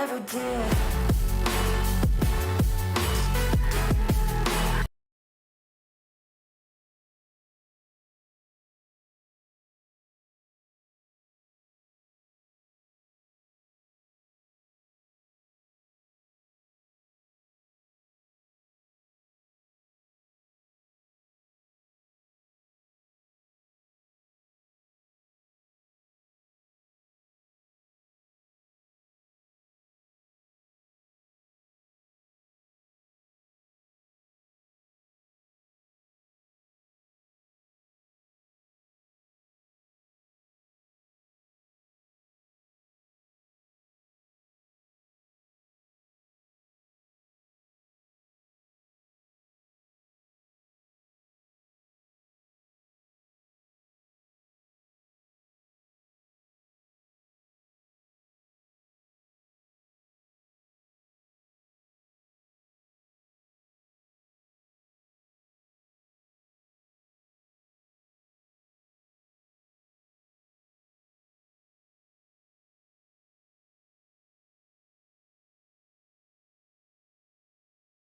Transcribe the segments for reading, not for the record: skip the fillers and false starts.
never did.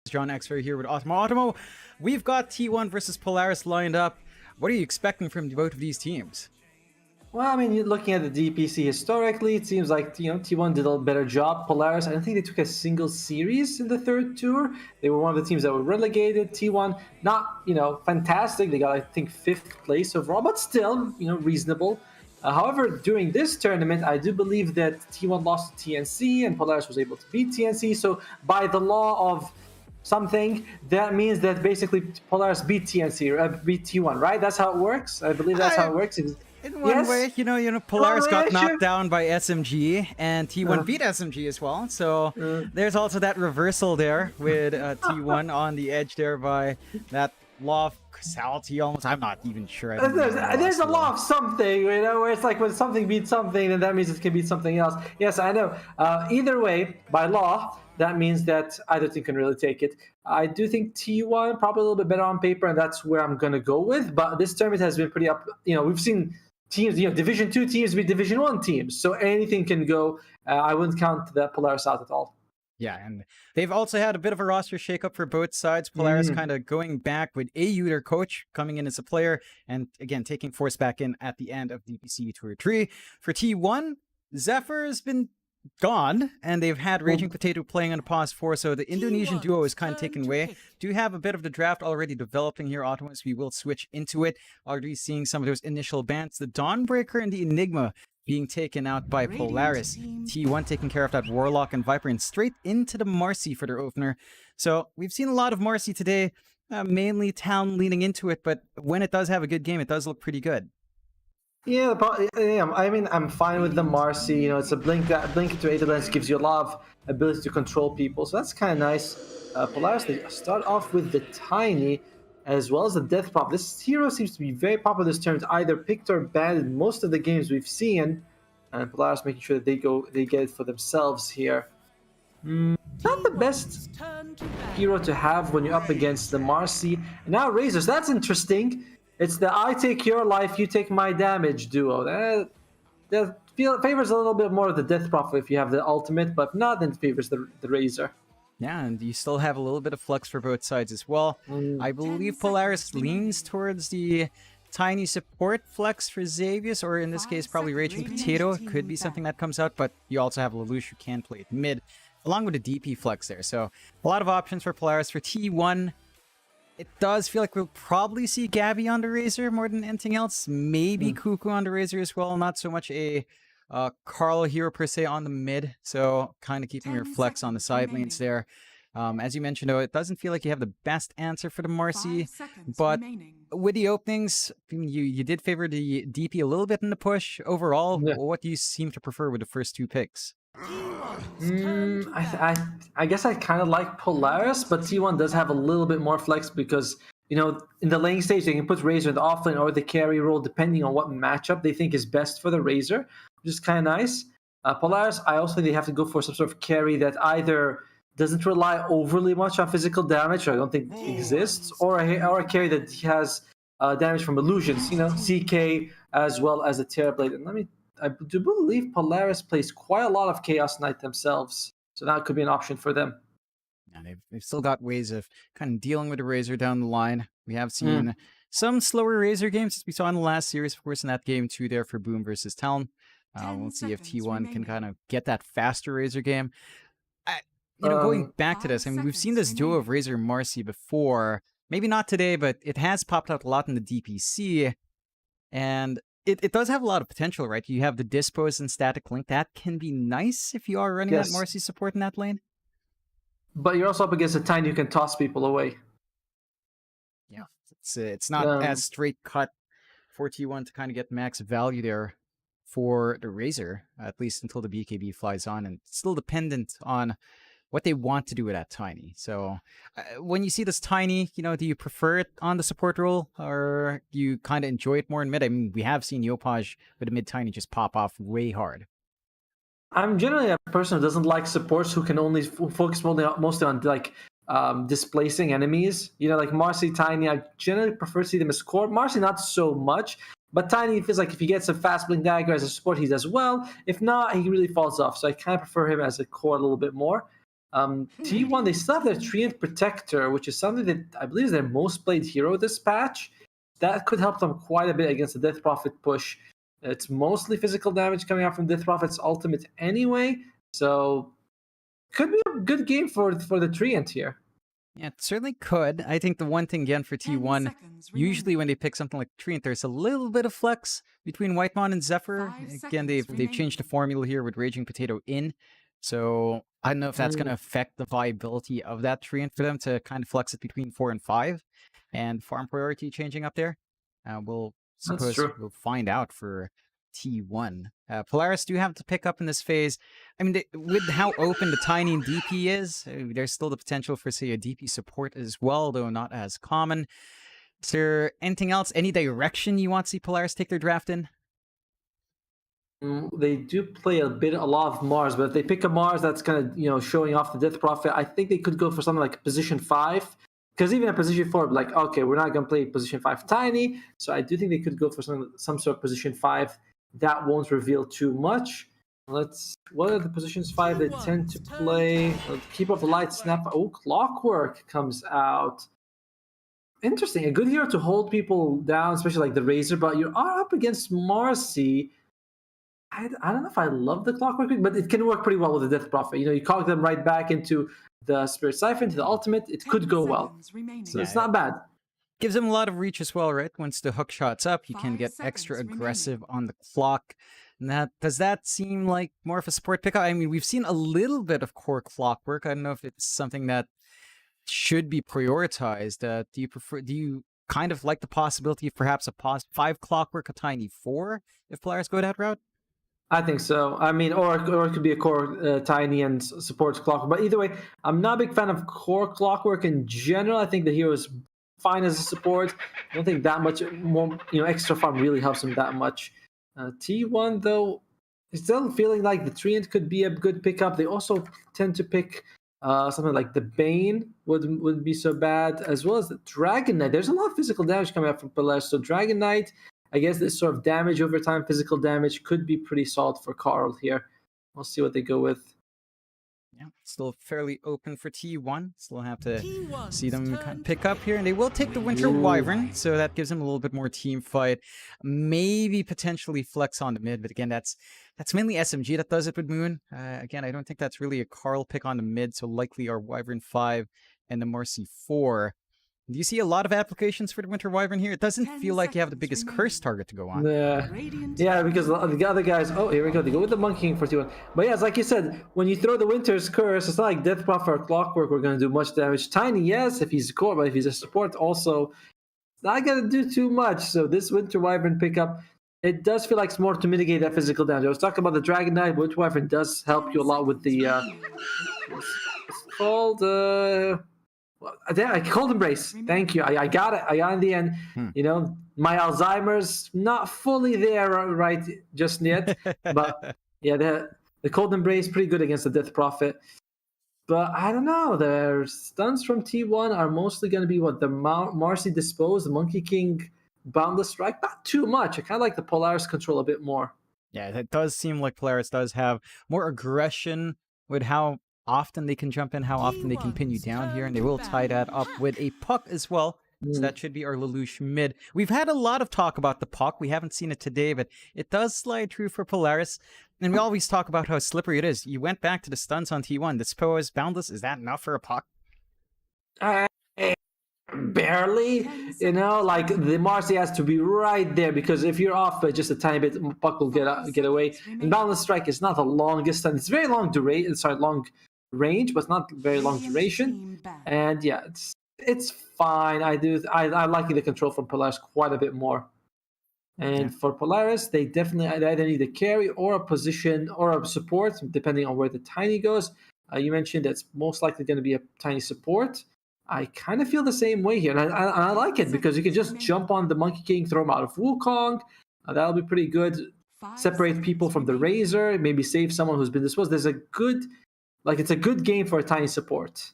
John Xfer here with Automo. We've got T1 versus Polaris lined up. What are you expecting from both of these teams? Well, I mean, you're looking at the DPC historically, it seems like T1 did a better job. Polaris, I don't think they took a single series in the third tour. They were one of the teams that were relegated. T1, not fantastic. They got, I think, 5th place overall, but still reasonable. However, during this tournament, I do believe that T1 lost to TNC and Polaris was able to beat TNC. So by the law of something, that means that basically Polaris beat TNC or beat T1, right? That's how it works. I believe that's how it works. In one way, Polaris got knocked down by SMG, and T1 beat SMG as well. So there's also that reversal there with T1 on the edge there by that law of causality almost. I'm not even sure. There's a law of something, where it's like when something beats something, then that means it can beat something else. Yes, I know. Either way, by law, that means that either team can really take it. I do think T1 probably a little bit better on paper, and that's where I'm going to go with. But this tournament has been pretty up. We've seen teams, Division 2 teams beat Division 1 teams. So anything can go. I wouldn't count that Polaris out at all. Yeah, and they've also had a bit of a roster shakeup for both sides. Polaris kind of going back with AU, their coach, coming in as a player, and again, taking Force back in at the end of DPC Tour 3. For T1, Zephyr has been gone, and they've had Raging Potato playing on a pause 4, so the Indonesian duo is kind of taken away. Do have a bit of the draft already developing here, Autonomous. We will switch into it. Already seeing some of those initial bans. The Dawnbreaker and the Enigma being taken out by Polaris. T1 taking care of that Warlock and Viper and straight into the Marcy for their opener. So we've seen a lot of Marcy today, mainly Town leaning into it, but when it does have a good game, it does look pretty good. Yeah, I mean, I'm fine with the Marcy. It's a blink into 8 lens gives you a lot of ability to control people, so that's kind of nice. Polaris, they start off with the Tiny as well as the Death Prop. This hero seems to be very popular this term, either picked or banned in most of the games we've seen, and Polaris making sure that they get it for themselves here. Not the best hero to have when you're up against the Marcy. And now Razors, that's interesting. It's the I take your life, you take my damage duo. That favors a little bit more of the Death Prop if you have the ultimate, but not then favors the Razor. Yeah, and you still have a little bit of flux for both sides as well. I believe Polaris leans towards the Tiny support flex for Xavius, or in this case, probably Raging Potato. Could be something that comes out, but you also have Lelouch who can play it mid, along with the DP flex there. So a lot of options for Polaris. For T1, it does feel like we'll probably see Gabby on the Razor more than anything else. Maybe Cuckoo on the Razor as well. Not so much a Carl hero per se on the mid, so kind of keeping your flex on the side lanes there. As you mentioned, though, it doesn't feel like you have the best answer for the Marcy, but with the openings, you did favor the DP a little bit in the push. Overall, what do you seem to prefer with the first 2 picks? I guess I kind of like Polaris, but T1 does have a little bit more flex because in the lane stage they can put Razor in the offlane or the carry role depending on what matchup they think is best for the Razor, which is kind of nice. Polaris, I also think they have to go for some sort of carry that either doesn't rely overly much on physical damage, or I don't think exists, or a carry that has damage from illusions, CK as well as the Terrorblade. And I do believe Polaris plays quite a lot of Chaos Knight themselves. So that could be an option for them. And they've still got ways of kind of dealing with the Razor down the line. We have Mm. seen some slower Razor games, as we saw in the last series, of course, in that game 2 there for Boom versus Talon. We'll see if T1 can kind of get that faster Razor game. Going back to this, I mean, we've seen this duo of Razor and Marcy before. Maybe not today, but it has popped out a lot in the DPC. And it does have a lot of potential, right? You have the Dispose and Static Link. That can be nice if you are running that Marcy support in that lane. But you're also up against a Tiny who can toss people away. Yeah, it's not as straight cut for T1 to kind of get max value there for the Razor, at least until the BKB flies on, and it's still dependent on what they want to do with that Tiny. So when you see this Tiny, do you prefer it on the support role, or do you kind of enjoy it more in mid? I mean, we have seen Yopaj with a mid Tiny just pop off way hard. I'm generally a person who doesn't like supports who can only focus mostly on like displacing enemies. Like Marcy, Tiny, I generally prefer to see them as core. Marcy, not so much, but Tiny feels like if he gets a fast blink dagger as a support, he does well. If not, he really falls off. So I kind of prefer him as a core a little bit more. T1, they still have their Treant Protector, which is something that I believe is their most played hero this patch. That could help them quite a bit against the Death Prophet push. It's mostly physical damage coming out from Death Prophet's ultimate anyway, so could be a good game for the Treant here. Yeah, it certainly could. I think the one thing, again, for T1, usually when they pick something like Treant, there's a little bit of flex between Whitemon and Zephyr. Again, they've changed the formula here with Raging Potato in, so I don't know if that's going to affect the viability of that Treant for them to kind of flex it between 4 and 5, and farm priority changing up there. We'll find out for T1. Polaris do have to pick up in this phase. I mean, with how open the Tiny and DP is, there's still the potential for, say, a DP support as well, though not as common. Is there anything else, any direction you want to see Polaris take their draft in? They do play a lot of Mars, but if they pick a Mars that's kind of showing off the Death Prophet, I think they could go for something like position 5. Because even at position 4, like, okay, we're not going to play position 5 Tiny, so I do think they could go for some sort of position 5. That won't reveal too much. What are the positions 5 they tend to play? Keep Up the Light, Snap. Oh, Clockwork comes out. Interesting. A good hero to hold people down, especially like the Razor, but you are up against Marcy. I don't know if I love the Clockwork, but it can work pretty well with the Death Prophet. You cog them right back into the Spirit Siphon, to the ultimate. It could go well. So it's not bad. Gives him a lot of reach as well, right? Once the hook shot's up, you can get extra aggressive on the clock. And does that seem like more of a support pickup? I mean, we've seen a little bit of core Clockwork. I don't know if it's something that should be prioritized. Do you kind of like the possibility of perhaps a 5 Clockwork, a Tiny 4, if players go that route? I think so. I mean, or it could be a core Tiny and supports Clockwork. But either way, I'm not a big fan of core Clockwork in general. I think the hero is fine as a support. I don't think that much more, extra farm really helps him that much. T1 though, is still feeling like the Treant could be a good pickup. They also tend to pick something like the Bane wouldn't be so bad, as well as the Dragon Knight. There's a lot of physical damage coming out from Polaris, so Dragon Knight, I guess this sort of damage over time, physical damage, could be pretty solid for Carl here. We'll see what they go with. Yeah, still fairly open for T1. Still have to see them kind of pick up here, and they will take the Winter Wyvern, so that gives them a little bit more team fight. Maybe potentially flex on the mid, but again, that's mainly SMG that does it with Moon. Again, I don't think that's really a Carl pick on the mid, so likely our Wyvern 5 and the Marcy 4. Do you see a lot of applications for the Winter Wyvern here? It doesn't feel like you have the biggest curse target to go on. Yeah, because the other guys... Oh, here we go. They go with the Monkey King for T1. But yeah, it's like you said, when you throw the Winter's Curse, it's not like Death Prophet or Clockwork we're going to do much damage. Tiny, yes, if he's a core, but if he's a support, also not going to do too much. So this Winter Wyvern pickup, it does feel like it's more to mitigate that physical damage. I was talking about the Dragon Knight. Winter Wyvern does help you a lot with the... it's called... I called Embrace. Thank you. I got it. I got it in the end. My Alzheimer's not fully there right just yet. But yeah, the Cold Embrace pretty good against the Death Prophet. But I don't know. The stuns from T1 are mostly going to be what the Marcy Dispose, the Monkey King Boundless Strike. Not too much. I kind of like the Polaris control a bit more. Yeah, it does seem like Polaris does have more aggression with how often they can jump in, how often they can pin you down here, and they will tie that up with a puck as well. So that should be our Lelouch mid. We've had a lot of talk about the puck. We haven't seen it today, but it does slide through for Polaris. And we always talk about how slippery it is. You went back to the stuns on T1. The SPO is boundless. Is that enough for a puck? Barely, you know, like the Marcy has to be right there, because if you're off by just a tiny bit, puck will get away. And boundless strike is not the longest, and it's very long duration. Sorry, long range, but not very long duration. And yeah, it's fine. I like the control from Polaris quite a bit more. And for Polaris, they definitely either need a carry or a position or a support, depending on where the Tiny goes. You mentioned that's most likely going to be a Tiny support. I kind of feel the same way here, and I like it because you can just jump on the Monkey King, throw him out of Wukong. That'll be pretty good. Separate people from the Razor, maybe save someone who's been disposed. There's a good, it's a good game for a Tiny support.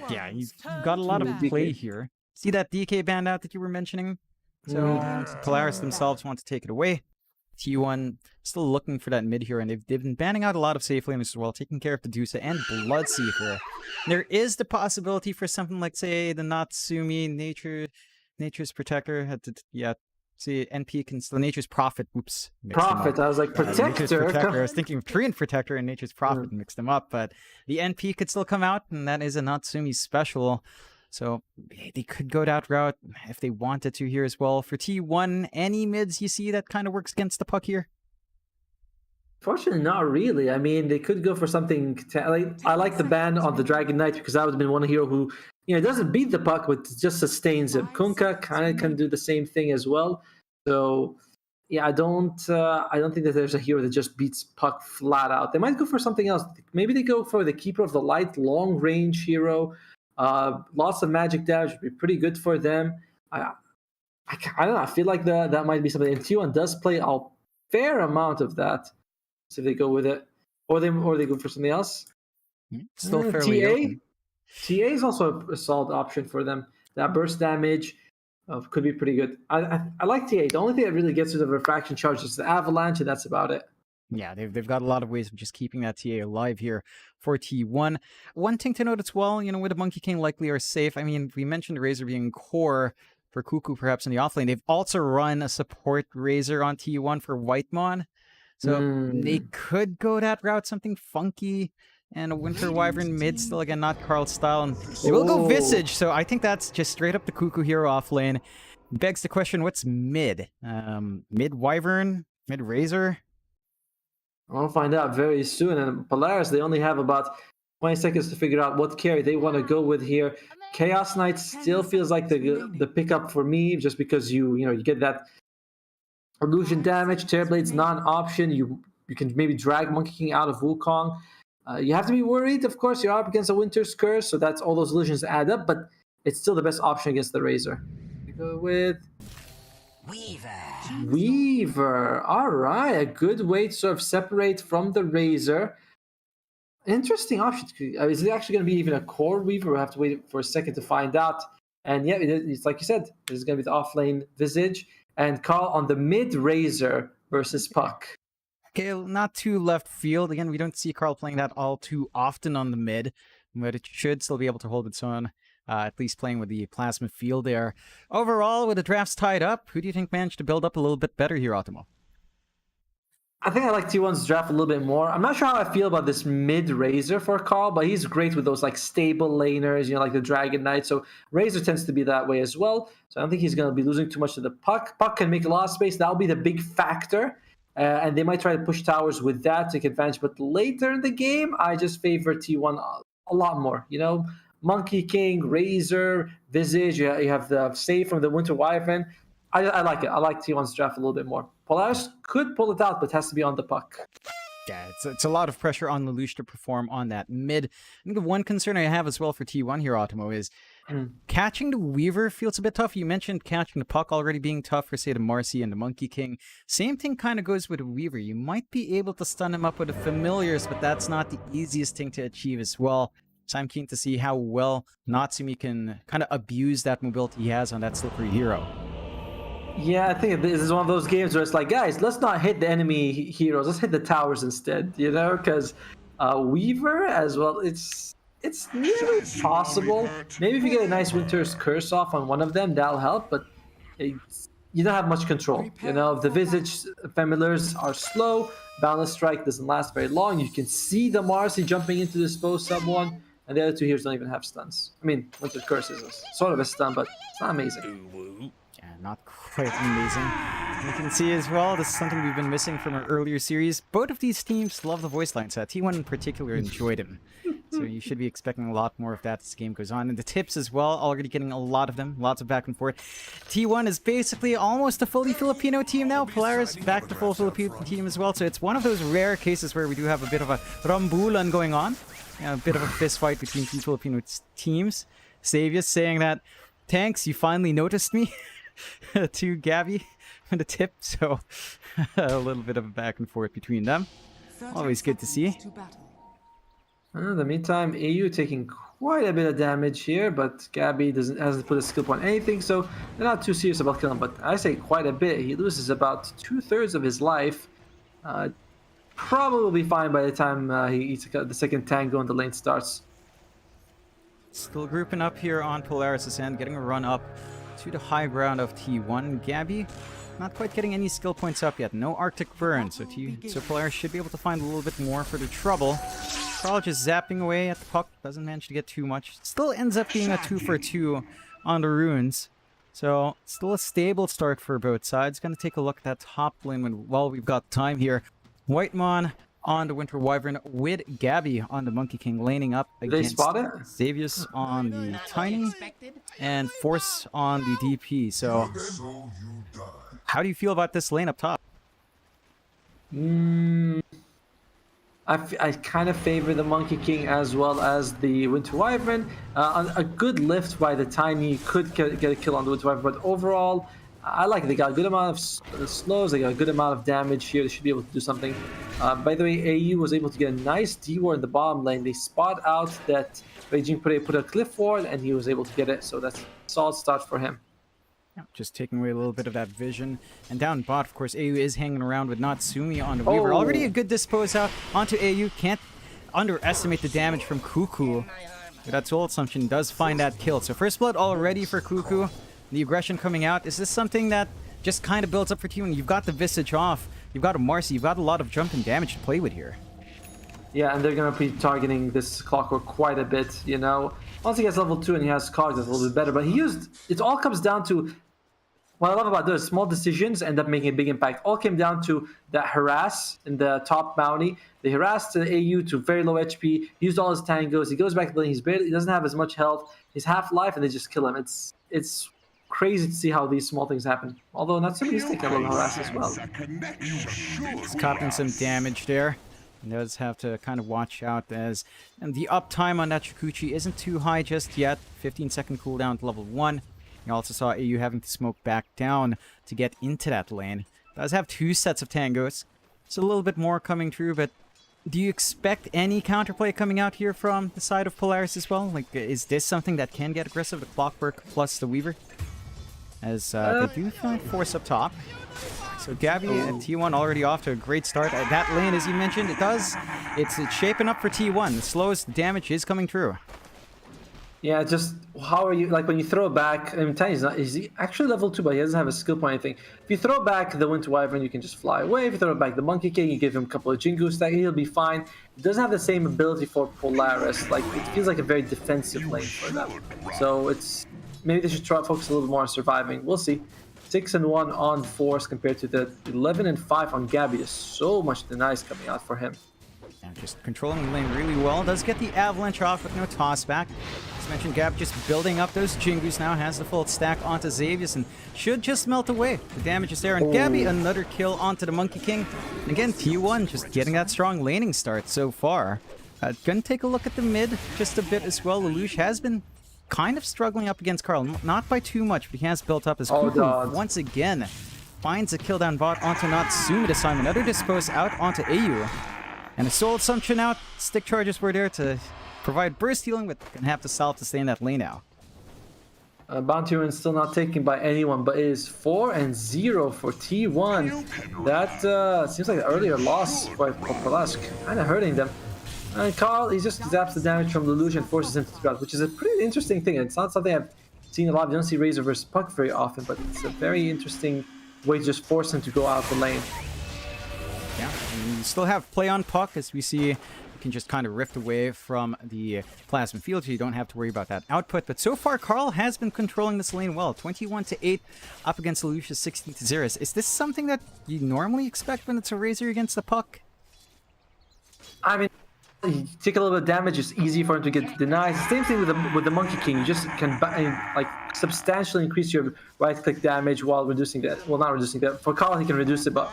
Yeah, he's got a lot of play here. See that DK band out that you were mentioning? So Polaris themselves want to take it away. T1 still looking for that mid here, and they've been banning out a lot of safe laners as well, taking care of the DOTA and Bloodseeker. There is the possibility for something like, say, the Natsumi Nature's Protector. See, NP can still Nature's Prophet. Oops. Prophet. I was like, Protector. I was thinking of Treant Protector and Nature's Prophet and mixed them up, but the NP could still come out, and that is a Natsumi special. So they could go that route if they wanted to here as well. For T1, any mids you see that kind of works against the puck here? Fortunately, not really. I mean, they could go for something. I like the ban on the Dragon Knight, because that would have been one hero who, doesn't beat the puck, but just sustains it. Kunkka kind of can do the same thing as well. So, yeah, I don't think that there's a hero that just beats puck flat out. They might go for something else. Maybe they go for the Keeper of the Light, long range hero. Lots of magic damage would be pretty good for them. I don't know. I feel like that might be something. And T1 does play a fair amount of that. So if they go with it, or they go for something else. Still fairly open. TA is also a solid option for them. That burst damage could be pretty good. I like TA. The only thing that really gets rid of the refraction charge is the avalanche, and that's about it. Yeah, they've got a lot of ways of just keeping that TA alive here for T1. One thing to note as well, with the Monkey King likely are safe. I mean, we mentioned the Razor being core for Cuckoo perhaps in the offlane. They've also run a support Razor on T1 for Whitemon. So they could go that route, something funky. And a Winter Wyvern mid, still again, not Carl's style. And they will go Visage, so I think that's just straight up the Cuckoo hero offlane. Begs the question, what's mid? Mid Wyvern? Mid Razor? I'll find out very soon. And Polaris, they only have about 20 seconds to figure out what carry they want to go with here. Chaos Knight still feels like the pickup for me, just because you get that illusion damage. Terrorblade's not an option. You can maybe drag Monkey King out of Wukong. You have to be worried, of course. You're up against a Winter's Curse, so that's all those illusions add up, but it's still the best option against the Razor. You go with Weaver. All right, a good way to sort of separate from the Razor. Interesting option. Is it actually going to be even a core Weaver? We'll have to wait for a second to find out. And yeah, it's like you said, this is going to be the offlane Visage. And Carl on the mid Razor versus Puck. Okay, not too left field. Again, we don't see Carl playing that all too often on the mid, but it should still be able to hold its own, at least playing with the plasma field there. Overall, with the drafts tied up, who do you think managed to build up a little bit better here, Ottomo? I think I like T1's draft a little bit more. I'm not sure how I feel about this mid Razor for Carl, but he's great with those stable laners, like the Dragon Knight. So Razor tends to be that way as well. So I don't think he's going to be losing too much to the Puck. Puck can make a lot of space. That'll be the big factor. And they might try to push towers with that to take advantage. But later in the game, I just favor T1 a lot more. Monkey King, Razor, Visage. You have the save from the Winter Wyvern. I like it. I like T1's draft a little bit more. Polaris could pull it out, but has to be on the Puck. Yeah, it's a lot of pressure on Lelouch to perform on that mid. I think the one concern I have as well for T1 here, Ottomo, is catching the Weaver feels a bit tough. You mentioned catching the Puck already being tough for, say, the Marcy and the Monkey King. Same thing kind of goes with the Weaver. You might be able to stun him up with the Familiars, but that's not the easiest thing to achieve as well. So I'm keen to see how well Natsumi can kind of abuse that mobility he has on that slippery hero. Yeah, I think this is one of those games where it's like, guys, let's not hit the enemy heroes. Let's hit the towers instead, because Weaver as well. It's nearly possible. Maybe if you get a nice Winter's Curse off on one of them, that'll help. But you don't have much control. You know, the Visage Familiars are slow. Boundless Strike doesn't last very long. You can see the Marcy jumping in to dispose someone, and the other two heroes don't even have stuns. I mean, Winter's Curse is sort of a stun, but it's not amazing. Yeah, not quite amazing. You can see as well, this is something we've been missing from our earlier series. Both of these teams love the voice lines. T1 in particular enjoyed him. So you should be expecting a lot more of that as the game goes on. And the tips as well, already getting a lot of them. Lots of back and forth. T1 is basically almost a fully Filipino team now. Polaris back to full Filipino team as well. So it's one of those rare cases where we do have a bit of a rambulan going on. A bit of a fist fight between two Filipino teams. Savius saying that, "Thanks, you finally noticed me." To Gabby with a tip. So a little bit of a back and forth between them. Always good to see. In the meantime, AU taking quite a bit of damage here, but Gabby hasn't put a skill point on anything, so they're not too serious about killing him. But I say quite a bit. He loses about 2/3 of his life. Probably will be fine by the time he eats the second tango and the lane starts. Still grouping up here on Polaris' end, getting a run up to the high ground of T1. Gabby not quite getting any skill points up yet. No Arctic Burn, so Polaris should be able to find a little bit more for their trouble. Carl just zapping away at the puck, doesn't manage to get too much. Still ends up being a 2-for-2 on the runes. So still a stable start for both sides. Gonna take a look at that top lane while we've got time here. Whitemon on the Winter Wyvern with Gabby on the Monkey King laning up against Xavius on the Tiny and Force on the DP. So how do you feel about this lane up top? I kind of favor the Monkey King as well as the Winter Wyvern. A good lift by the Tiny could get a kill on the Winter Wyvern, but overall, I like it. They got a good amount of slows, they got a good amount of damage here. They should be able to do something. By the way, AU was able to get a nice D-ward in the bottom lane. They spot out that Beijing put a cliff ward, and he was able to get it, so that's a solid start for him. Just taking away a little bit of that vision. And down bot, of course, AU is hanging around with Natsumi on the Weaver. Already a good dispose out onto AU. Can't underestimate the damage from Cuckoo. That Soul Assumption does find that kill. So first blood already for Cuckoo. The aggression coming out. Is this something that just kind of builds up for T1? You've got the Visage off. You've got a Marcy. You've got a lot of jump and damage to play with here. Yeah, and they're going to be targeting this Clockwork quite a bit, you know. Once he gets level 2 and he has cogs, that's a little bit better. But it all comes down to, what I love about those small decisions end up making a big impact. All came down to that harass in the top bounty. They harassed the AU to very low HP, used all his tangos, he goes back to the lane, he doesn't have as much health, he's half life, and they just kill him. It's crazy to see how these small things happen. Although Natsumi's taking a little harass as well. He's copying some damage there. He does have to kind of watch out and the uptime on that Shikuchi isn't too high just yet. 15-second cooldown to level 1. You also saw AU having to smoke back down to get into that lane. Does have 2 sets of tangos. It's a little bit more coming through, but do you expect any counterplay coming out here from the side of Polaris as well? Like, is this something that can get aggressive, the Clockwork plus the Weaver? As they do find Force up top. So Gabby and T1 already off to a great start. That lane, as you mentioned, it's shaping up for T1. The slowest damage is coming through. Yeah, just how are you, like when you throw back, I mean, Tiny's not, is he actually level 2, but he doesn't have a skill point or anything. If you throw back the Winter Wyvern, you can just fly away. If you throw back the Monkey King, you give him a couple of Jingu stack, he'll be fine. It doesn't have the same ability for Polaris. Like, it feels like a very defensive lane for them. So maybe they should try to focus a little more on surviving. We'll see. 6-1 on Force compared to the 11-5 on Gabby. There's so much denies coming out for him. And just controlling the lane really well. Does get the avalanche off with no toss back. As mentioned, Gab just building up those Jingus now. Has the full stack onto Xavius and should just melt away. The damage is there. And Gabby, another kill onto the Monkey King. And again, T1 just getting that strong laning start so far. Gonna take a look at the mid just a bit as well. Lelouch has been kind of struggling up against Carl. Not by too much, but he has built up his Cuckoo once again. Finds a kill down bot onto Natsumi this time. Another dispose out onto AU. And a Soul Assumption out. Stick charges were there to provide burst healing, but gonna have to solve to stay in that lane now. Bounty Rune still not taken by anyone, but it is 4-0 for T1. That seems like an earlier loss for Polaris, kind of hurting them. And Carl, he just zaps the damage from Lelouch and forces him to drop, which is a pretty interesting thing. It's not something I've seen a lot. You don't see Razor versus Puck very often, but it's a very interesting way to just force him to go out the lane. Yeah, and you still have play on Puck, as we see. You can just kind of rift away from the plasma field, so you don't have to worry about that output. But so far, Carl has been controlling this lane well. 21-8 up against Lelouch's 16-0. Is this something that you normally expect when it's a Razor against the Puck? I mean, you take a little bit of damage, it's easy for him to get denied. Same thing with the Monkey King. You just can like substantially increase your right-click damage while reducing that. Well, not reducing that. For Carl, he can reduce it, but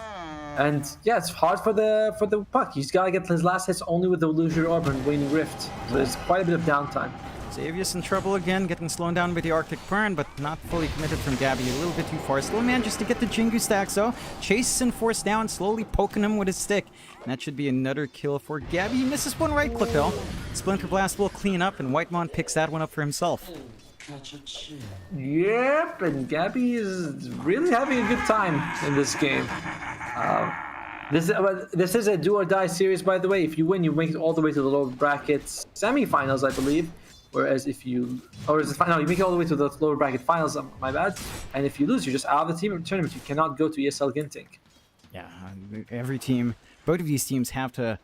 and yeah, it's hard for the Puck. He's got to get his last hits only with the Illusory Orb and Waning Rift. So there's quite a bit of downtime. Xavius in trouble again, getting slowed down by the Arctic Burn, but not fully committed from Gabby. A little bit too far. Still manages to get the Jingu stacks though. Chases and force down, slowly poking him with his stick. And that should be another kill for Gabby. He misses one right click though. Splinter Blast will clean up, and Whitemon picks that one up for himself. Yep, and Gabby is really having a good time in this game. This is a do or die series, by the way. If you win, you make it all the way to the lower brackets semifinals, I believe. Whereas if you, or is it no, you make it all the way to the lower bracket finals. My bad. And if you lose, you're just out of the team tournament. You cannot go to ESL Ginting. Yeah, every team, both of these teams have to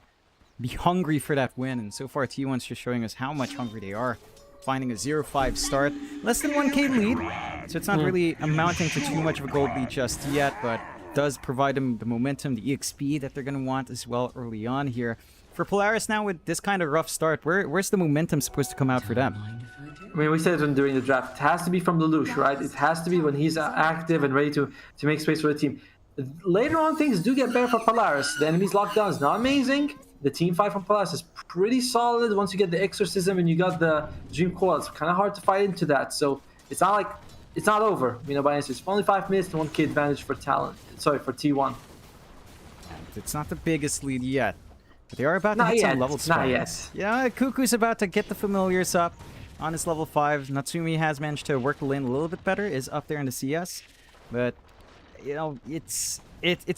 be hungry for that win. And so far, T1's just showing us how much hungry they are. Finding a 0-5 start, less than 1k lead, so it's not really amounting to too much of a gold lead just yet, but does provide them the momentum, the EXP that they're going to want as well early on here. For Polaris now, with this kind of rough start, where's the momentum supposed to come out for them? I mean, we said it during the draft. It has to be from Lelouch, right? It has to be when he's active and ready to make space for the team. Later on, things do get better for Polaris. The enemy's lockdown is not amazing. The team fight from Polaris is pretty solid. Once you get the Exorcism and you got the Dream Coil, it's kind of hard to fight into that. So it's not like it's not over, you know. By any it's only 5 minutes and 1k advantage for talent. Sorry, for T1. It's not the biggest lead yet, but they are about to hit some level spots. Not yet. Yeah, Cuckoo's about to get the familiars up on his level 5. Natsumi has managed to work the lane a little bit better. Is up there in the CS, but you know it's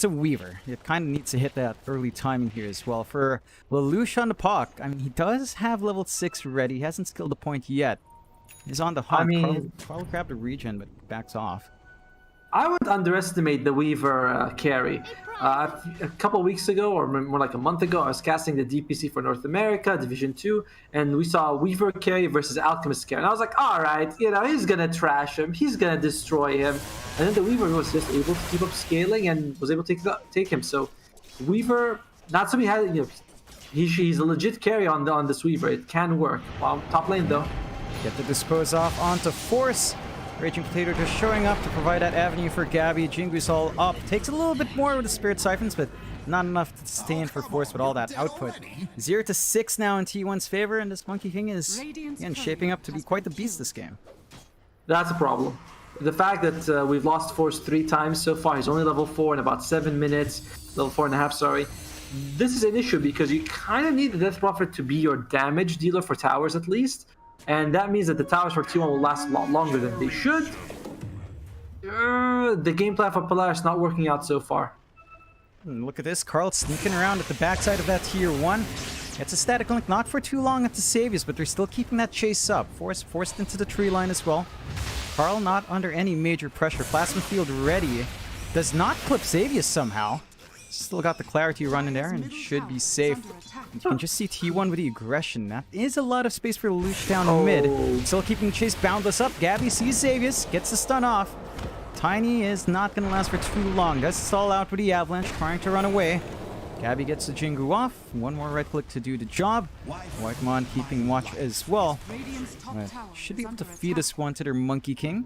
a Weaver. It kind of needs to hit that early timing here as well. For Lelouch on the Puck, I mean, he does have level 6 ready. He hasn't skilled the point yet. He's on the hunt. I mean, probably grabbed a regen, but backs off. I would underestimate the Weaver carry. A couple weeks ago, or more like a month ago, I was casting the DPC for North America, Division 2, and we saw Weaver carry versus Alchemist carry. And I was like, all right, you know, he's going to trash him. He's going to destroy him. And then the Weaver was just able to keep up scaling and was able to take him. So Weaver, Natsumi had, you know, he's a legit carry on this Weaver. It can work. Wow, top lane though. Get the dispose off onto Force. Raging Potato just showing up to provide that avenue for Gabby. Jingu's all up. Takes a little bit more with the Spirit Siphons, but not enough to sustain for Force with all that output. 0-6 now in T1's favor, and this Monkey King is, again, shaping up to be quite the beast this game. That's a problem. The fact that we've lost Force 3 times so far, he's only level 4 in about 7 minutes, level 4.5, sorry. This is an issue because you kind of need the Death Prophet to be your damage dealer for towers at least. And that means that the towers for T1 will last a lot longer than they should. The game plan for Polaris not working out so far. And look at this, Carl sneaking around at the backside of that tier 1. It's a static link, not for too long at the Saviors, but they're still keeping that chase up. Forced into the tree line as well. Carl not under any major pressure. Plasma Field ready. Does not clip Xavius somehow. Still got the clarity running there and should be safe. You can just see T1 with the aggression. That is a lot of space for Lelouch down mid. Still keeping chase boundless up. Gabby sees Xavius, gets the stun off. Tiny is not going to last for too long. Does stall out with the Avalanche, trying to run away. Gabby gets the Jingu off. One more right click to do the job. Whitemon keeping watch as well. Should be able to feed this one to their Monkey King.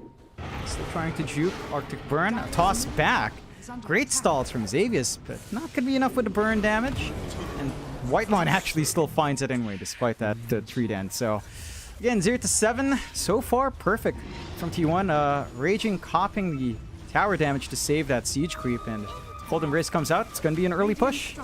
Still trying to juke. Arctic Burn. A toss back. Great stalls from Xavius, but not going to be enough with the burn damage. And Whitemon actually still finds it anyway, despite that tree end. So, again, 0-7. So far, perfect from T1. Raging copying the tower damage to save that siege creep. And Cold Embrace comes out. It's going to be an early push.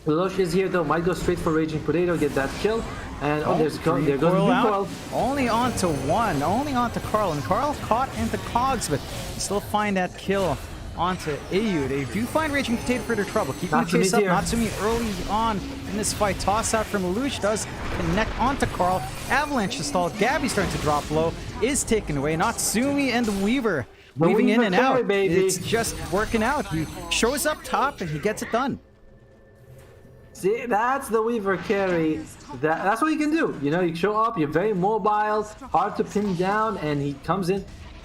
Lelouch is here though, might go straight for Raging Potato, get that kill. And there goes the Dream Coil. Only onto one, only onto Carl. And Carl caught into Cogs, but you still find that kill onto AU. They do find Raging Potato for their trouble. Keeping the chase up, Natsumi early on in this fight. Toss out from Lelouch does connect onto Carl. Avalanche is stalled. Gabby starting to drop low. Is taken away. Natsumi and the Weaver weaving in and out. Baby. It's just working out. He shows up top and he gets it done. See, that's the Weaver carry. That's what you can do. You know, you show up, you're very mobile, hard to pin down, and he comes in.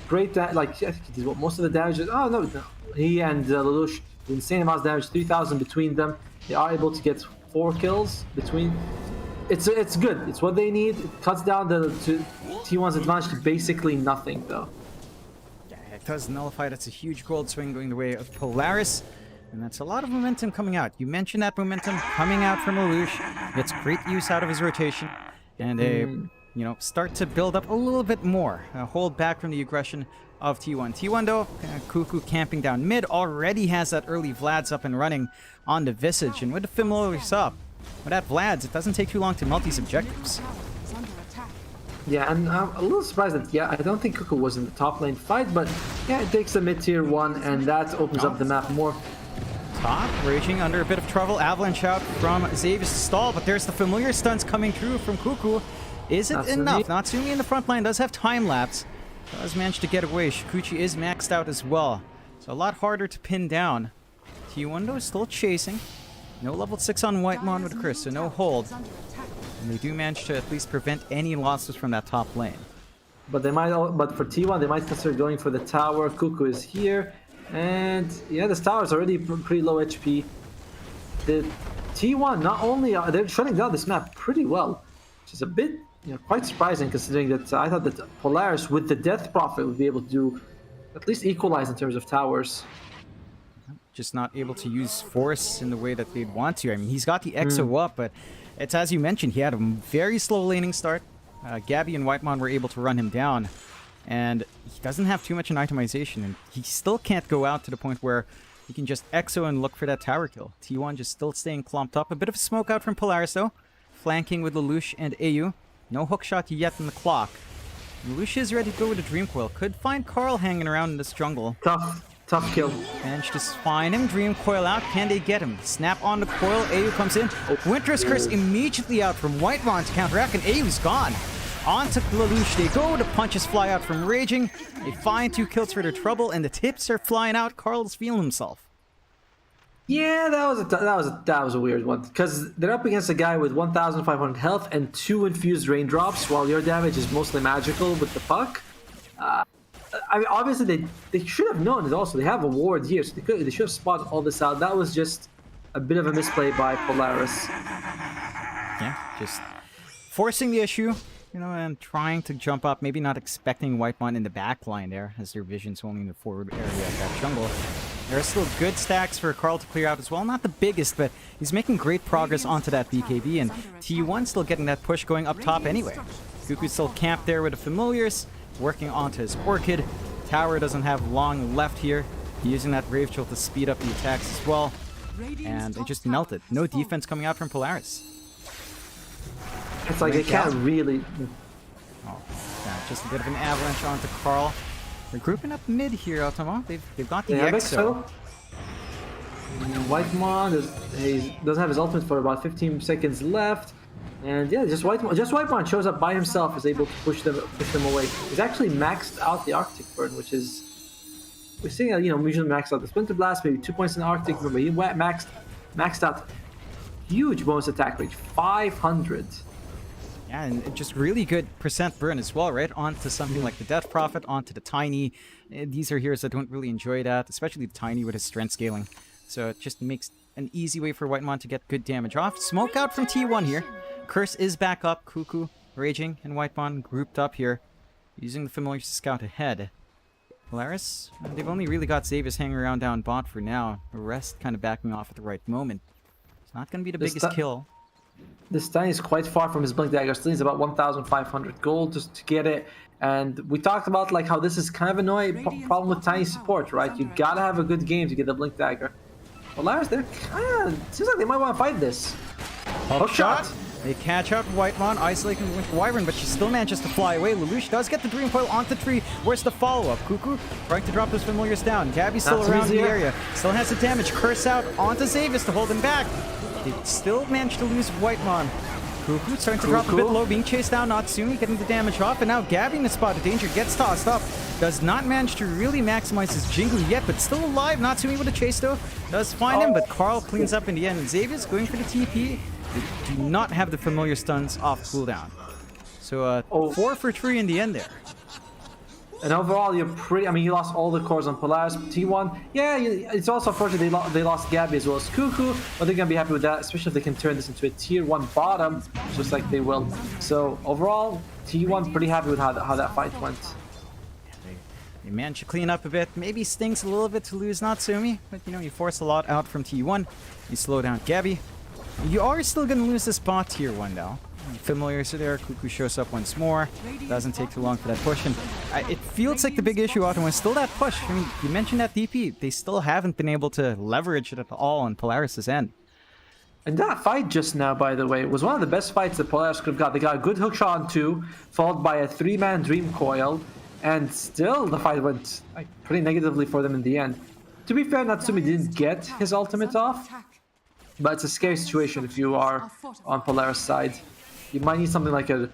Great, like, I think he did most of the damage. Oh, no. He and Lelouch, insane amounts of damage, 3,000 between them. They are able to get 4 kills between. It's good. It's what they need. It cuts down the T1's advantage to basically nothing, though. Yeah, it does nullify. That's a huge gold swing going the way of Polaris. And that's a lot of momentum coming out. You mentioned that momentum coming out from Lelouch. Gets great use out of his rotation. And you know, start to build up a little bit more. Hold back from the aggression of T1. T1, though, Cuckoo camping down mid, already has that early Vlad's up and running on the Visage. And with the Familiars up, with that Vlad's, it doesn't take too long to melt these objectives. Yeah, and I'm a little surprised that, yeah, I don't think Cuckoo was in the top lane fight, but yeah, it takes a mid-tier 1, and that opens up the map more. Top, raging under a bit of trouble. Avalanche out from Xavius stall, but there's the familiar stunts coming through from Cuckoo. Is it enough? Natsumi in the front line does have time lapse. Does manage to get away. Shikuchi is maxed out as well. So a lot harder to pin down. T1 though is still chasing. No level 6 on Whitemon with Chris, so no hold. And they do manage to at least prevent any losses from that top lane. But they might, but for T1, they might consider going for the tower. Cuckoo is here. And yeah, this tower is already pretty low HP. The T1, not only they're shutting down this map pretty well, which is a bit, you know, quite surprising considering that I thought that Polaris with the Death Prophet would be able to do at least equalize in terms of towers. Just not able to use force in the way that they'd want to. I mean, he's got the EXO up, but it's as you mentioned, he had a very slow laning start. Gabby and Whitemon were able to run him down. And he doesn't have too much in itemization, and he still can't go out to the point where he can just EXO and look for that tower kill. T1 just still staying clumped up. A bit of a smoke out from Polaris, though. Flanking with Lelouch and AU. No hookshot yet in the clock. Lelouch is ready to go with a Dream Coil. Could find Carl hanging around in this jungle. Tough kill. Managed to find him. Dream Coil out. Can they get him? Snap on the coil. AU comes in. Winter's Curse immediately out from Whitemon to counteract, and AU's gone. On to Lelouch they go. The punches fly out from Raging. They find 2 kills for their trouble, and the tips are flying out. Carl's feeling himself. Yeah, that was a weird one because they're up against a guy with 1,500 health and 2 infused raindrops, while your damage is mostly magical with the puck. I mean, obviously they should have known it. Also, they have a ward here, so they should have spotted all this out. That was just a bit of a misplay by Polaris. Yeah, just forcing the issue. You know, and trying to jump up, maybe not expecting Whitemon in the back line there, as their vision's only in the forward area of that jungle. There are still good stacks for Carl to clear out as well. Not the biggest, but he's making great progress onto that BKB, and T1 still getting that push going up top anyway. Cuckoo's still camped there with the Familiars, working onto his Orchid. Tower doesn't have long left here. Using that Brave Chill to speed up the attacks as well. And they just melted. No defense coming out from Polaris. It's like they can't really. Oh, yeah, just a bit of an avalanche onto Carl. They're grouping up mid here, Automa. They've got the EXO. Whitemon he doesn't have his ultimate for about 15 seconds left, and yeah, just Whitemon shows up by himself, is able to push them away. He's actually maxed out the Arctic Burn, which is we're seeing we usually max out the Splinter Blast, maybe 2 points in Arctic. Remember, he maxed out huge bonus attack rate, 500. Yeah, and just really good percent burn as well, right? Onto something like the Death Prophet, onto the Tiny. These are heroes that don't really enjoy that, especially the Tiny with his strength scaling. So it just makes an easy way for Whitemon to get good damage off. Smoke out from T1 here. Curse is back up. Cuckoo, Raging, and Whitemon grouped up here, using the Familiars to scout ahead. Polaris, they've only really got Xavius hanging around down bot for now. The rest kind of backing off at the right moment. It's not going to be the biggest kill. This Tiny is quite far from his Blink Dagger. Still needs about 1,500 gold just to get it. And we talked about like how this is kind of annoying problem with Tiny support, right? You gotta have a good game to get the Blink Dagger. Polaris, they're kind of seems like they might want to fight this. Hook shot. They catch out Whitemon, isolating Winter Wyvern, but she still manages to fly away. Lelouch does get the Dream Coil onto the tree. Where's the follow-up? Cuckoo trying to drop those Familiars down. Gabby's still around the area. Still has the damage. Curse out onto Xavius to hold him back. They still managed to lose Whitemon. Cuckoo starting to drop a bit low, being chased down. Natsumi getting the damage off, and now Gabby in the spot of danger gets tossed up. Does not manage to really maximize his Jingu yet, but still alive. Natsumi with a chase though. Does find him, but Carl cleans up in the end. Xavier's going for the TP. They do not have the familiar stuns off cooldown. So 4 for 3 in the end there. And overall, you're pretty. I mean, you lost all the cores on Polaris. T1, yeah, it's also unfortunate they lost Gabby as well as Cuckoo, but they're gonna be happy with that, especially if they can turn this into a tier 1 bottom, just like they will. So overall, T1 pretty happy with how that fight went. They managed to clean up a bit. Maybe stings a little bit to lose Natsumi, but you know, you force a lot out from T1. You slow down Gabby. You are still gonna lose this bot tier 1 though. Familiars are there. Cuckoo shows up once more. Doesn't take too long for that push, and it feels like the big issue out is still that push. I mean, you mentioned that DP. They still haven't been able to leverage it at all on Polaris' end. And that fight just now, by the way, was one of the best fights that Polaris could have got. They got a good hookshot on 2, followed by a 3-man Dream Coil, and still the fight went pretty negatively for them in the end. To be fair, Natsumi didn't get his ultimate off, but it's a scary situation if you are on Polaris' side. You might need something like to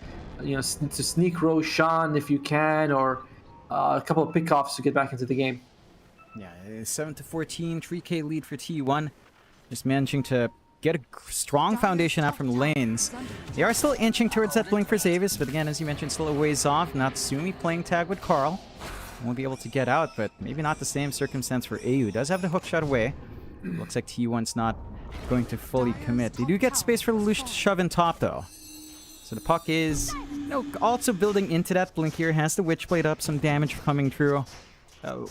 sneak Roshan if you can, or a couple of pickoffs to get back into the game. Yeah, 7-14, 3k lead for T1. Just managing to get a strong foundation out from the lanes. They are still inching towards that blink for Xavius, but again, as you mentioned, still a ways off. Natsumi playing tag with Carl. Won't be able to get out, but maybe not the same circumstance for AU. Does have the hook shot away. Looks like T1's not going to fully commit. They do get space for Lelouch to shove in top, though. So the puck is, also building into that blink here. Has the Witchblade up, some damage coming through.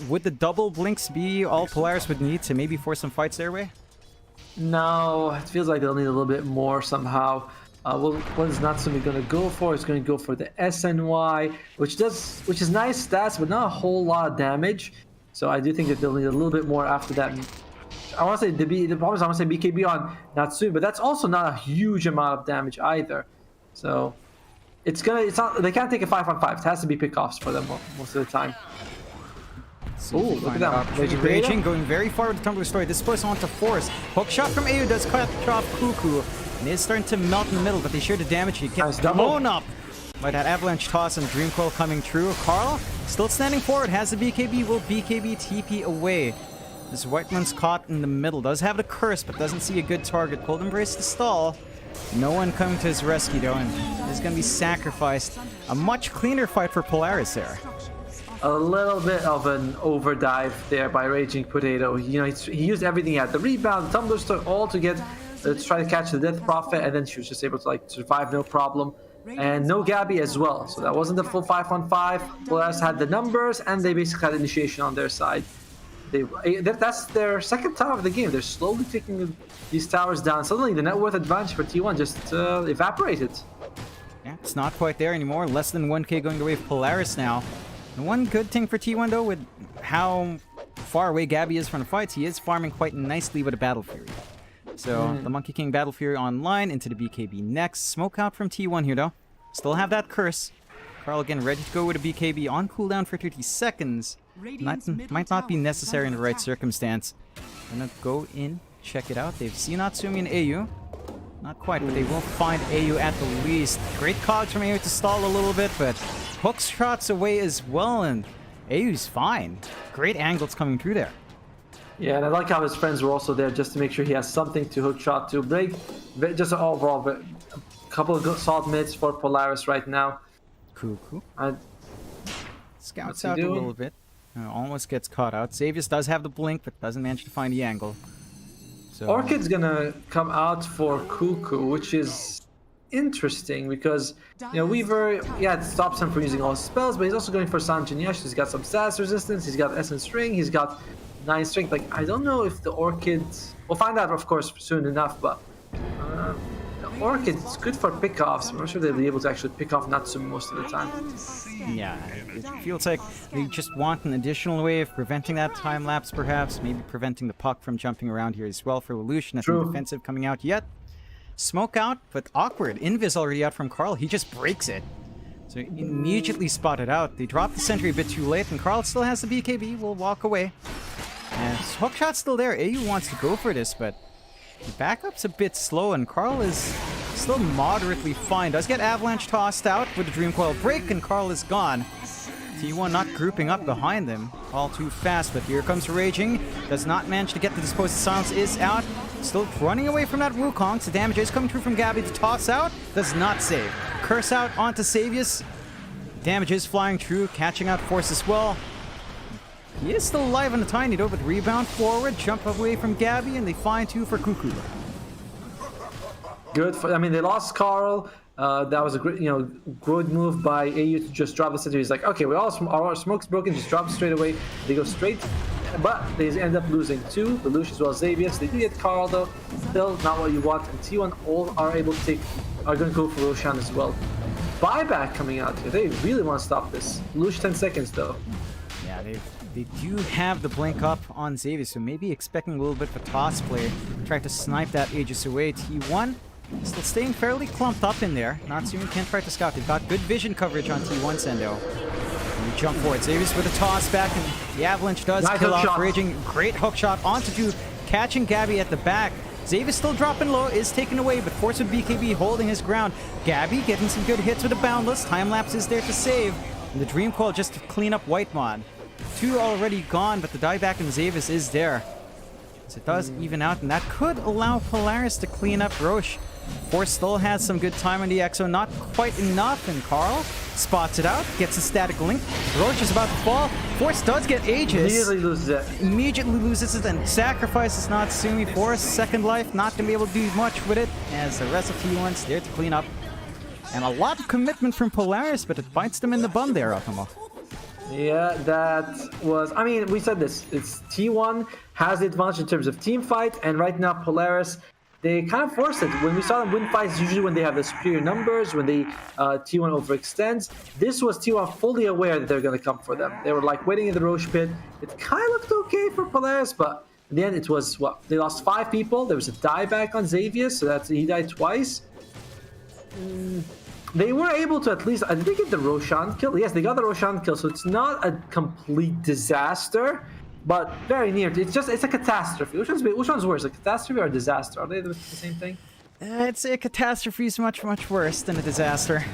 Would the double blinks be all Polaris would need to maybe force some fights their way? No, it feels like they'll need a little bit more somehow. What is Natsumi going to go for? He's going to go for the SNY, which is nice stats, but not a whole lot of damage. So I do think that they'll need a little bit more after that. I want to say the problem is I want to say BKB on Natsumi, but that's also not a huge amount of damage either. So they can't take a 5-on-5. It has to be pickoffs for them most of the time. Oh, look at that. Raging, going very far with the Tumbler Story. This push onto force. Hook shot from AU does cut off Cuckoo. And it's starting to melt in the middle, but they share the damage. He gets blown up by that avalanche toss and Dream Coil coming through. Carl still standing forward, has the BKB, will BKB TP away. This Whiteman's caught in the middle. Does have the curse, but doesn't see a good target. Cold Embrace to stall. No one coming to his rescue though, and is going to be sacrificed. A much cleaner fight for Polaris there. A little bit of an overdive there by Raging Potato. He used everything he had. The rebound, the Tumbler Story, all to get to try to catch the Death Prophet, and then she was just able to survive no problem. And no Gabby as well, so that wasn't the full 5-on-5. Polaris had the numbers, and they basically had initiation on their side. That's their second tower of the game. They're slowly taking these towers down. Suddenly, the net worth advantage for T1 just evaporated. Yeah, it's not quite there anymore. Less than 1k going the way of Polaris now. The one good thing for T1, though, with how far away Gabby is from the fights, he is farming quite nicely with a Battle Fury. So, the Monkey King Battle Fury online into the BKB next. Smoke out from T1 here, though. Still have that curse. Carl again ready to go with a BKB on cooldown for 30 seconds. Might not be necessary in the right circumstance. Gonna go in, check it out. They've seen Natsumi and AU. Not quite, but they will find AU at the least. Great cogs from AU to stall a little bit, but hook shots away as well, and AU's fine. Great angles coming through there. Yeah, and I like how his friends were also there just to make sure he has something to hook shot to break. Just overall, but a couple of good solid mids for Polaris right now. Cuckoo. Scouts out a little bit. Almost gets caught out. Xavius does have the blink, but doesn't manage to find the angle. So, Orchid's gonna come out for Cuckoo, which is interesting because Weaver, it stops him from using all his spells, but he's also going for Sanjin. He's got some status resistance, he's got Essence String, he's got 9 strength. I don't know if the Orchid, we'll find out of course soon enough, but the Orchid is good for pickoffs. I'm not sure they'll be able to actually pick off Natsumi most of the time. Yeah, it feels like they just want an additional way of preventing that time lapse, perhaps. Maybe preventing the puck from jumping around here as well for Lelouch. Nothing defensive coming out yet. Smoke out, but awkward. Invis already out from Carl. He just breaks it. So immediately spotted out. They dropped the sentry a bit too late, and Carl still has the BKB. Will walk away. And hookshot's still there. AU wants to go for this, but The backup's a bit slow, and Carl is still moderately fine. Does get Avalanche tossed out with the Dream Coil break, and Carl is gone. T1 not grouping up behind them all too fast, but here comes Raging. Does not manage to get the Disposed Silence, is out. Still running away from that Wukong. So damage is coming through from Gabby. The toss out does not save. Curse out onto Savius. Damage is flying through, catching out Force as well. He is still alive on the Tiny though, but rebound forward, jump away from Gabby, and they find 2 for Cuckoo. Good. I mean, they lost Carl. That was a great, good move by AU to just drop the center. He's like, okay, our smoke's broken, just drop straight away. They go straight, but they end up losing 2. The Lush as well as Xavius. They do get Carl though. Still not what you want. And T1 all are able to are going to go for Roshan as well. Buyback coming out here. They really want to stop this. Lush 10 seconds though. Yeah, they do have the blink up on Xavius, so maybe expecting a little bit of a toss play. Try to snipe that Aegis away. T1 still staying fairly clumped up in there. Natsumi can't try to scout. They've got good vision coverage on T1 Sendo. And we jump forward. Xavius with a toss back, and the Avalanche does kill off Raging. Great hook shot onto 2, catching Gabby at the back. Xavius still dropping low, is taken away, but Force with BKB holding his ground. Gabby getting some good hits with a Boundless. Time Lapse is there to save. And the Dream Coil just to clean up Whitemon. 2 already gone, but the dieback in Xavius is there. So it does even out, and that could allow Polaris to clean up Roche. Force still has some good time on the Exo, not quite enough, and Carl spots it out, gets a static link. Roche is about to fall. Force does get Aegis. Immediately loses it and sacrifices Natsumi. Force, second life, not going to be able to do much with it, as the rest of T1's there to clean up. And a lot of commitment from Polaris, but it bites them in the bum there, Optimo. Yeah, that was... I mean, we said this. It's T1 has the advantage in terms of team fight, and right now Polaris, they kind of force it. When we saw them win fights, usually when they have the superior numbers, when they T1 overextends. This was T1 fully aware that they're going to come for them. They were like waiting in the Roche pit. It kind of looked okay for Polaris, but in the end it was, what? They lost 5 people. There was a dieback on Xavius, so he died twice. They were able to at least... Did they get the Roshan kill? Yes, they got the Roshan kill, so it's not a complete disaster, but very near. It's a catastrophe. Which one's worse, a catastrophe or a disaster? Are they the same thing? I'd say a catastrophe is much, much worse than a disaster.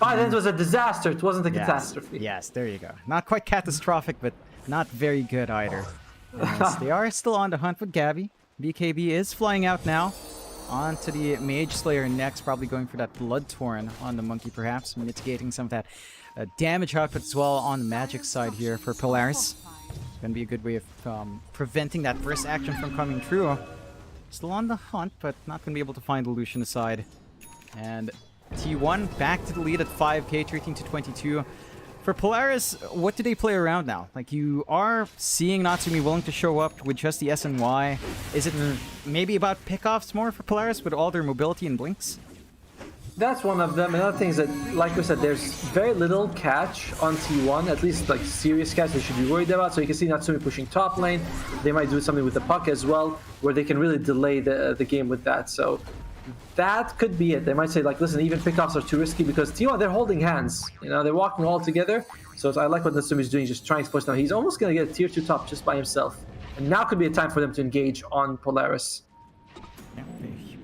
Ah, then it was a disaster. It wasn't a catastrophe. Yes, there you go. Not quite catastrophic, but not very good either. Yes, they are still on the hunt with Gabby. BKB is flying out now. On to the Mage Slayer next, probably going for that Blood Torn on the Monkey, perhaps, mitigating some of that damage output as well on the Magic side here for Polaris. Gonna be a good way of preventing that first action from coming true. Still on the hunt, but not gonna be able to find the Lucian aside. And T1 back to the lead at 5k, 13-22. For Polaris, what do they play around now? Like, you are seeing Natsumi willing to show up with just the SNY. Is it maybe about pickoffs more for Polaris with all their mobility and blinks? That's one of them. Another thing is that, like we said, there's very little catch on T1, at least like serious catch they should be worried about. So you can see Natsumi pushing top lane. They might do something with the puck as well, where they can really delay the game with that. So that could be it. They might say, like, listen, even pickoffs are too risky because T1, they're holding hands. You know, they're walking all together. So I like what Natsumi's doing, just trying to push down. He's almost going to get a tier 2 top just by himself. And now could be a time for them to engage on Polaris. Yeah,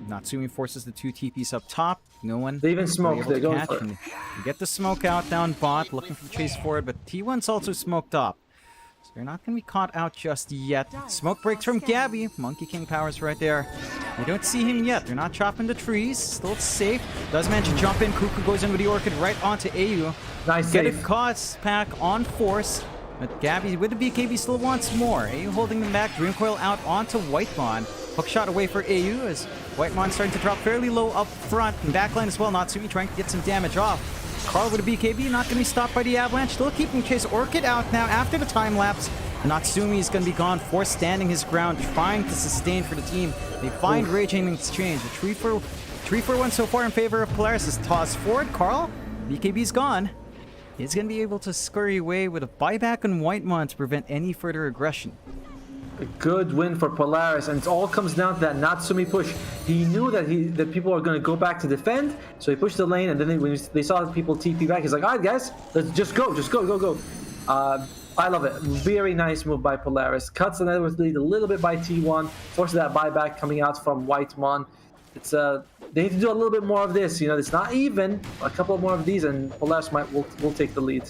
Natsumi forces the 2 TPs up top. No one... They even smoke. They're going for it. You get the smoke out down bot, looking for the chase forward, but T1's also smoked up. So they're not going to be caught out just yet. Smoke breaks from Gabby. Monkey King powers right there. We don't see him yet. They're not chopping the trees. Still safe. Does manage to jump in. Cuckoo goes in with the Orchid right onto AU. Nice Get save. a cost pack on Force. But Gabby with the BKB still wants more. AU holding them back. Dream Coil out onto Whitemon. Hook shot away for AU as Whitemon starting to drop fairly low up front. And backline as well. Natsumi trying to get some damage off. Carl with a BKB, not going to be stopped by the Avalanche. Still keeping chase. Orchid out now after the time lapse. Natsumi is going to be gone. Force standing his ground, trying to sustain for the team. They find Raging in exchange. A 3-for-1 so far in favor of Polaris is tossed forward. Carl, BKB's gone. He's going to be able to scurry away with a buyback on Whitemon to prevent any further aggression. A good win for Polaris, and it all comes down to that Natsumi push. He knew that people are going to go back to defend, so he pushed the lane, and then when they saw people TP back, he's like, all right, guys, let's just go. I love it. Very nice move by Polaris. Cuts the network lead a little bit by T1. Forces that buyback coming out from Whitemon. It's they need to do a little bit more of this. You know, it's not even. A couple more of these, and Polaris will take the lead.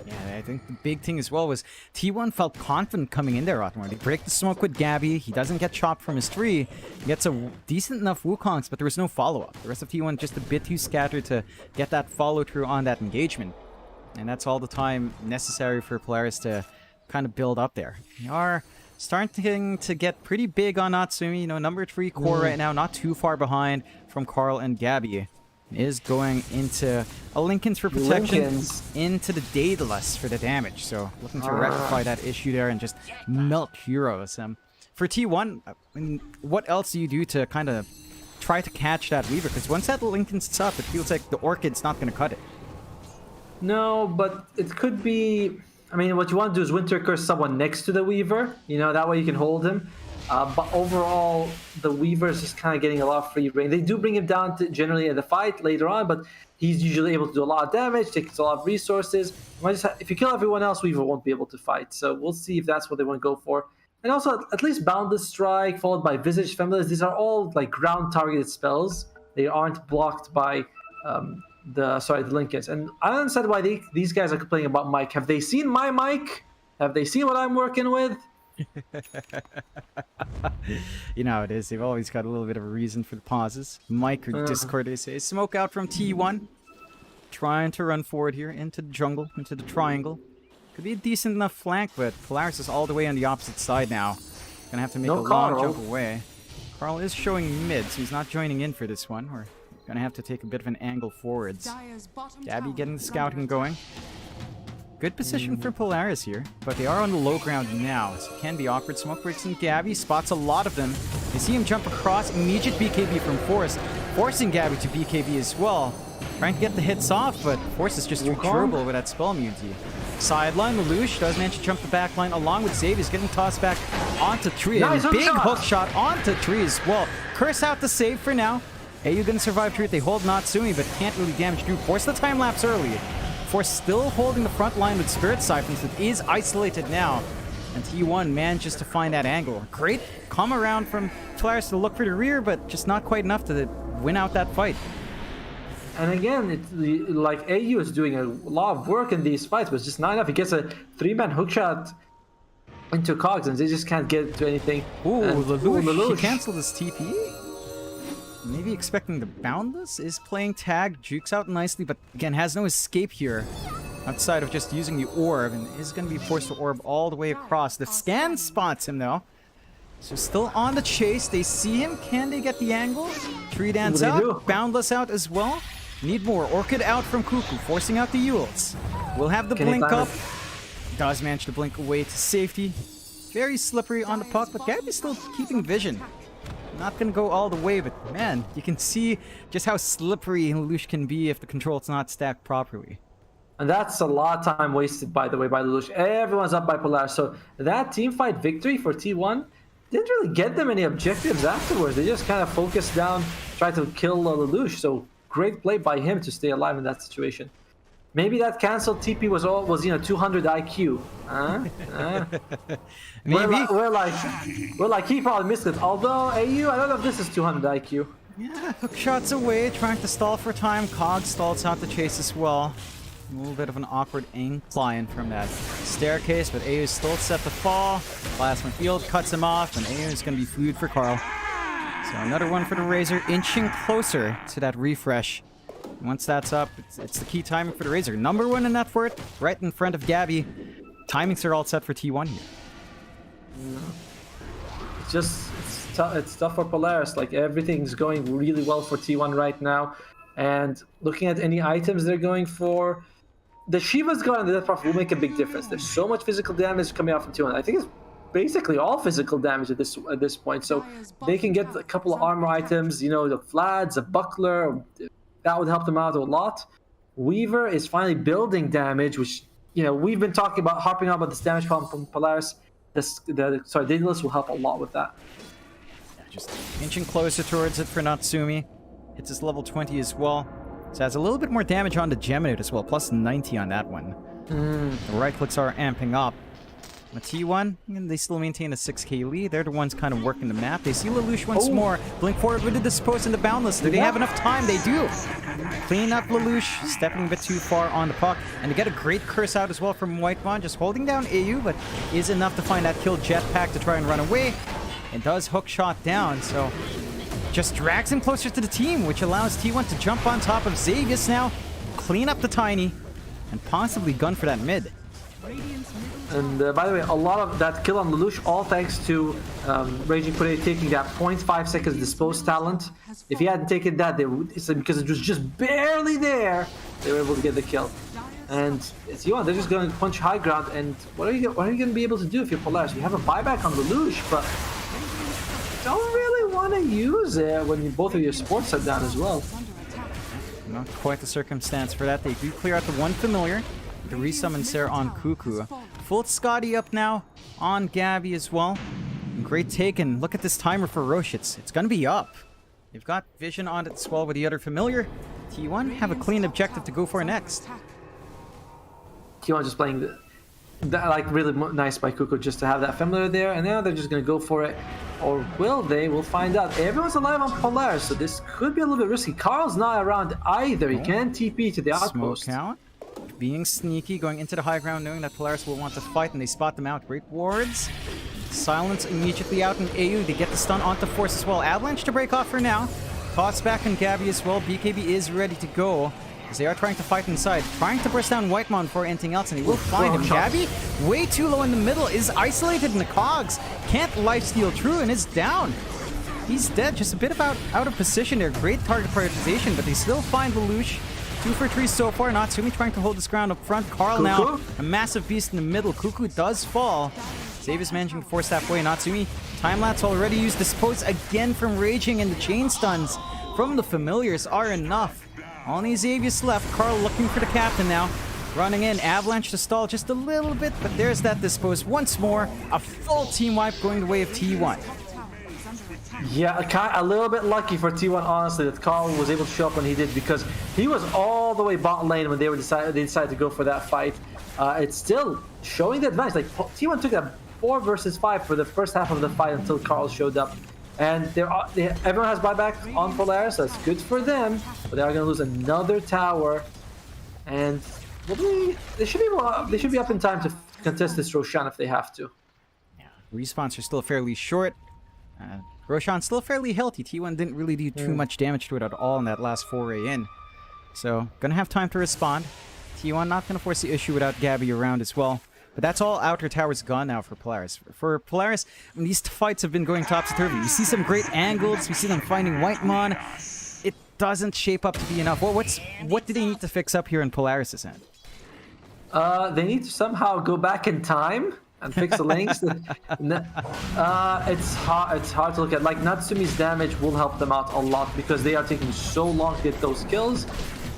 Yeah, I think the big thing as well was T1 felt confident coming in there, Otmar. They break the smoke with Gabby. He doesn't get chopped from his tree. He gets a decent enough Wukongs, but there was no follow-up. The rest of T1 just a bit too scattered to get that follow-through on that engagement. And that's all the time necessary for Polaris to kind of build up there. They are starting to get pretty big on Natsumi. You know, number 3 core right now, not too far behind from Carl and Gabby. Is going into a Linken's for protection, into the Daedalus for the damage. So looking to rectify that issue there and just melt heroes. For T1, I mean, what else do you do to kind of try to catch that Weaver? Because once that Linken's up, it feels like the Orchid's not going to cut it. No, but it could be... I mean, what you want to do is Winter Curse someone next to the Weaver. You know, that way you can hold him. But overall, the Weaver is just kind of getting a lot of free reign. They do bring him down to generally in the fight later on, but he's usually able to do a lot of damage, takes a lot of resources. If you kill everyone else, Weaver won't be able to fight. So we'll see if that's what they want to go for. And also, at least Boundless Strike, followed by Visage Familiars. These are all like ground-targeted spells. They aren't blocked by the Lincolns. And I don't understand why these guys are complaining about Mike. Have they seen my mic? Have they seen what I'm working with? You know how it is. They've always got a little bit of a reason for the pauses. Mike or Discord, they say. Smoke out from T1. Trying to run forward here into the jungle, into the triangle. Could be a decent enough flank, but Polaris is all the way on the opposite side now. Gonna have to make a long jump away. Carl is showing mid, so he's not joining in for this one. We're gonna have to take a bit of an angle forwards. Gabby getting the scouting going. Good position for Polaris here, but they are on the low ground now, so it can be awkward. Smoke breaks in Gabby, spots a lot of them. They see him jump across, immediate BKB from Force, forcing Gabby to BKB as well. Trying to get the hits off, but Force is just too durable with that spell immunity. Sideline, Lelouch does manage to jump the back line along with Xavier's getting tossed back onto Tree. Nice big hook shot onto Tree as well. Curse out the save for now. AU gonna survive Tree. They hold Natsumi, but can't really damage Drew. Force the time lapse early. Force still holding the front line with Spirit Siphons. It is isolated now. And T1 manages to find that angle. Great come around from Polaris to look for the rear, but just not quite enough to win out that fight. And again, it's like AU is doing a lot of work in these fights, but it's just not enough. He gets a 3-man hookshot into Cogs, and they just can't get to anything. Ooh, Lelouch. He canceled his TP. Maybe expecting the Boundless is playing tag, jukes out nicely, but again has no escape here outside of just using the orb, and is going to be forced to orb all the way across. The scan spots him though, so still on the chase. They see him. Can they get the angle? Tree Dance out, Boundless out as well. Need more. Orchid out from Cuckoo, forcing out the Yules. We'll have the blink up. Does manage to blink away to safety. Very slippery on the puck, but Gabby's still keeping vision. Not gonna go all the way, but man, you can see just how slippery Lelouch can be if the control's not stacked properly. And that's a lot of time wasted, by the way, by Lelouch. Everyone's up by Polaris, so that team fight victory for T1 didn't really get them any objectives afterwards. They just kind of focused down, tried to kill Lelouch, so great play by him to stay alive in that situation. Maybe that canceled TP was 200 IQ. Maybe we're like he probably missed it. Although AU, I don't know if this is 200 IQ. Yeah, hook shots away, trying to stall for time. Cog stalls out the chase as well. A little bit of an awkward incline from that staircase, but AU is still set to fall. Plasma Field cuts him off, and AU is going to be food for Carl. So another one for the Razor, inching closer to that refresh. Once that's up, it's the key timing for the Razor. Number 1 in that fort, right in front of Gabby. Timings are all set for T1 here. It's tough for Polaris. Like everything's going really well for T1 right now. And looking at any items they're going for, the Shiva's Guard and the Death Prophet will make a big difference. There's so much physical damage coming out from T1. I think it's basically all physical damage at this point. So they can get a couple of armor items, the Flads, a Buckler. That would help them out a lot. Weaver is finally building damage, which, we've been harping on about this damage problem from Polaris. Daedalus will help a lot with that. Yeah, just inching closer towards it for Natsumi. Hits his level 20 as well. So that's a little bit more damage on the Geminute as well, plus 90 on that one. The right clicks are amping up. The T1, and they still maintain a 6k lead. They're the ones kind of working the map. They see Lelouch once more. Blink forward with the Dispose and the Boundless. Do they have enough time? They do. Clean up Lelouch, stepping a bit too far on the puck. And they get a great curse out as well from Whitemon, just holding down AU, but is enough to find that kill Jetpack to try and run away. It does hook shot down, so just drags him closer to the team, which allows T1 to jump on top of Xavius now, clean up the Tiny, and possibly gun for that mid. And by the way, a lot of that kill on Lelouch, all thanks to Raging Potato taking that 0.5 seconds Dispose talent. If he hadn't taken that, because it was just barely there, they were able to get the kill. And T1, they're just going to punch high ground. And what are you going to be able to do if you're Polaris? You have a buyback on Lelouch, but don't really want to use it when both of your supports are down as well. Not quite the circumstance for that. They do clear out the one familiar. The resummons there on Cuckoo. Full Scotty up now on Gabby as well. Great taken. Look at this timer for Roche. It's going to be up. They've got vision on it as well with the other familiar. T1 have a clean objective to go for next. T1 just playing like really nice by Cuckoo just to have that familiar there, and now they're just going to go for it. Or will they? We'll find out. Everyone's alive on Polaris, so this could be a little bit risky. Carl's not around either. He can TP to the outpost. Smoke out. Being sneaky, going into the high ground, knowing that Polaris will want to fight, and they spot them out. Great wards. Silence immediately out in AU. They get the stun onto Force as well. Avalanche to break off for now. Toss back on Gabby as well. BKB is ready to go, as they are trying to fight inside. Trying to burst down Whitemon for anything else, and he will find him. Gabby, way too low in the middle, is isolated in the cogs. Can't lifesteal through and is down. He's dead, just a bit out of position there. Great target prioritization, but they still find Lelouch. 2 for 3 so far. Natsumi trying to hold this ground up front. Carl Cuckoo now, a massive beast in the middle. Cuckoo does fall. Xavius managing to force that way. Natsumi, time-lapse already used. Dispose again from Raging, and the chain stuns from the familiars are enough. Only Xavius left. Carl looking for the captain now. Running in. Avalanche to stall just a little bit, but there's that Dispose once more. A full team wipe going the way of T1. Yeah, a little bit lucky for T1, honestly, that Carl was able to show up when he did, because he was all the way bot lane when they decided to go for that fight. It's still showing the advantage. Like T1 took that 4 versus 5 for the first half of the fight until Carl showed up. And everyone has buyback on Polaris, so that's good for them. But they are going to lose another tower, and they should be up in time to contest this Roshan if they have to. Yeah, respawns are still fairly short. Roshan's still fairly healthy. T1 didn't really do too much damage to it at all in that last foray in. So, gonna have time to respond. T1 not gonna force the issue without Gabby around as well. But that's all outer towers gone now for Polaris. For Polaris, I mean, these fights have been going topsy-turvy. We see some great angles. We see them finding Whitemon. It doesn't shape up to be enough. What do they need to fix up here in Polaris' end? They need to somehow go back in time and fix the links. It's hard to look at. Like, Natsumi's damage will help them out a lot because they are taking so long to get those kills.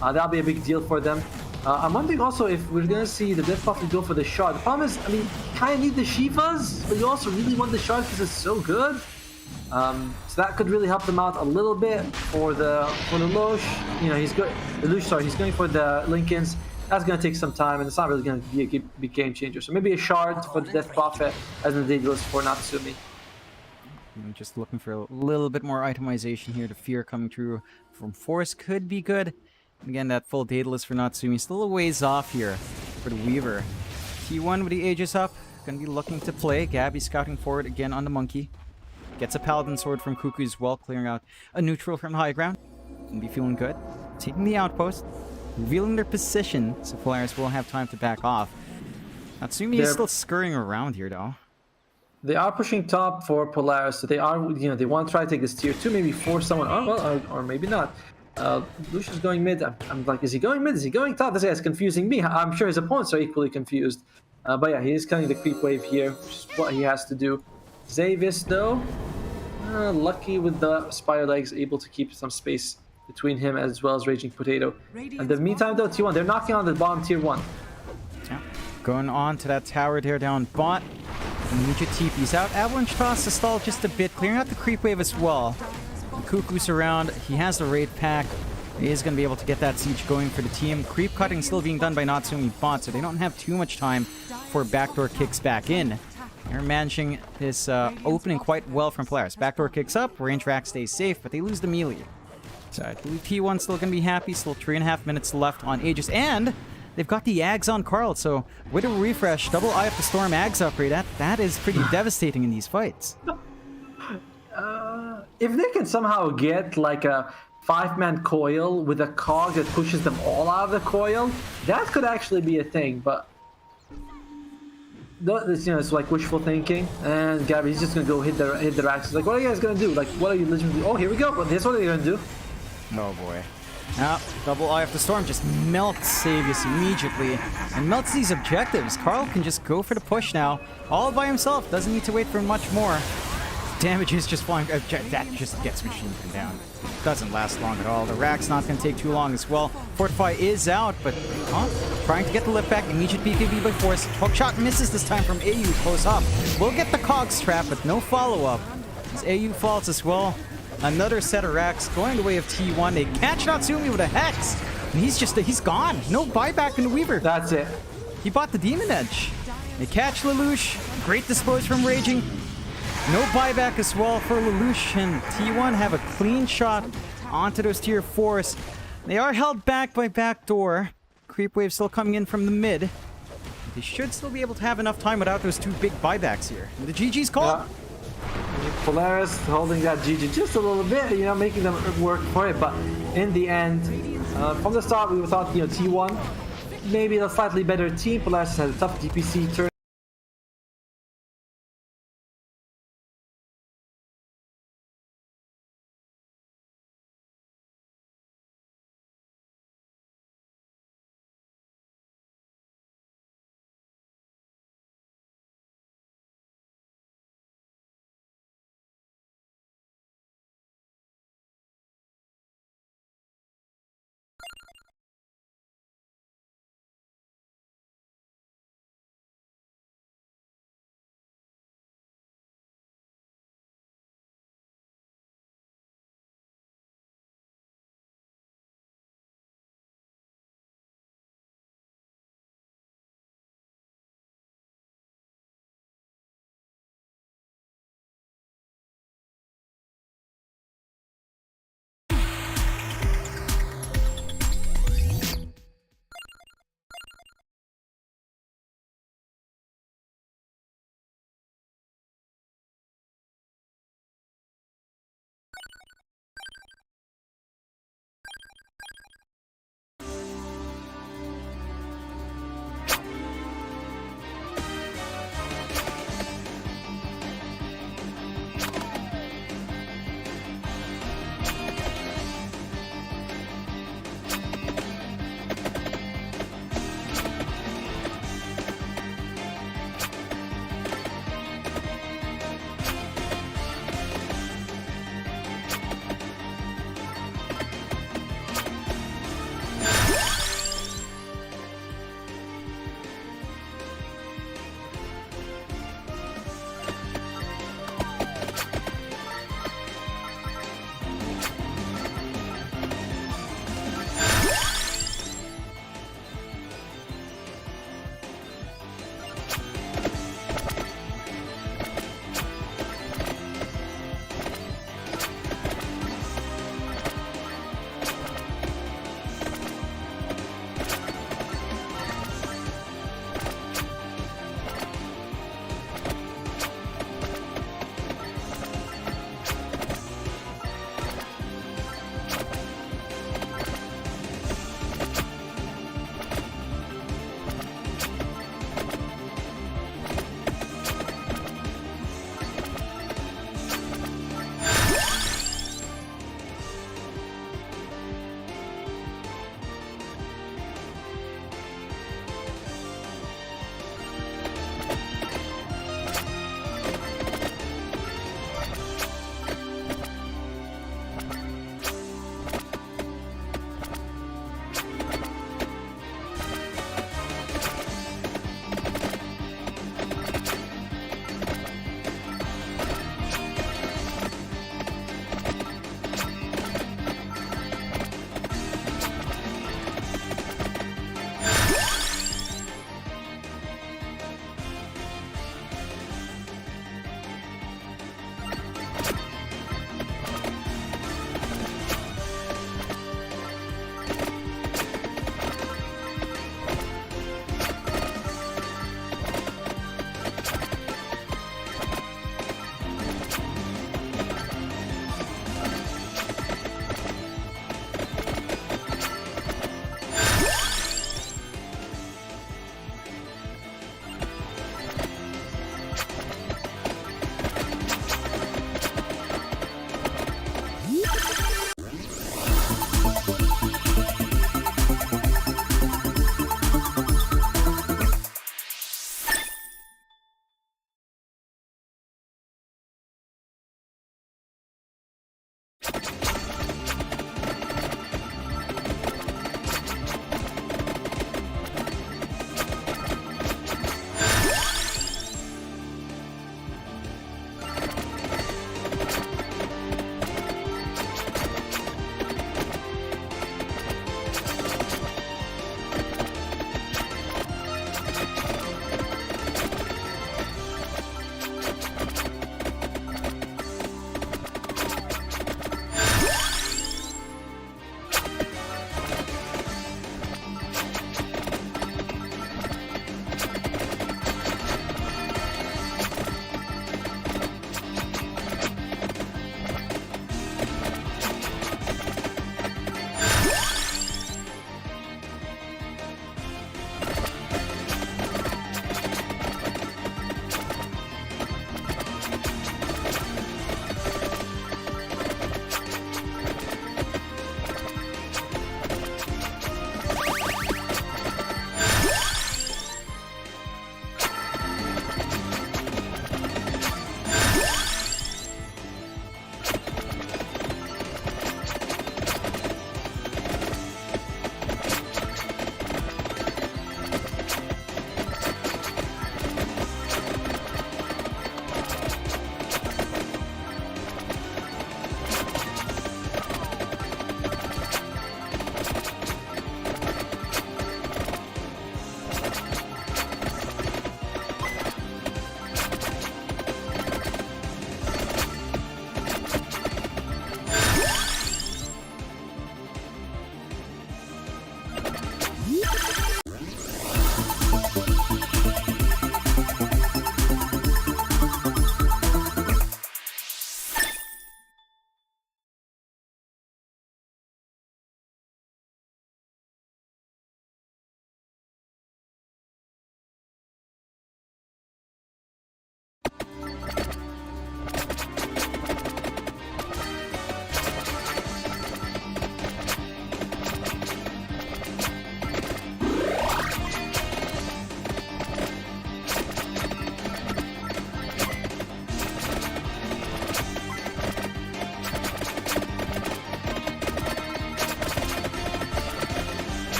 That'll be a big deal for them. I'm wondering also if we're gonna see the Death Buff go for the shard. The problem is, I mean, you kind of need the Shivas, but you also really want the shard because it's so good. So that could really help them out a little bit for the Losh. You know, he's going for the Lincolns. That's going to take some time, and it's not really going to be a big game changer. So maybe a shard for the Death Prophet as an ridiculous for Natsumi. I'm just looking for a little bit more itemization here. The Fear coming through from Force could be good. And again, that full Daedalus for Natsumi still a ways off here for the Weaver. T1 with the Aegis up, going to be looking to play. Gabby scouting forward again on the Monkey. Gets a Paladin Sword from Cuckoo as well, clearing out a neutral from the high ground. Gonna be feeling good. Taking the outpost. Revealing their position, so Polaris will have time to back off. Natsumi is still scurrying around here, though. They are pushing top for Polaris, so they are, they want to try to take this tier 2, maybe force someone, or maybe not. Lucian's going mid. I'm like, is he going mid? Is he going top? This guy's confusing me. I'm sure his opponents are equally confused. But yeah, he is cutting the creep wave here, which is what he has to do. Xavius, though, lucky with the Spire Legs, able to keep some space between him as well as Raging Potato. In the meantime, though, T1, they're knocking on the bottom tier 1. Yeah. Going on to that tower there down bot. Immediate TP's out. Avalanche toss to stall just a bit, clearing out the creep wave as well. Cuckoo's around. He has the raid pack. He is going to be able to get that siege going for the team. Creep cutting still being done by Natsumi bot, so they don't have too much time for backdoor kicks back in. They're managing this opening quite well from Polaris. Backdoor kicks up, range rack stays safe, but they lose the melee. So I believe T1's still going to be happy. Still 3.5 minutes left on Aegis, and they've got the Ags on Carl, so with a refresh, double Eye of the Storm Ags upgrade, that is pretty devastating in these fights. If they can somehow get like a 5-man coil with a cog that pushes them all out of the coil, that could actually be a thing, but it's like wishful thinking. And Gabby, he's just gonna go hit the racks. He's like, what are you guys gonna do? Like, what are you literally do? Oh, here we go. Well, here's what they're gonna do. Oh boy. Now, double Eye of the Storm just melts Savius immediately and melts these objectives. Carl can just go for the push now, all by himself. Doesn't need to wait for much more. Damage is just flying. That just gets machine gun down. Doesn't last long at all. The rack's not going to take too long as well. Fortify is out, but trying to get the lift back. Immediate BKB by force. Hook shot misses this time from AU close up. We'll get the cogs trap, but no follow-up. As AU falls as well. Another set of racks going the way of T1. They catch Natsumi with a Hex. And he's gone. No buyback in the Weaver. That's it. He bought the Demon Edge. They catch Lelouch. Great dispose from Raging. No buyback as well for Lelouch, and T1 have a clean shot onto those tier 4s. They are held back by backdoor. Creep wave still coming in from the mid. They should still be able to have enough time without those 2 big buybacks here. And the GG's call. Polaris holding that GG just a little bit, making them work for it. But in the end, from the start, we thought, T1 maybe a slightly better team. Polaris had a tough DPC turn.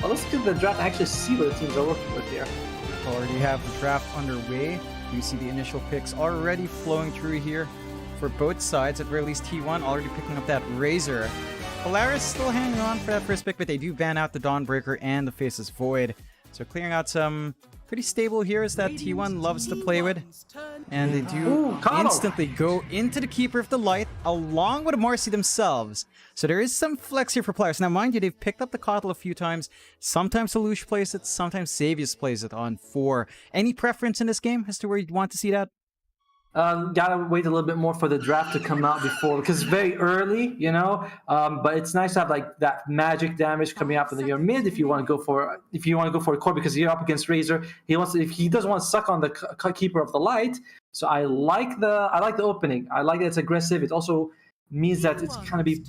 Well, let's get the draft and actually see what the teams are working with here. Already have the draft underway. You see the initial picks already flowing through here for both sides. At very least, T1 already picking up that Razor. Polaris still hanging on for that first pick, but they do ban out the Dawnbreaker and the Faceless Void. So clearing out some pretty stable heroes that T1 loves to play with. And they do instantly go into the Keeper of the Light along with the Marcy themselves. So there is some flex here for Polaris. Now, mind you, they've picked up the Kotl a few times. Sometimes Lelouch plays it, sometimes Xavius plays it on 4. Any preference in this game as to where you'd want to see that? Gotta wait a little bit more for the draft to come out before, because it's very early, you know. But it's nice to have like that magic damage coming out from your mid if you want to go for a core, because you're up against Razor. He doesn't want to suck on the Keeper of the Light. So I like the opening. I like that it's aggressive. It also means that it's kind of be.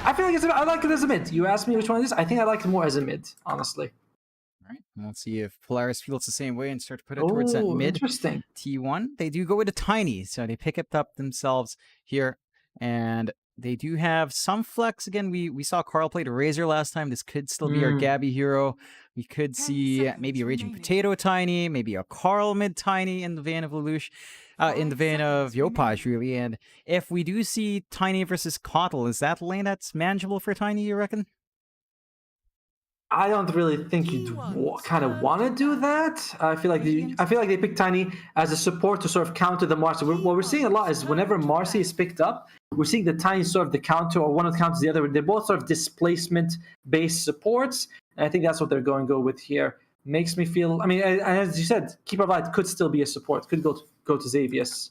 I feel like I like it as a mid. You asked me which one it is. I think I like it more as a mid, honestly. All right, let's see if Polaris feels the same way and start to put it towards that mid. Interesting. T1. They do go with a Tiny, so they pick it up themselves here, and they do have some flex. Again, we saw Carl play the Razor last time. This could still be our Gabby hero. We could see maybe a Raging Potato Tiny, maybe a Carl mid Tiny in the vein of Lelouch, in the vein of Yopaj, really. And if we do see Tiny versus Kotl, is that lane that's manageable for Tiny, you reckon? I don't really think you'd kind of want to do that. I feel like they pick Tiny as a support to sort of counter the Marcy. What we're seeing a lot is whenever Marcy is picked up, we're seeing the Tiny sort of the counter, or one of the counters the other. They're both sort of displacement-based supports, and I think that's what they're going to go with here. Makes me feel. I mean, as you said, Keeper of Light could still be a support. Could go to Xavius.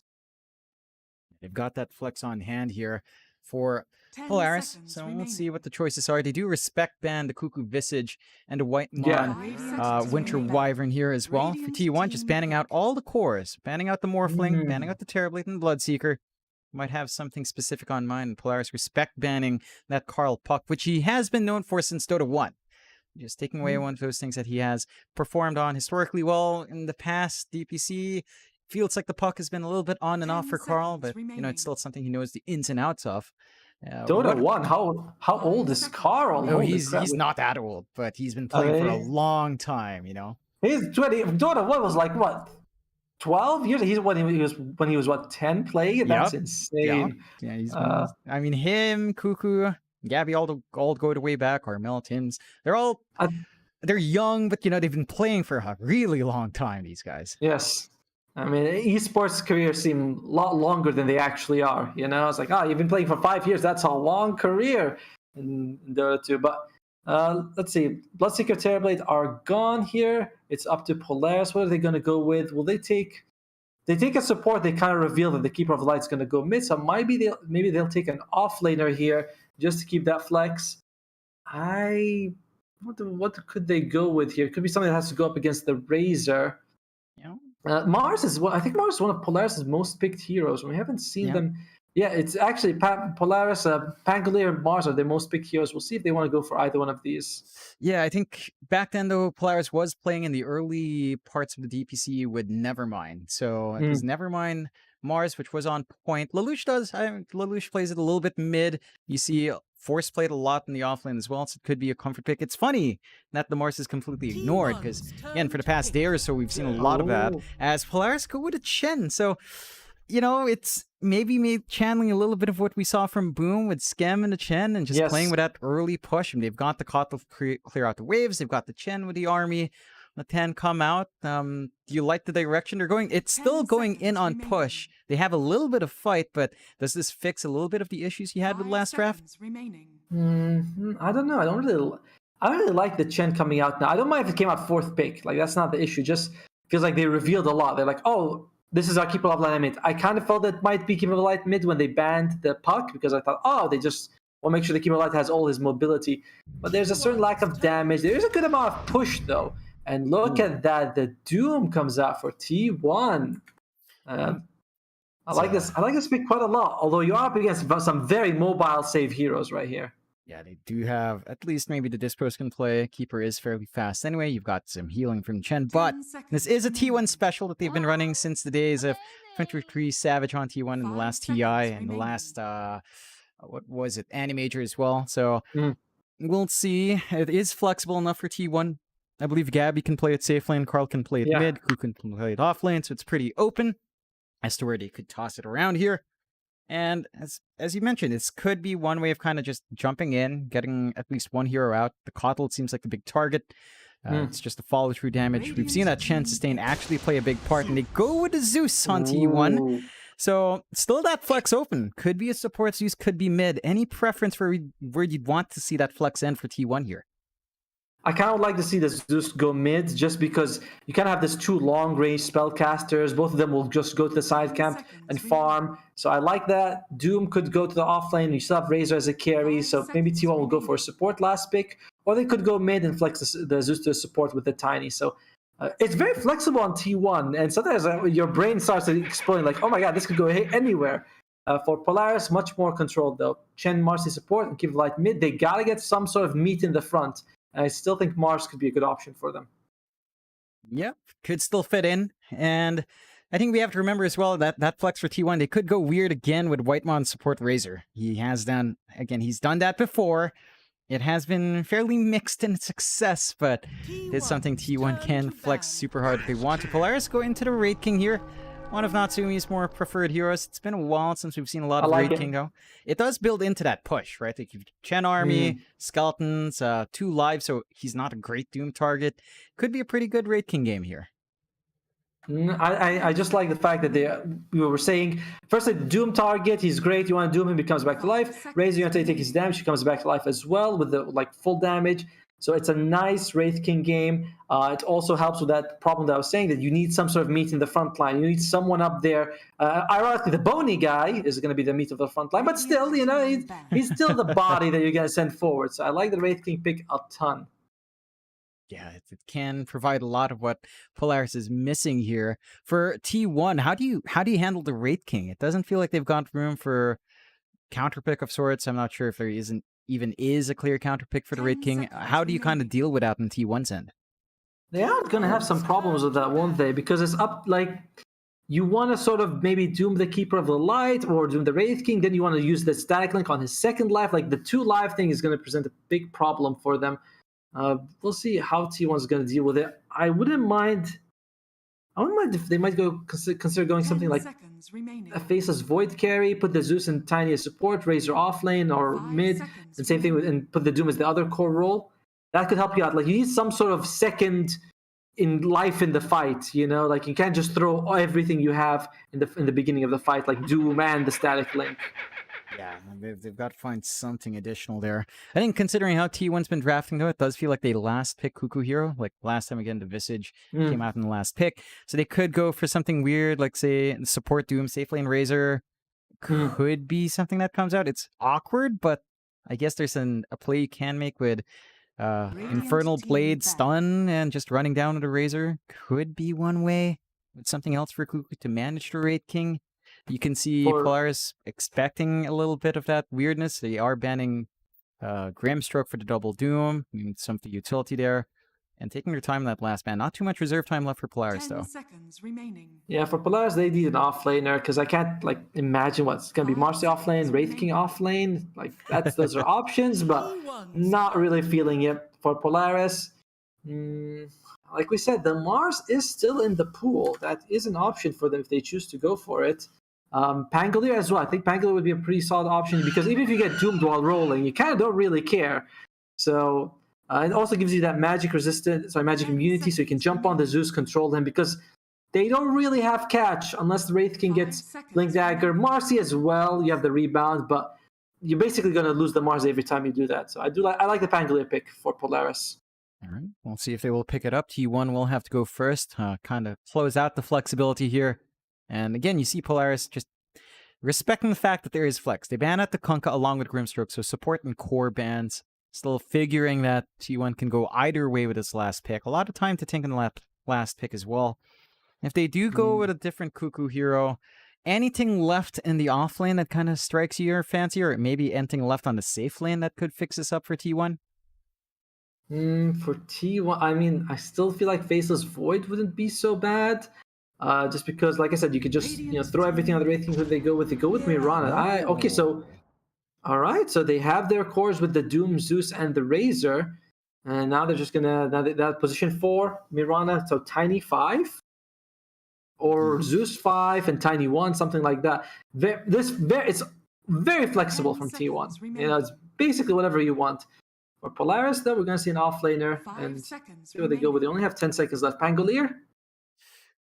They've got that flex on hand here for Polaris, so let's see what the choices are. They do respect ban the Cuckoo Visage and the White Mon Winter Wyvern here as well. For T1, just banning out all the cores, banning out the Morphling, banning out the Terrorblade and Bloodseeker. Might have something specific on mind. Polaris respect banning that Carl Puck, which he has been known for since Dota 1. Just taking away one of those things that he has performed on historically well in the past. DPC feels like the Puck has been a little bit on and off for Carl, but you know, it's still something he knows the ins and outs of. Dota 1, how old is Carl? No, he's not that old, but he's been playing for a long time, you know. He's 20. Dota 1 was like what, 12 years? He's when he was what, 10 playing? That's insane. Yeah, he's I mean, him, Cuckoo, Gabby, all go to way back, or Mel Tims. They're all they're young, but you know, they've been playing for a really long time, these guys. Yes. I mean, esports careers seem a lot longer than they actually are. You know, it's like, you've been playing for 5 years. That's a long career in Dota 2. But let's see. Bloodseeker, Terrorblade are gone here. It's up to Polaris. What are they going to go with? Will they take a support? They kind of reveal that the Keeper of the Light is going to go mid. So maybe they'll take an offlaner here just to keep that flex. What could they go with here? It could be something that has to go up against the Razor. Yeah. Mars is I think Mars is one of Polaris' most picked heroes. We haven't seen them. Yeah, it's actually Polaris, Pangolier, and Mars are their most picked heroes. We'll see if they want to go for either one of these. Yeah, I think back then though, Polaris was playing in the early parts of the DPC with Nevermind. So it was Nevermind, Mars, which was on point. Lelouch Lelouch plays it a little bit mid. You see Force played a lot in the offlane as well, so it could be a comfort pick. It's funny that the Mars is completely ignored, because again, for the past day or so, we've seen a lot of that as Polaris go with a Chen. So, you know, it's maybe channeling a little bit of what we saw from Boom with Skem and the Chen, and just playing with that early push. And they've got the Kotl clear out the waves. They've got the Chen with the army. Let 10 come out. Do you like the direction they're going? It's still going in on push. They have a little bit of fight, but does this fix a little bit of the issues you had with last draft? I don't know. I don't really like the Chen coming out now. I don't mind if it came out 4th pick. Like, that's not the issue. Just feels like they revealed a lot. They're like, oh, this is our Keeper of the Light mid. I kind of felt that might be Keeper of the Light mid when they banned the Puck, because I thought, they just will make sure the Keeper of the Light has all his mobility. But there's a certain lack of damage. There is a good amount of push, though. And look at that. The Doom comes out for T1. I like this. I like this pick quite a lot, although you are up against some very mobile save heroes right here. Yeah, they do have at least maybe the Dispos can play. Keeper is fairly fast anyway. You've got some healing from Chen, but this is a T1 special that they've been running since the days of 23 Savage on T1 and the last TI and the last, what was it, Animator as well. So we'll see. It is flexible enough for T1. I believe Gabby can play it safe lane, Carl can play it Yeah. mid, Ku can play it off lane, so it's pretty open as to where they could toss it around here. And as you mentioned, this could be one way of kind of just jumping in, getting at least one hero out. The Kotl seems like the big target. It's just a follow-through damage. We've seen that Chen Sustain actually play a big part, and they go with the Zeus on T1. Ooh. So still that flex open. Could be a support Zeus, could be mid. Any preference for where you'd want to see that flex end for T1 here? I kind of like to see the Zeus go mid, just because you kind of have these two long-range spellcasters. Both of them will just go to the side camp and farm. So I like that. Doom could go to the offlane. You still have Razor as a carry, so maybe T1 will go for a support last pick. Or they could go mid and flex the Zeus to support with the Tiny. So it's very flexible on T1. And sometimes your brain starts exploding like, oh my god, this could go anywhere. For Polaris, much more controlled though. Chen, Marcy support, and keep light mid. They got to get some sort of meat in the front. I still think Mars could be a good option for them. Yep, could still fit in. And I think we have to remember as well that that flex for T1, they could go weird again with Whitemon support Razor. He's done that before. It has been fairly mixed in success, but it's something T1 can flex super hard if they want to. Polaris go into the Raid King here. One of Natsumi's more preferred heroes. It's been a while since we've seen a lot of Raid King go. It does build into that push, right? Like you've Chen Army, Skeletons, 2 lives, so he's not a great Doom target. Could be a pretty good Raid King game here. I just like the fact that we were saying, firstly, Doom target, he's great. You want to Doom him, he comes back to life. Razor, you want to take his damage, he comes back to life as well with the full damage. So it's a nice Wraith King game. It also helps with that problem that I was saying, that you need some sort of meat in the front line. You need someone up there. Ironically, the bony guy is going to be the meat of the front line, but still, he's still the body that you're going to send forward. So I like the Wraith King pick a ton. Yeah, it can provide a lot of what Polaris is missing here. For T1, how do you handle the Wraith King? It doesn't feel like they've got room for counterpick of sorts. I'm not sure if there even is a clear counterpick for the Wraith King. How do you kind of deal with that on T1's end? They are going to have some problems with that, won't they? Because it's up, like, you want to sort of maybe Doom the Keeper of the Light or Doom the Wraith King, then you want to use the Static Link on his second life. Like, the 2 life thing is going to present a big problem for them. We'll see how T1 is going to deal with it. I wouldn't mind if they might consider going something like a Faceless Void carry, put the Zeus and Tiny as support, Razor off lane or mid, and same thing and put the Doom as the other core role. That could help you out. Like, you need some sort of second in life in the fight, like you can't just throw everything you have in the beginning of the fight, like Doom and the Static Link. Yeah, they've got to find something additional there. I think considering how T1's been drafting, though, it does feel like they last pick Cuckoo Hero. Like last time again, the Visage came out in the last pick. So they could go for something weird, like say support Doom, safe lane Razor. Could be something that comes out. It's awkward, but I guess there's a play you can make with Infernal Blade stun and just running down with a Razor. Could be one way. With something else for Cuckoo to manage the Wraith King. You can see Polaris expecting a little bit of that weirdness. They are banning Grimstroke for the double Doom, some of the utility there, and taking their time in that last ban. Not too much reserve time left for Polaris, though. Yeah, for Polaris, they need an offlaner, because I can't imagine what's going to be Marcy offlane, Wraith King offlane. Those are options, but not really feeling it for Polaris. Like we said, the Mars is still in the pool. That is an option for them if they choose to go for it. Pangolier as well. I think Pangolier would be a pretty solid option, because even if you get doomed while rolling, you kind of don't really care. So it also gives you that magic immunity, so you can jump on the Zeus, control him, because they don't really have catch unless the Wraith King gets Blink Dagger. Marcy as well, you have the rebound, but you're basically going to lose the Mars every time you do that. So I like the Pangolier pick for Polaris. All right, we'll see if they will pick it up. T1 will have to go first, kind of close out the flexibility here. And again, you see Polaris just respecting the fact that there is flex. They ban out the Kunkka along with Grimstroke, so support and core bans. Still figuring that T1 can go either way with this last pick. A lot of time to think in the last pick as well. If they do go with a different Cuckoo hero, anything left in the off lane that kind of strikes your fancy, or maybe anything left on the safe lane that could fix this up for T1? For T1, I still feel like Faceless Void wouldn't be so bad. Just because, like I said, you could just throw everything on the Wraith King. Who they go with? They go with Mirana. All right, so they have their cores with the Doom, Zeus, and the Razor, and now they're just gonna that position 4 Mirana, so Tiny 5 or Zeus 5 and Tiny 1, something like that. It's very flexible from T1. You know, it's basically whatever you want. For Polaris, though, we're gonna see an offlaner, and see where they go. But they only have 10 seconds left. Pangolier.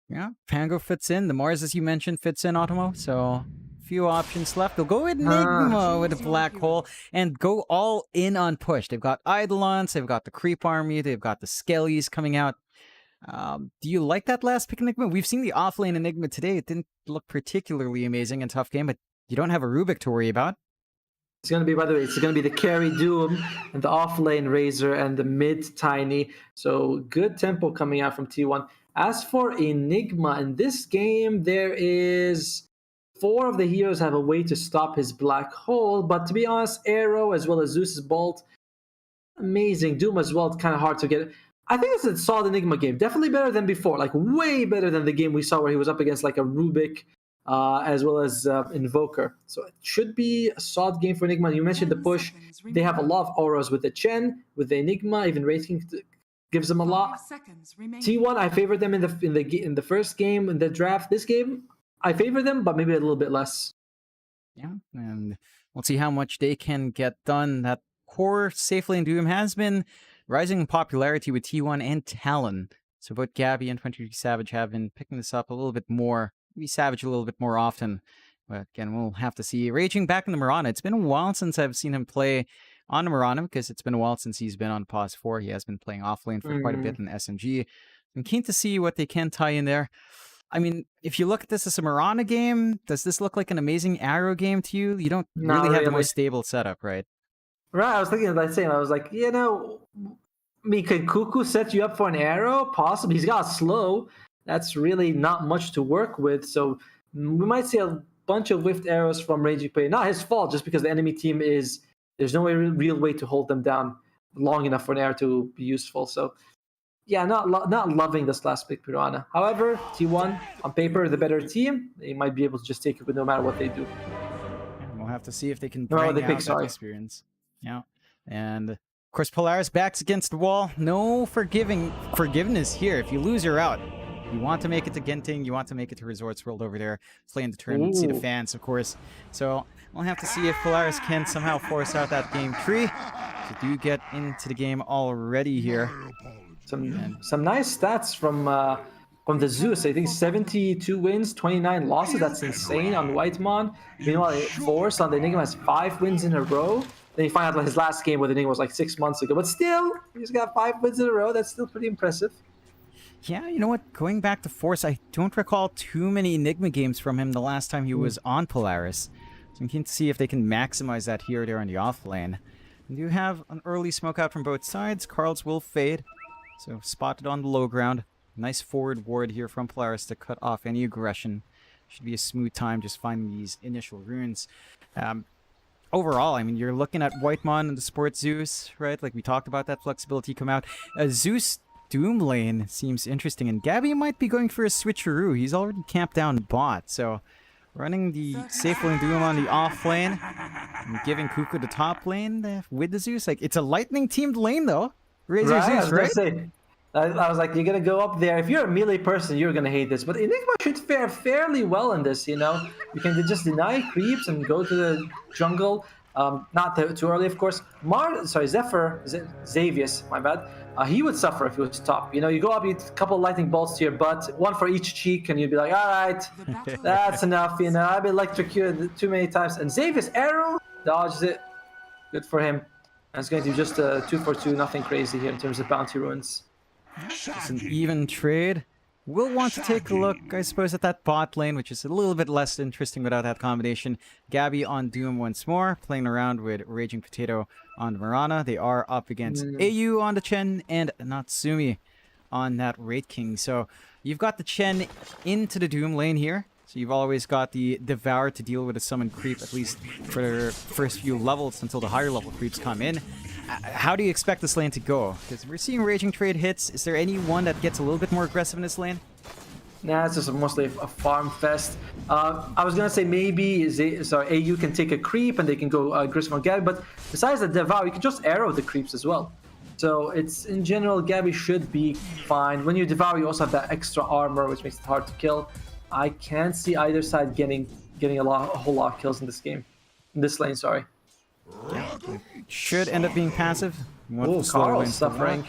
Yeah, Pango fits in. The Mars, as you mentioned, fits in, Automo. So, few options left. They'll go Enigma with a black hole and go all in on push. They've got Eidolons, they've got the Creep Army, they've got the Skellies coming out. Do you like that last pick, Enigma? We've seen the offlane Enigma today. It didn't look particularly amazing in tough game, but you don't have a Rubik to worry about. It's going to be, by the way, it's going to be the carry Doom and the offlane Razor and the mid Tiny. So good tempo coming out from T1. As for Enigma, in this game, there is 4 of the heroes have a way to stop his black hole. But to be honest, Arrow as well as Zeus's Bolt, amazing. Doom as well, it's kind of hard to get. I think it's a solid Enigma game. Definitely better than before. Like way better than the game we saw where he was up against like a Rubik. As well as Invoker. So it should be a solid game for Enigma. You mentioned the push. They have a lot of auras with the Chen, with the Enigma, even Rating gives them a lot. T1, I favor them in the first game, in the draft. This game, I favor them, but maybe a little bit less. Yeah, and we'll see how much they can get done. That core safely in Doom has been rising in popularity with T1 and Talon. So both Gabby and 23 Savage have been picking this up a little bit more. Maybe Savage a little bit more often. But again, we'll have to see. Raging back in the Mirana. It's been a while since I've seen him play on the Mirana because it's been a while since he's been on Pause 4. He has been playing offlane for quite a bit in SMG. I'm keen to see what they can tie in there. I mean, if you look at this as a Mirana game, does this look like an amazing Arrow game to you? You don't really have the most stable setup, right? Right, I was thinking of that same. I was like, you know, could Cuckoo set you up for an Arrow? Possibly. He's got slow. That's really not much to work with. So we might see a bunch of whiffed arrows from Raging Player. Not his fault, just because the enemy team there's no real way to hold them down long enough for an arrow to be useful. So yeah, not loving this last pick, Piranha. However, T1, on paper, the better team. They might be able to just take it with no matter what they do. And we'll have to see if they can bring out that experience. Yeah. And of course, Polaris backs against the wall. No forgiveness here. If you lose, you're out. You want to make it to Genting, you want to make it to Resorts World over there, play in the tournament, see the fans, of course. So we'll have to see if Polaris can somehow force out that game 3. So do get into the game already here. Some nice stats from the Zeus. I think 72 wins, 29 losses. That's insane on Whitemon. Meanwhile, Force on the Enigma has 5 wins in a row. Then you find out like his last game with Enigma was like 6 months ago. But still, he's got 5 wins in a row. That's still pretty impressive. Yeah, you know what? Going back to Force, I don't recall too many Enigma games from him the last time he was on Polaris. So I'm keen to see if they can maximize that here or there on the off lane. And you have an early smoke out from both sides. Carls will fade. So spotted on the low ground. Nice forward ward here from Polaris to cut off any aggression. Should be a smooth time just finding these initial runes. Overall, I mean, you're looking at Whitemon and the Sport Zeus, right? Like we talked about that flexibility come out. Zeus Doom lane seems interesting, and Gabby might be going for a switcheroo. He's already camped down bot, so running the safe lane Doom on the off lane and giving Cuckoo the top lane with the Zeus. Like, it's a lightning teamed lane though. Razor Zeus, right? I was like, you're gonna go up there. If you're a melee person, you're gonna hate this. But Enigma should fare fairly well in this. You know, you can just deny creeps and go to the jungle. Not too early, of course. Zephyr, Xavius, my bad. He would suffer if he was top. You know, you go up, you a couple lightning bolts to your butt, 1 for each cheek, and you'd be like, all right, that's enough. You know, I've been electrocuted too many times. And Xavius arrow dodges it. Good for him. And it's going to be just a 2 for 2, nothing crazy here in terms of bounty ruins. It's an even trade. We'll want to take a look, I suppose, at that bot lane, which is a little bit less interesting without that combination. Gabby on Doom once more, playing around with Raging Potato on Mirana. They are up against AU on the Chen and Natsumi on that Raid King. So you've got the Chen into the Doom lane here. So you've always got the Devour to deal with a summon creep, at least for the first few levels until the higher level creeps come in. How do you expect this lane to go? Because we're seeing Raging trade hits. Is there any one that gets a little bit more aggressive in this lane? Nah, it's just mostly a farm fest. I was gonna say maybe AU can take a creep and they can go aggressive on Gabby, but besides the Devour, you can just arrow the creeps as well. So it's in general, Gabby should be fine. When you Devour, you also have that extra armor, which makes it hard to kill. I can't see either side getting a whole lot of kills in this game, in this lane. Sorry. Should end up being passive. Oh, Carl's suffering.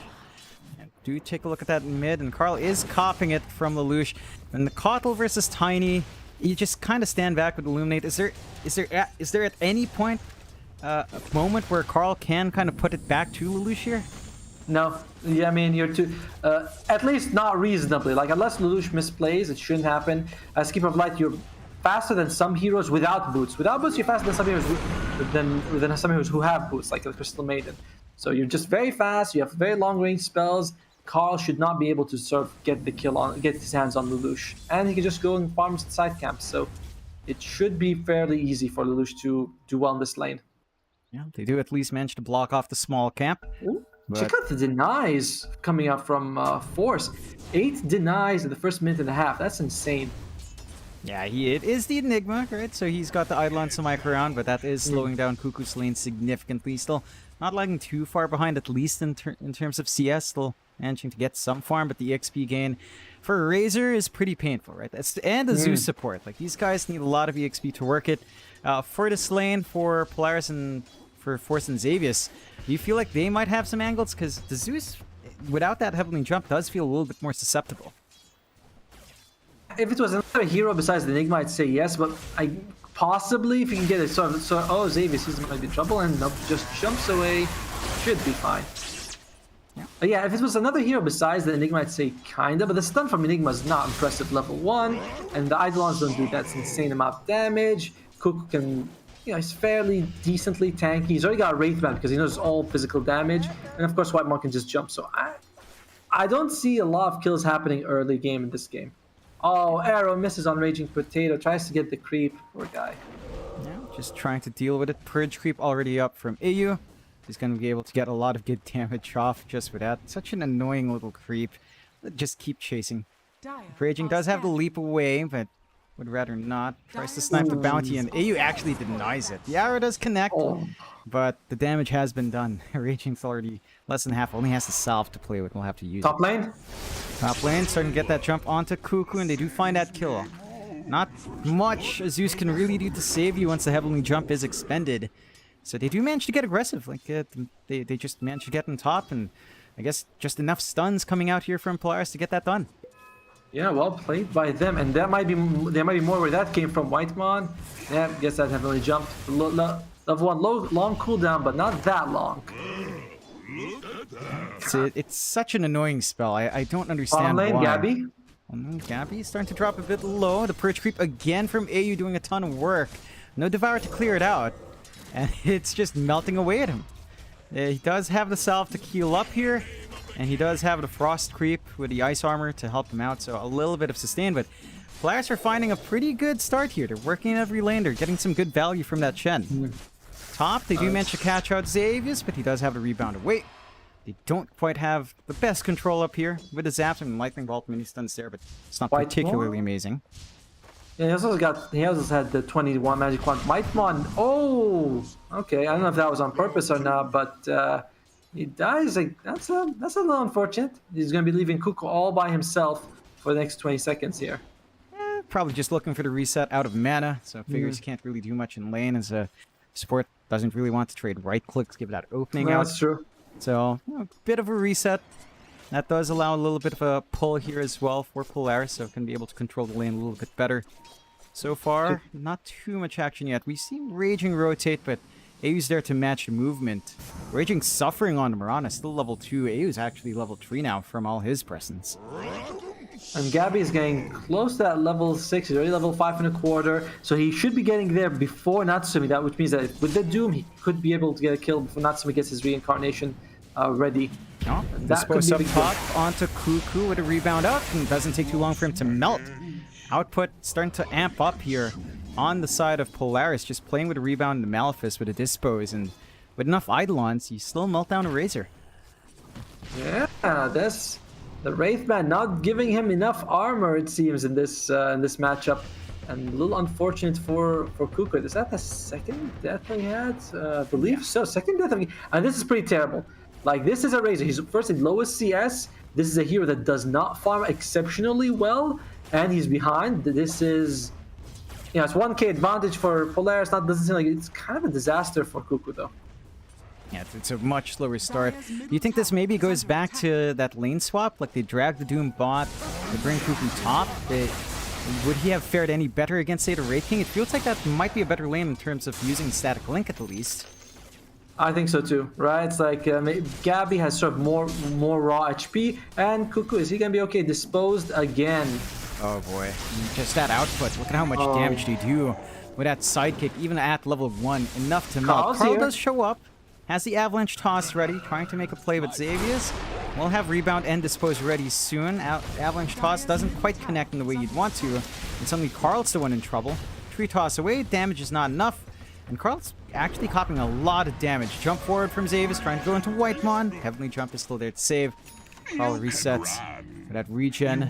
Do take a look at that mid, and Carl is copying it from Lelouch. And the Cottle versus Tiny, you just kind of stand back with Illuminate. Is there at any point a moment where Carl can kind of put it back to Lelouch here? No, yeah, I mean you're too, at least not reasonably. Like unless Lelouch misplays, it shouldn't happen. As Keeper of Light, you're faster than some heroes without boots. Without boots, you're faster than some heroes than some heroes who have boots, like the Crystal Maiden. So you're just very fast. You have very long range spells. Carl should not be able to sort of get his hands on Lelouch, and he can just go and farm side camps. So it should be fairly easy for Lelouch to do well in this lane. Yeah, they do at least manage to block off the small camp. Check out the denies coming up from Force. 8 denies in the first minute and a half. That's insane. Yeah, it is the Enigma, right? So he's got the Eidolon Semic around, but that is slowing down Cuckoo's lane significantly. Still not lagging too far behind, at least in terms of CS. Still managing to get some farm, but the XP gain for Razor is pretty painful, right? And the Zeus support. Like, these guys need a lot of EXP to work it. For this lane, for Polaris and for Force and Xavius, do you feel like they might have some angles? Because the Zeus, without that heavenly jump, does feel a little bit more susceptible. If it was another hero besides the Enigma, I'd say yes, but possibly if you can get it. So oh, Xavius, he's might be in trouble, and nope, just jumps away. Should be fine. Yeah, if it was another hero besides the Enigma, I'd say kinda, but the stun from Enigma is not impressive level 1, and the Eidolons don't do that insane amount of damage. Cuckoo can, he's fairly decently tanky. He's already got a Wraith Band because he knows all physical damage, and of course White Monk can just jump, so I don't see a lot of kills happening early game in this game. Oh, Arrow misses on Raging Potato, tries to get the creep, poor guy. Yeah, just trying to deal with it. Purge creep already up from AU. He's going to be able to get a lot of good damage off just with that. Such an annoying little creep. Just keep chasing. Raging does have the leap away, but would rather not. Tries to snipe the bounty, and AU actually denies it. The arrow does connect, but the damage has been done. Raging's already less than half. Only has the salve to play with. We'll have to use Top lane? Top lane, starting to get that jump onto Cuckoo, and they do find that kill. Not much Zeus can really do to save you once the heavenly jump is expended. So they do manage to get aggressive. Like they just manage to get on top, and I guess just enough stuns coming out here from Polaris to get that done. Yeah, well played by them, and there might be more where that came from. Whitemon, yeah, guess that heavily jumped. Level 1 long cooldown, but not that long. It's such an annoying spell. I don't understand lane, why. Gabby. Gabby is starting to drop a bit low. The Purge creep again from AU doing a ton of work. No Devour to clear it out. And it's just melting away at him. He does have the salve to heal up here. And he does have the Frost creep with the Ice armor to help him out. So a little bit of sustain. But Polaris are finding a pretty good start here. They're working in every lane. They're getting some good value from that Shen. Top, they do manage to catch out Xavius, but he does have the rebound away. They don't quite have the best control up here with the zaps and Lightning Bolt mini stuns there, but it's not particularly amazing. Yeah, he also had the 21 magic wand. Whitemon, oh, okay. I don't know if that was on purpose or not, but he dies. Like that's a little unfortunate. He's gonna be leaving Cuckoo all by himself for the next 20 seconds here. Probably just looking for the reset out of mana, so figures he can't really do much in lane as a support doesn't really want to trade right clicks, give that opening out. That's true. So a bit of a reset. That does allow a little bit of a pull here as well for Polaris, so can be able to control the lane a little bit better. So far, not too much action yet. We see Raging rotate, but AU's there to match movement. Raging suffering on Mirana, still level 2. AU's actually level 3 now from all his presence. And Gabby is getting close to that level 6. He's already level 5.25, so he should be getting there before Natsumi, which means that with the Doom, he could be able to get a kill before Natsumi gets his reincarnation ready. Oh, that could be up top onto Cuckoo with a rebound up, and it doesn't take too long for him to melt. Output starting to amp up here on the side of Polaris, just playing with a rebound and the Malefice with a Dispose, and with enough Eidolons, you still melt down a Razor. Yeah, that's The Wraithman not giving him enough armor, it seems, in this matchup. And a little unfortunate for Kuku. Is that the second death he had? I believe so. Second death. And this is pretty terrible. Like, this is a Razor. He's first in lowest CS. This is a hero that does not farm exceptionally well. And he's behind. This is... You know, it's 1k advantage for Polaris. Doesn't seem like it's kind of a disaster for Kuku, though. Yeah, it's a much slower start. Do you think this maybe goes back to that lane swap? Like, they drag the Doom bot, they bring Kuku top. Would he have fared any better against, say, the Wraith King? It feels like that might be a better lane in terms of using static link at the least. I think so too, right? It's like Gabby has sort of more raw HP, and Kuku, is he gonna be okay? Disposed again. Oh boy, just that output. Look at how much damage they do with that sidekick, even at level 1. Enough to melt. Carl does show up, has the avalanche toss ready, trying to make a play with Xavius. We'll have rebound and dispose ready soon. Avalanche toss doesn't quite connect in the way you'd want to, and suddenly Carl's the one in trouble. Tree toss away, damage is not enough, and Carl's actually copying a lot of damage. Jump forward from Xavius, trying to go into Whitemon. Heavenly Jump is still there to save. Carl resets for that regen.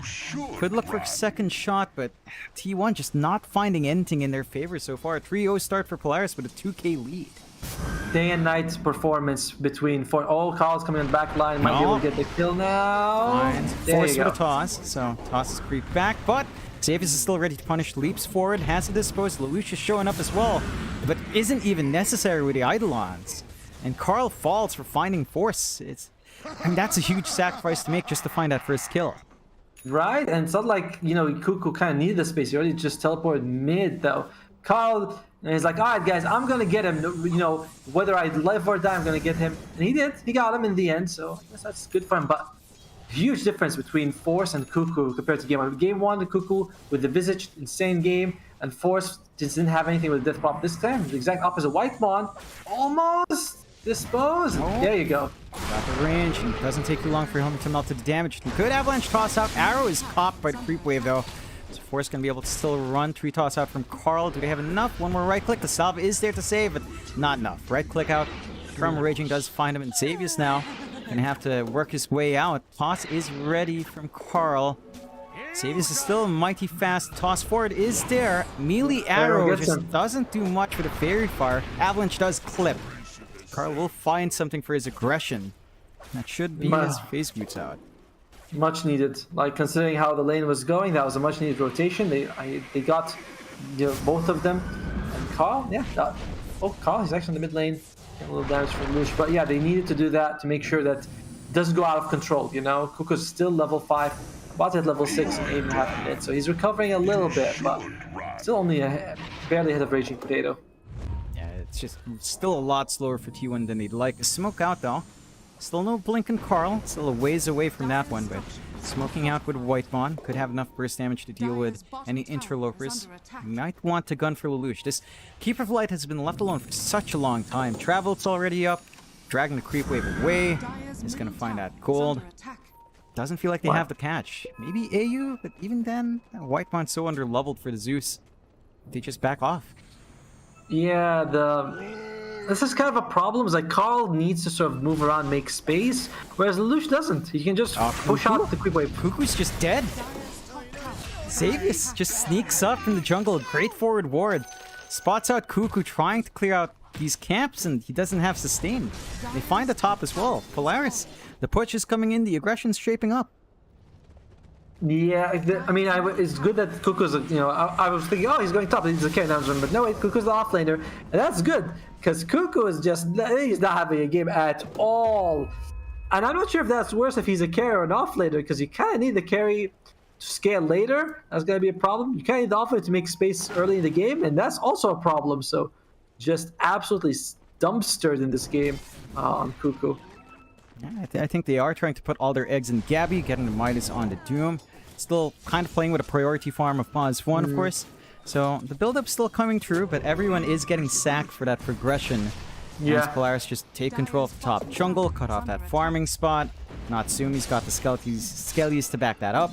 Could look for a second shot, but T1 just not finding anything in their favor so far. 3-0 start for Polaris with a 2k lead. Day and night performance between Carl's coming in the back line, might be able to get the kill now. Force with a toss, so toss is creep back, but Xavius is still ready to punish, leaps forward, has to dispose. Lelouch is showing up as well, but isn't even necessary with the Eidolons. And Carl falls for finding Force. I mean, that's a huge sacrifice to make just to find that first kill. Right, and it's not like, you know, Kuku kind of needed the space. He already just teleported mid, though. Carl is like, all right, guys, I'm going to get him. You know, whether I live or die, I'm going to get him. And he did. He got him in the end, so I guess that's good for him. But huge difference between Force and Kuku compared to Game 1. Game 1, the Kuku with the Visage, insane game, and Force just didn't have anything with Death Prop. This time, the exact opposite. Whitemon almost disposed. Oh. There you go. Got the range, and it doesn't take too long for him to melt to the damage. Good avalanche toss out. Arrow is caught by the creep wave, though. So Force gonna be able to still run. Tree toss out from Carl. Do they have enough? One more right click. The salve is there to save, but not enough. Right click out from Raging does find him, and Xavius now gonna have to work his way out. Toss is ready from Carl. Xavius is still mighty fast. Toss forward is there. Melee arrow just doesn't do much with a fairy fire. Avalanche does clip. Carl will find something for his aggression. That should be his face boots out. Much needed. Like, considering how the lane was going, that was a much needed rotation. They got, you know, both of them. And Carl, yeah. Carl, he's actually in the mid lane. Getting a little damage from Lush. But yeah, they needed to do that to make sure that it doesn't go out of control, you know? Kuku's still level 5, about at level 6 and 8.5 minutes. So he's recovering a little bit, but still only barely ahead of Raging Potato. It's just still a lot slower for T1 than they'd like. Smoke out, though. Still no blink in Carl. Still a ways away from that one, but smoking out with Whitemon could have enough burst damage to deal with any interlopers. Might want to gun for Lelouch. This Keeper of Light has been left alone for such a long time. Travel's already up. Dragging the creep wave away. Is going to find that gold. Doesn't feel like they have the catch. Maybe AU, but even then, Whitemon's so under-leveled for the Zeus. They just back off. Yeah, this is kind of a problem. It's like Carl needs to sort of move around, make space, whereas Lelouch doesn't. He can just push out the creep wave. Kuku's just dead. Xavius just sneaks up in the jungle. Great forward ward. Spots out Kuku trying to clear out these camps, and he doesn't have sustain. They find the top as well. Polaris, the push is coming in. The aggression's shaping up. Yeah, I mean, it's good that Kuku's, you know, I was thinking, oh, he's going top, he's a carry down, but no, wait, Kuku's the offlaner, and that's good, because Kuku is just, he's not having a game at all. And I'm not sure if that's worse if he's a carry or an offlaner, because you kind of need the carry to scale later. That's going to be a problem. You kind of need the offlaner to make space early in the game, and that's also a problem. So, just absolutely dumpstered in this game on Kuku. Yeah, I think they are trying to put all their eggs in Gabby, getting the Midas on the Doom. Still kind of playing with a priority farm of Pause 1, of course. So the build-up's still coming through, but everyone is getting sacked for that progression. Yeah. As Polaris just take control of the top jungle, cut off that farming spot. Natsumi's got the Skellies to back that up.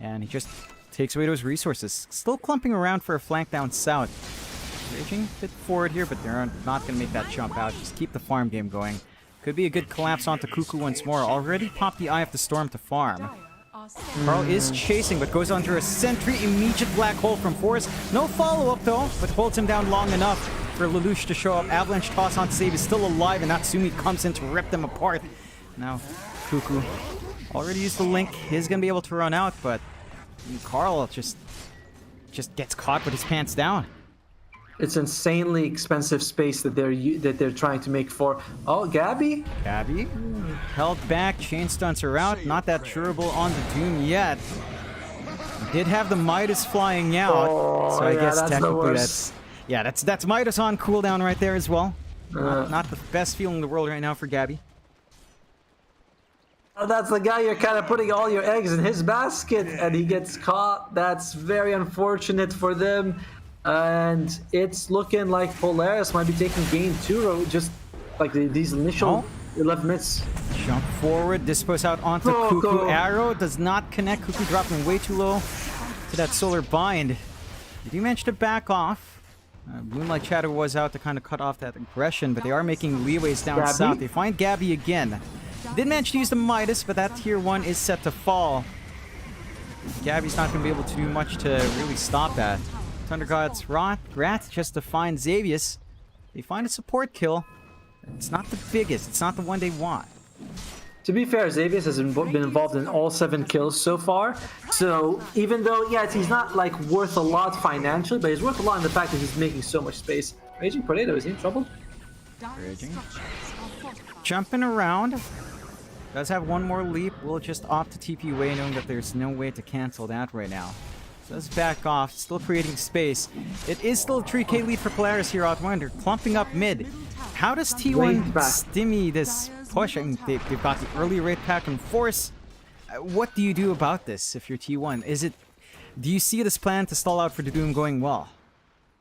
And he just takes away those resources. Still clumping around for a flank down south. Raging a bit forward here, but they're not going to make that jump out. Just keep the farm game going. Could be a good collapse onto Cuckoo once more. Already popped the Eye of the Storm to farm. Carl is chasing, but goes under a sentry. Immediate black hole from Force. No follow-up, though, but holds him down long enough for Lelouch to show up. Avalanche toss on save is still alive, and Natsumi comes in to rip them apart. Now, Cuckoo already used the link. He's going to be able to run out, but Carl just gets caught with his pants down. It's insanely expensive space that they're trying to make for. Oh, Gabby? Gabby held back. Chain stunts are out. Not that durable on the Doom yet. Did have the Midas flying out, so I guess technically that's Midas on cooldown right there as well. Not the best feeling in the world right now for Gabby. Oh, that's the guy you're kind of putting all your eggs in his basket, and he gets caught. That's very unfortunate for them. And it's looking like Polaris might be taking game 2, just like these initial 11 minutes. Jump forward, dispose out onto Cuckoo. Arrow does not connect. Cuckoo dropping way too low to that solar bind. Did you manage to back off? Moonlight Shadow was out to kind of cut off that aggression, but they are making leeways down south. They find Gabby again. Did manage to use the Midas, but that tier 1 is set to fall. Gabby's not going to be able to do much to really stop that. Thunder God's Wrath just to find Xavius. They find a support kill. It's not the biggest. It's not the one they want. To be fair, Xavius has been involved in all 7 kills so far. So even though, he's not like worth a lot financially, but he's worth a lot in the fact that he's making so much space. Raging Potato, is he in trouble? Raging. Jumping around. Does have one more leap. Will just opt to TP away, knowing that there's no way to cancel that right now. Does back off, still creating space. It is still a 3k lead for Polaris here, Outwinder, clumping up mid. How does T1 stimmy this push? I mean, they've got the early raid pack and Force. What do you do about this if you're T1? Do you see this plan to stall out for the Doom going well?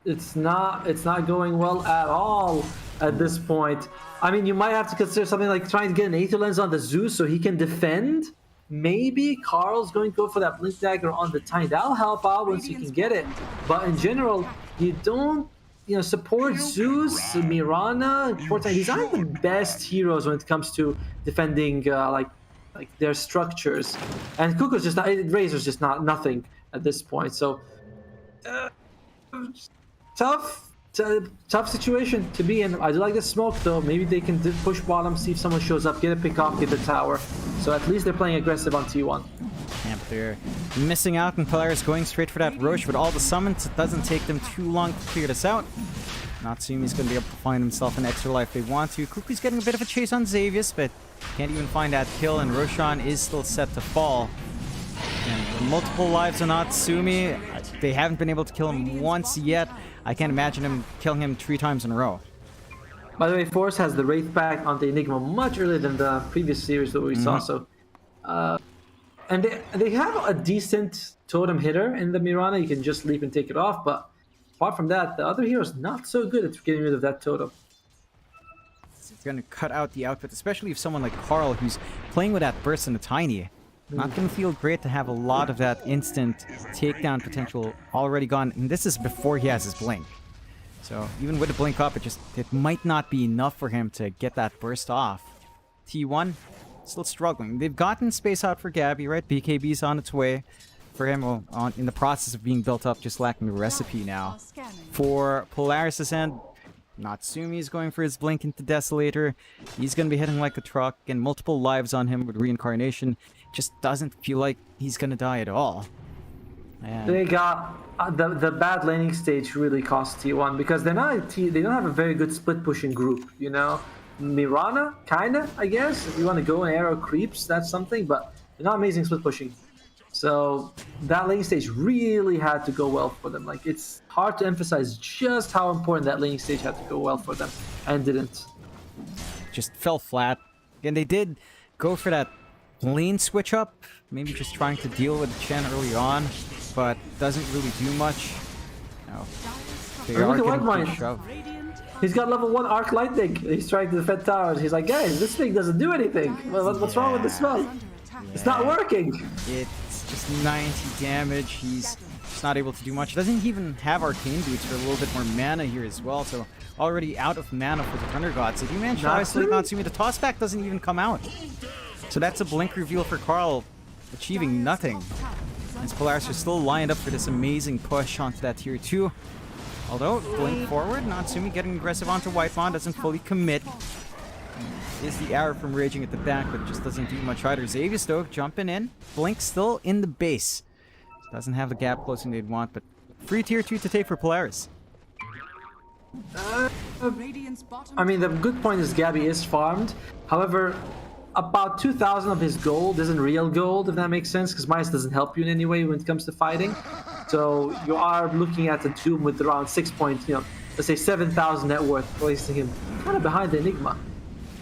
It's not going well at all at this point. I mean, you might have to consider something like trying to get an Aether Lens on the Zeus so he can defend. Maybe Carl's going to go for that Blink Dagger on the Tiny. That'll help out once you can get it. But in general, you don't, support Zeus, Mirana, Fortnite. These aren't the best heroes when it comes to defending like their structures. And Cuckoo's just not, Razor's just nothing at this point. So tough situation to be in. I do like the smoke though. Maybe they can push bottom, see if someone shows up, get a pick off, get the tower. So at least they're playing aggressive on T1. Camp there. Missing out, and Polaris going straight for that Roche with all the summons. It doesn't take them too long to clear this out. Natsumi's going to be able to find himself an extra life if they want to. Kuku's getting a bit of a chase on Xavius, but can't even find that kill, and Roshan is still set to fall. And multiple lives on Natsumi. They haven't been able to kill him once yet. I can't imagine him killing him 3 times in a row. By the way, Force has the Wraith back on the Enigma much earlier than the previous series that we saw. So, and they have a decent totem hitter in the Mirana. You can just leap and take it off. But apart from that, the other hero's not so good at getting rid of that totem. It's going to cut out the output, especially if someone like Carl, who's playing with that burst in the Tiny. Not going to feel great to have a lot of that instant takedown potential already gone. And this is before he has his blink. So even with the blink up, it might not be enough for him to get that burst off. T1 still struggling. They've gotten space out for Gabby, right? BKB's on its way for him, in the process of being built up, just lacking the recipe now. For Polaris' end, Natsumi's going for his blink into Desolator. He's going to be hitting like a truck, and multiple lives on him with Reincarnation. Just doesn't feel like he's going to die at all. And they got the bad laning stage really cost T1 because they don't have a very good split pushing group, Mirana, kinda, I guess. If you want to go and arrow creeps, that's something, but they're not amazing split pushing. So that laning stage really had to go well for them. Like, it's hard to emphasize just how important that laning stage had to go well for them, and didn't. Just fell flat. And they did go for that lane switch up, maybe just trying to deal with Chen early on, but doesn't really do much. No. They are getting shoved. He's got level 1 arc lightning. He's trying to defend towers. He's like, guys, this thing doesn't do anything. What's wrong with the spell? It's not working. It's just 90 damage. He's It's not able to do much. It doesn't even have Arcane Boots for a little bit more mana here as well, so already out of mana for the Thunder Gods. If you manage to isolate Natsumi, the tossback doesn't even come out. So that's a blink reveal for Carl, achieving nothing. As Polaris are still lined up for this amazing push onto that tier 2. Although, blink forward, Natsumi getting aggressive onto Whitemon, doesn't fully commit. Is the arrow from Raging at the back, but it just doesn't do much either. Xavius though, jumping in. Blink still in the base. Doesn't have the gap closing they'd want, but free tier 2 to take for Polaris. I mean, the good point is Gabby is farmed. However, about 2,000 of his gold isn't real gold, if that makes sense, because Mice doesn't help you in any way when it comes to fighting. So you are looking at a Doom with around 6 points, you know, let's say 7,000 net worth, placing him kind of behind the Enigma.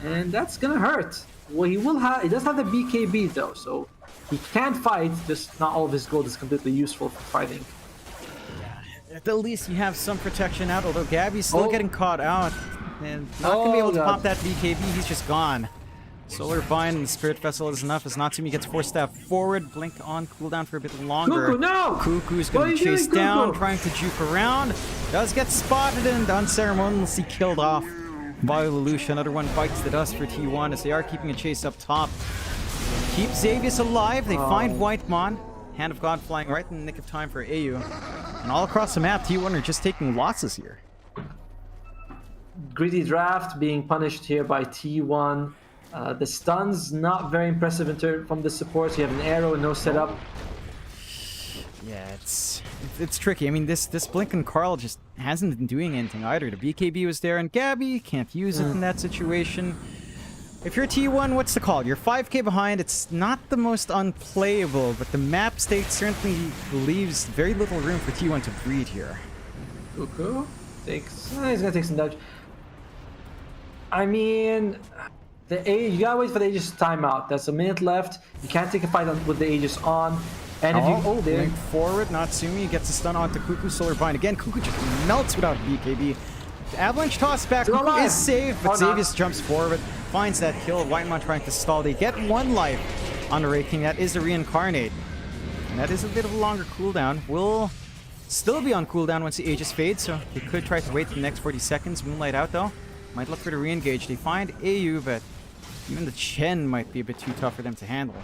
And that's gonna hurt. Well, he does have the BKB though, so he can fight, just not all of his gold is completely useful for fighting. At the least you have some protection out, although Gabby's still getting caught out. And not gonna be able to pop that BKB, he's just gone. Solar Bind and Spirit Vessel is enough as Natsumi gets forced step forward. Blink on cooldown for a bit longer. Cuckoo, no! Cuckoo's gonna be chased down, trying to juke around. Does get spotted and unceremoniously killed off by Lelouch. Another one bites the dust for T1 as they are keeping a chase up top. Keep Xavius alive. They find Whitemon. Hand of God flying right in the nick of time for AU. And all across the map, T1 are just taking losses here. Greedy Draft being punished here by T1. The stun's not very impressive from the supports. You have an arrow and no setup. Yeah, it's tricky. I mean, this Blink and Carl just hasn't been doing anything either. The BKB was there, and Gabby can't use it in that situation. If you're T1, what's the call? You're 5k behind. It's not the most unplayable, but the map state certainly leaves very little room for T1 to breed here. Cuckoo he's gonna take some damage. I mean, you gotta wait for the Aegis timeout. That's a minute left. You can't take a fight with the Aegis on. And if you blink forward, Natsumi gets a stun onto Cuckoo. Solar Bind again. Cuckoo just melts without BKB. The Avalanche toss back. Cuckoo is safe, but Xavius jumps forward, finds that kill. Whitemon trying to stall. They get 1 life on the Wraith King. That is a Reincarnate. And that is a bit of a longer cooldown. Will still be on cooldown once the Aegis fades, so they could try to wait the next 40 seconds. Moonlight out though. Might look for the re-engage. They find AU, but even the Chen might be a bit too tough for them to handle.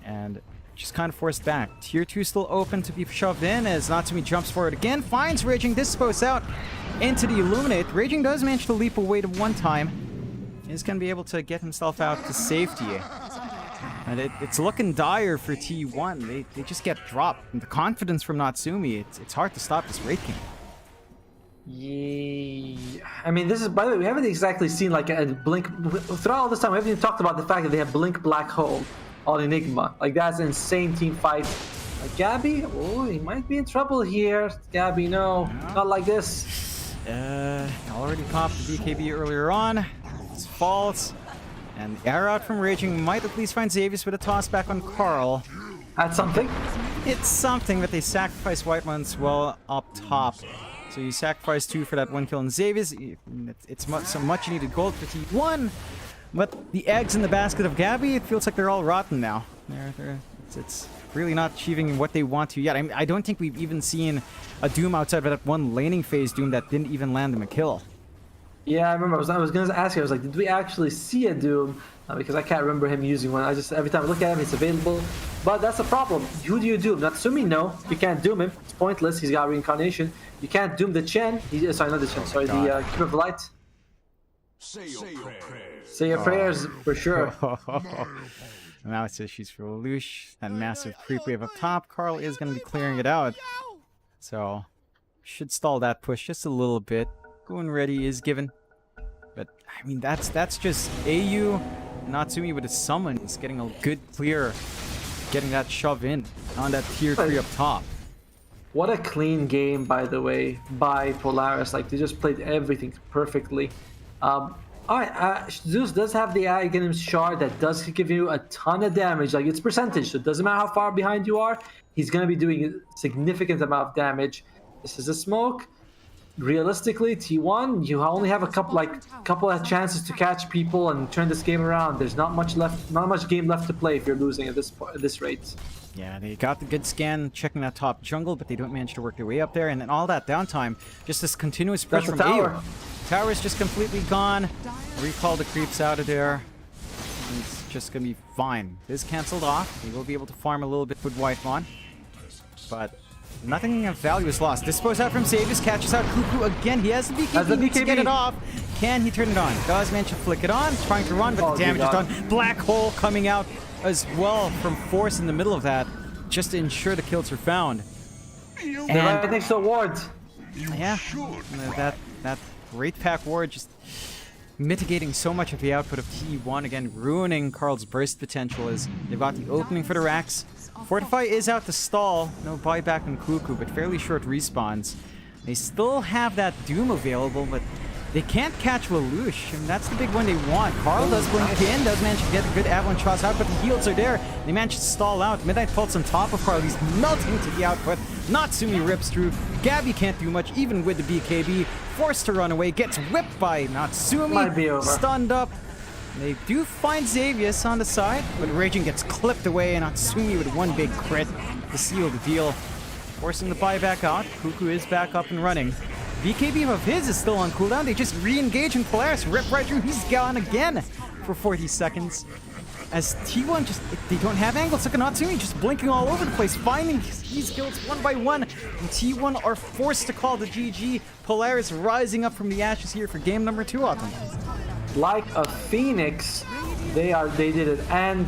And just kind of forced back. Tier 2 still open to be shoved in as Natsumi jumps forward again, finds Raging, dispose out into the Illuminate. Raging does manage to leap away to 1 time. He's going to be able to get himself out to safety. And it's looking dire for T1. They just get dropped. And the confidence from Natsumi, it's hard to stop this Wraith King. Yeah, I mean, this is, by the way, we haven't exactly seen like a Blink throughout all this time. We haven't even talked about the fact that they have Blink Black Hole on Enigma. Like, that's an insane team fight. Gabby, oh, he might be in trouble here. Gabby, no, not like this. Already popped the BKB earlier on. It's false, and the arrow out from Raging might at least find Xavius with a toss back on Carl. That's something. It's something, but they sacrifice Whitemon's well up top. So you sacrifice 2 for that 1 kill on Xavius. It's some much needed gold for T1. But the eggs in the basket of Gabby, it feels like they're all rotten now. It's really not achieving what they want to yet. I mean, I don't think we've even seen a Doom outside of that one laning phase Doom that didn't even land them a kill. Yeah, I remember. I was going to ask you, I was like, did we actually see a Doom? Because I can't remember him using one. Every time I look at him, it's available. But that's the problem. Who do you doom? Natsumi, no. You can't doom him. It's pointless. He's got Reincarnation. You can't doom the Chen. Sorry, not the Chen. Sorry, the Keeper of the Light. Say your prayers, for sure. Now it's issues for Lelouch. That massive creep wave up top. Carl is going to be clearing it out. So, should stall that push just a little bit. Going ready is given. But, I mean, that's just AU Natsumi with his summon. He's getting a good clear. Getting that shove in on that tier 3 up top. What a clean game, by the way, by Polaris. Like, they just played everything perfectly. Alright, Zeus does have the Aghanim Shard that does give you a ton of damage. Like, it's percentage, so it doesn't matter how far behind you are. He's going to be doing a significant amount of damage. This is a smoke. Realistically, T1, you only have a couple of chances to catch people and turn this game around. There's not much game left to play if you're losing at this rate. Yeah, they got the good scan checking that top jungle, but they don't manage to work their way up there. And then all that downtime, just this continuous push from tower. AU. Tower's just completely gone. Recall the creeps out of there. It's just going to be fine. This cancelled off. They will be able to farm a little bit with Whitemon. But nothing of value is lost. Dispose out from Xavius, catches out Cuckoo again. He has the BKB, needs to get it off. Can he turn it on? Does manage to flick it on, trying to run, but the damage is done. Black Hole coming out as well from Force in the middle of that, just to ensure the kills are found. They're right next to wards. Yeah, that Wraith Pack ward just mitigating so much of the output of T1, again ruining Karl's burst potential as they've got the opening for the racks. Fortify is out to stall, no buyback on Cuckoo, but fairly short respawns. They still have that Doom available, but they can't catch Lelouch, and that's the big one they want. Karl does blink in, does manage to get a good avalanche shots out, but the heals are there. They manage to stall out. Midnight Pulse on top of Karl, he's melting to the output. Natsumi rips through. Gabby can't do much, even with the BKB. Forced to run away, gets whipped by Natsumi. Might be over. Stunned up. They do find Xavius on the side, but Raging gets clipped away, and Natsumi with one big crit to seal the deal. Forcing the buyback out. Cuckoo is back up and running. BKB of his is still on cooldown. They just re-engage in Polaris. Rip right through. He's gone again for 40 seconds. As T1 just, they don't have angles. Look at Natsumi just blinking all over the place, finding these kills one by one. And T1 are forced to call the GG. Polaris rising up from the ashes here for game number 2, Autumn. Like a phoenix, they did it. And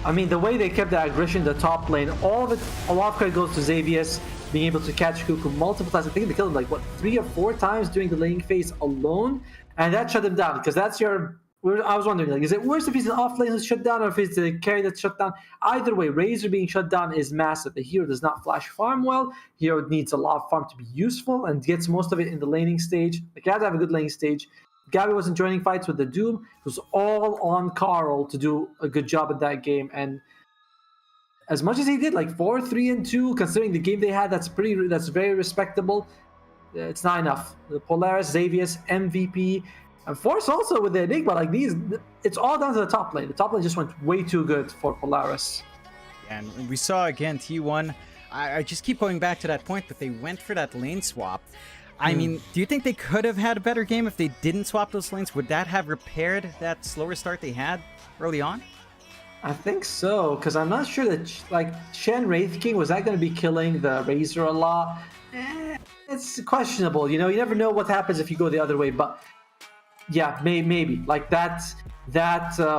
I mean, the way they kept the aggression in the top lane, all of it, a lot of credit goes to Xavius being able to catch Cuckoo multiple times. I think they killed him like, what, 3 or 4 times during the laning phase alone, and that shut him down, because that's your... I was wondering, like, is it worse if he's an off lane who's shut down, or if it's the carry that's shut down? Either way, Razor being shut down is massive. The hero does not flash farm well. Hero needs a lot of farm to be useful, and gets most of it in the laning stage. Like, you have to have a good laning stage. Gabby wasn't joining fights with the Doom. It was all on Karl to do a good job in that game, and as much as he did, like 4-3-2, considering the game they had, that's very respectable. It's not enough. The Polaris, Xavius, MVP, and Force also with the Enigma, like these, it's all down to the top lane. The top lane just went way too good for Polaris. And we saw again T1. I just keep going back to that point, but they went for that lane swap. I mean, do you think they could have had a better game if they didn't swap those lanes? Would that have repaired that slower start they had early on? I think so, because I'm not sure that, like, Shen Wraith King, was that going to be killing the Razor a lot? It's questionable, you know? You never know what happens if you go the other way, but yeah, maybe. Like, that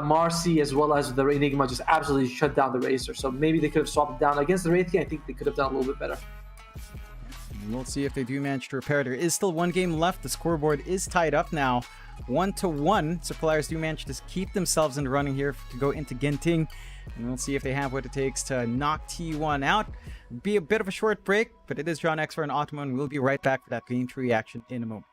Marcy as well as the Enigma just absolutely shut down the Razor, so maybe they could have swapped it down. Against the Wraith King, I think they could have done a little bit better. We'll see if they do manage to repair. There is still one game left. The scoreboard is tied up now, 1-1. So Polaris do manage to keep themselves in the running here to go into Genting. And we'll see if they have what it takes to knock T1 out. Be a bit of a short break, but it is John X for an Ottoman, and we'll be right back for that game 3 reaction in a moment.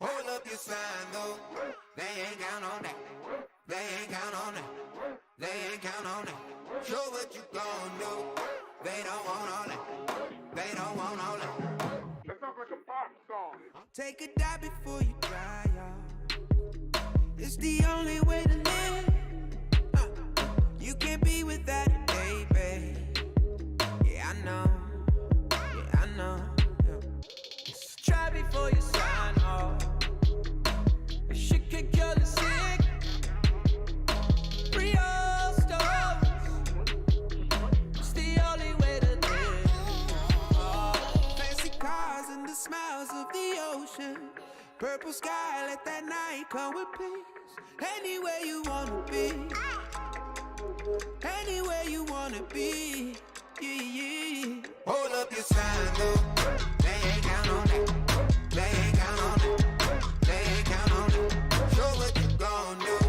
Hold up your sign though. They ain't count on that. They ain't count on that. They ain't count on that. Show what you gon' do. They don't want all that. They don't want all that. That sounds like a pop song. Take a dive before you dry, y'all. It's the only way to live. may come with peace. Anywhere you wanna be. Anywhere you wanna be. Yeah, yeah. Hold up your sign, though. They ain't count on that. They ain't count on that. They ain't count on that. Show what you gon' do.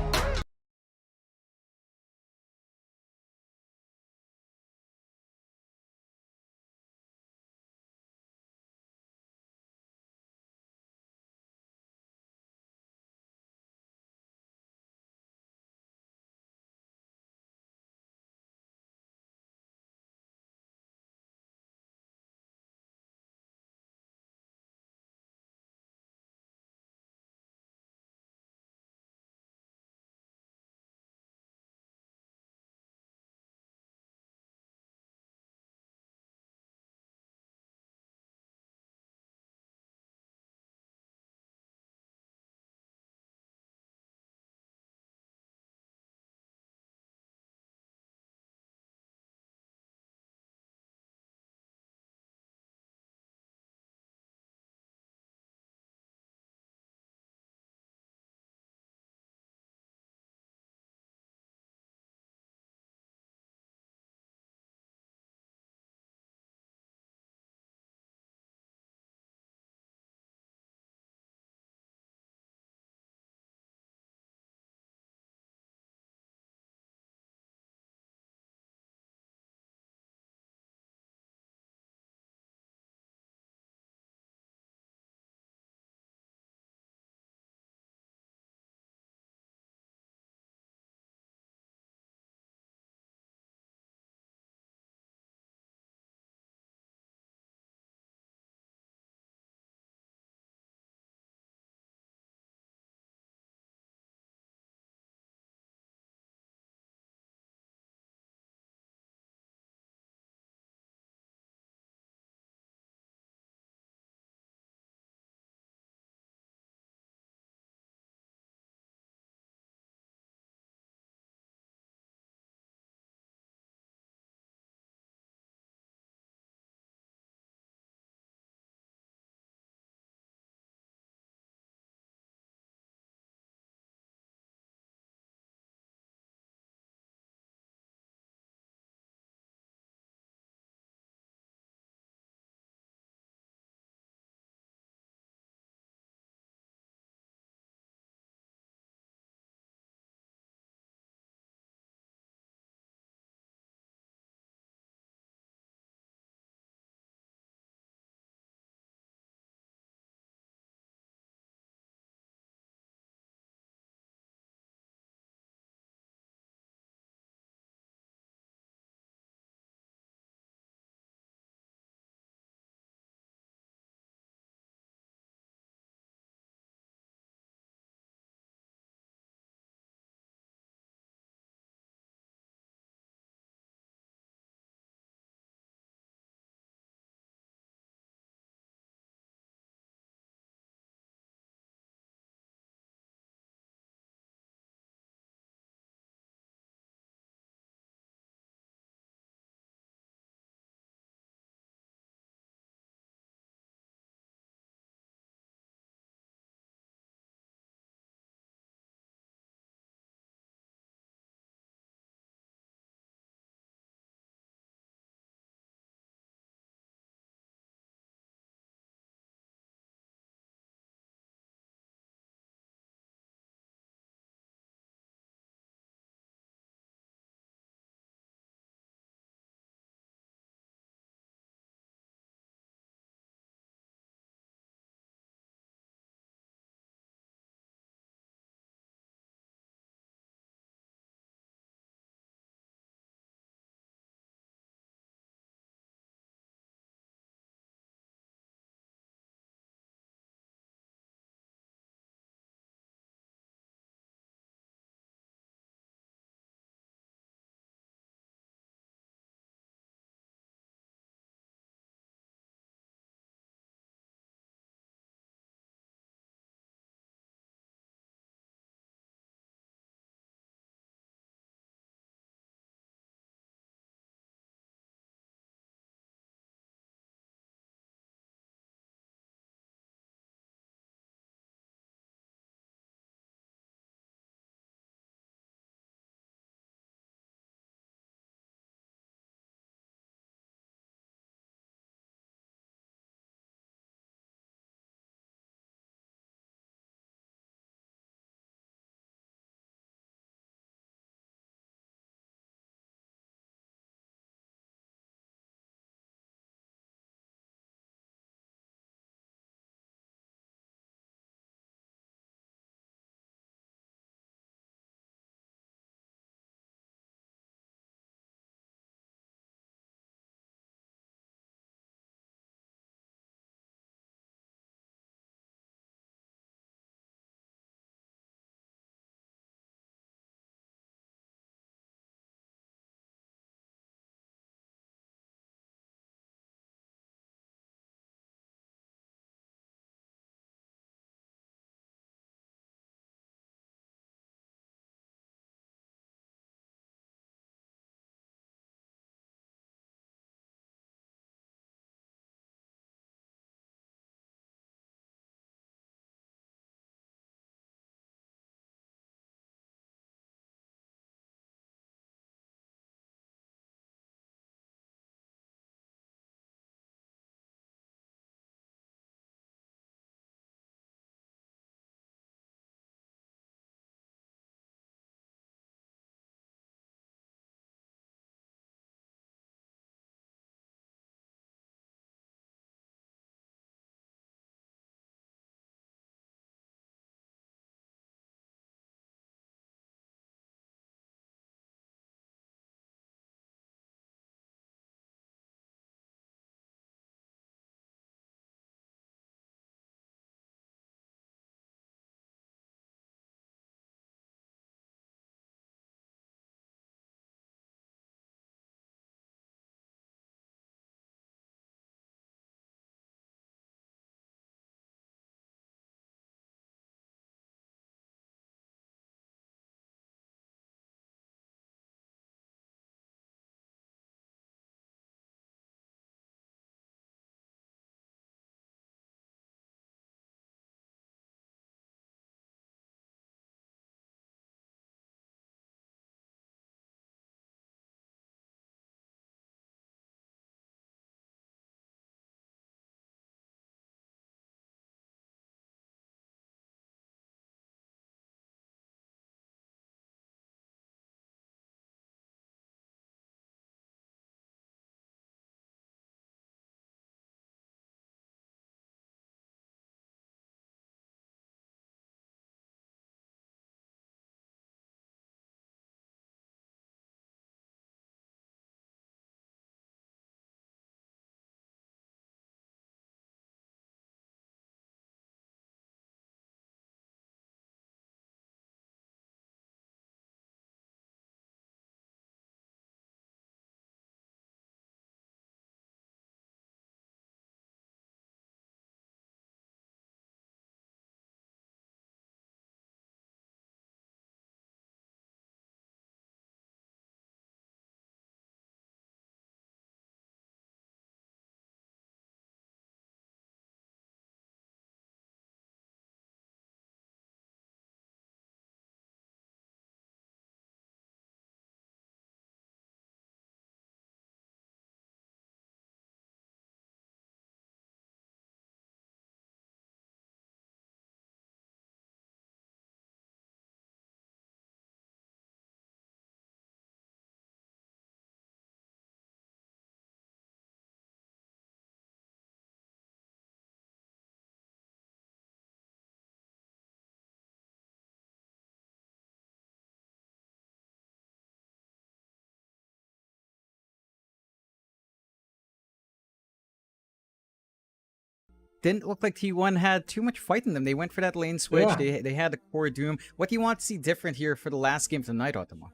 didn't look like T1 had too much fight in them. They went for that lane switch. Yeah. They had the core Doom. What do you want to see different here for the last game tonight, Ottoman?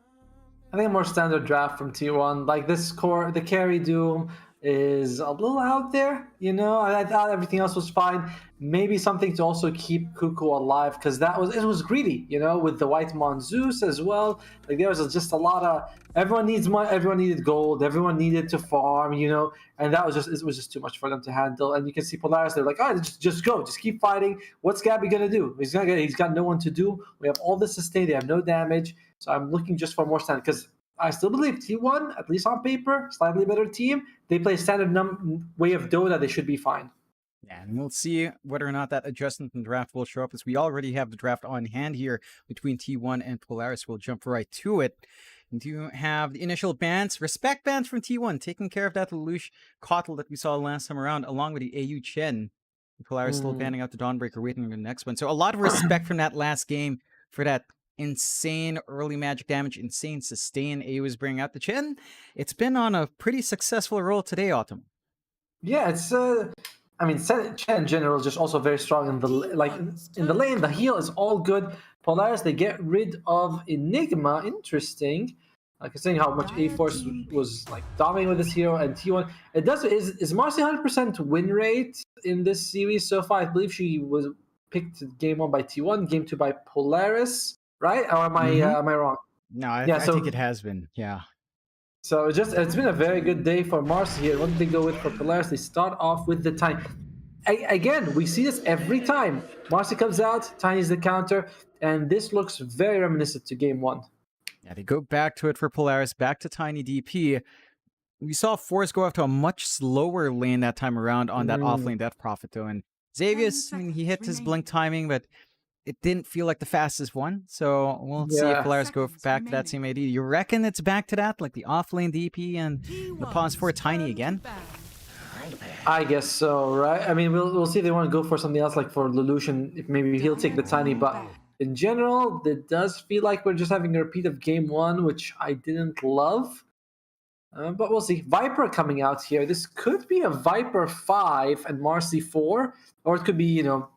I think a more standard draft from T1. Like this core, the carry Doom is a little out there. You know, I thought everything else was fine. Maybe something to also keep Cuckoo alive because it was greedy. You know, with the White Monzeus as well. Like there was just a lot of everyone needs money. Everyone needed gold. Everyone needed to farm. You know, and it was just too much for them to handle. And you can see Polaris. They're like, oh, just go, just keep fighting. What's Gabby gonna do? He's got no one to do. We have all the sustain. They have no damage. So I'm looking just for more standard because I still believe T1, at least on paper, slightly better team. They play standard way of Dota. They should be fine. Yeah, and we'll see whether or not that adjustment in the draft will show up, as we already have the draft on hand here between T1 and Polaris. We'll jump right to it. And you have the initial bans, respect bans from T1, taking care of that Lelouch Kotl that we saw last time around, along with the AU Chen. Polaris still banning out the Dawnbreaker, waiting for the next one. So a lot of respect from that last game for that insane early magic damage, insane sustain AU is bringing out. The Chen, it's been on a pretty successful roll today, Autumn. Yeah, it's I mean, Chen in general is just also very strong in the in the lane. The heal is all good. Polaris, they get rid of Enigma. Interesting. Considering how much A-Force was like dominating with this hero, and T1, it does is Marcy 100% win rate in this series so far. I believe she was picked game 1 by T1, game 2 by Polaris, right? Or am I wrong? No, I think it has been. Yeah. So it's been a very good day for Marcy here. What did they go with for Polaris? They start off with the Tiny. Again, we see this every time. Marcy comes out, Tiny's the counter, and this looks very reminiscent to game 1. Yeah, they go back to it for Polaris, back to Tiny DP. We saw Force go after a much slower lane that time around on that offlane Death Prophet, though. And Xavius, I mean, he hit his blink timing, but it didn't feel like the fastest one. So we'll see if Polaris go back to that same AD. You reckon it's back to that, like the offlane DP and the pause for Tiny again? I guess so, right? I mean, we'll see if they want to go for something else, like for Lelouch, if maybe he'll take the Tiny, but in general, it does feel like we're just having a repeat of game 1, which I didn't love. But we'll see. Viper coming out here. This could be a Viper 5 and Marcy 4, or it could be, you know,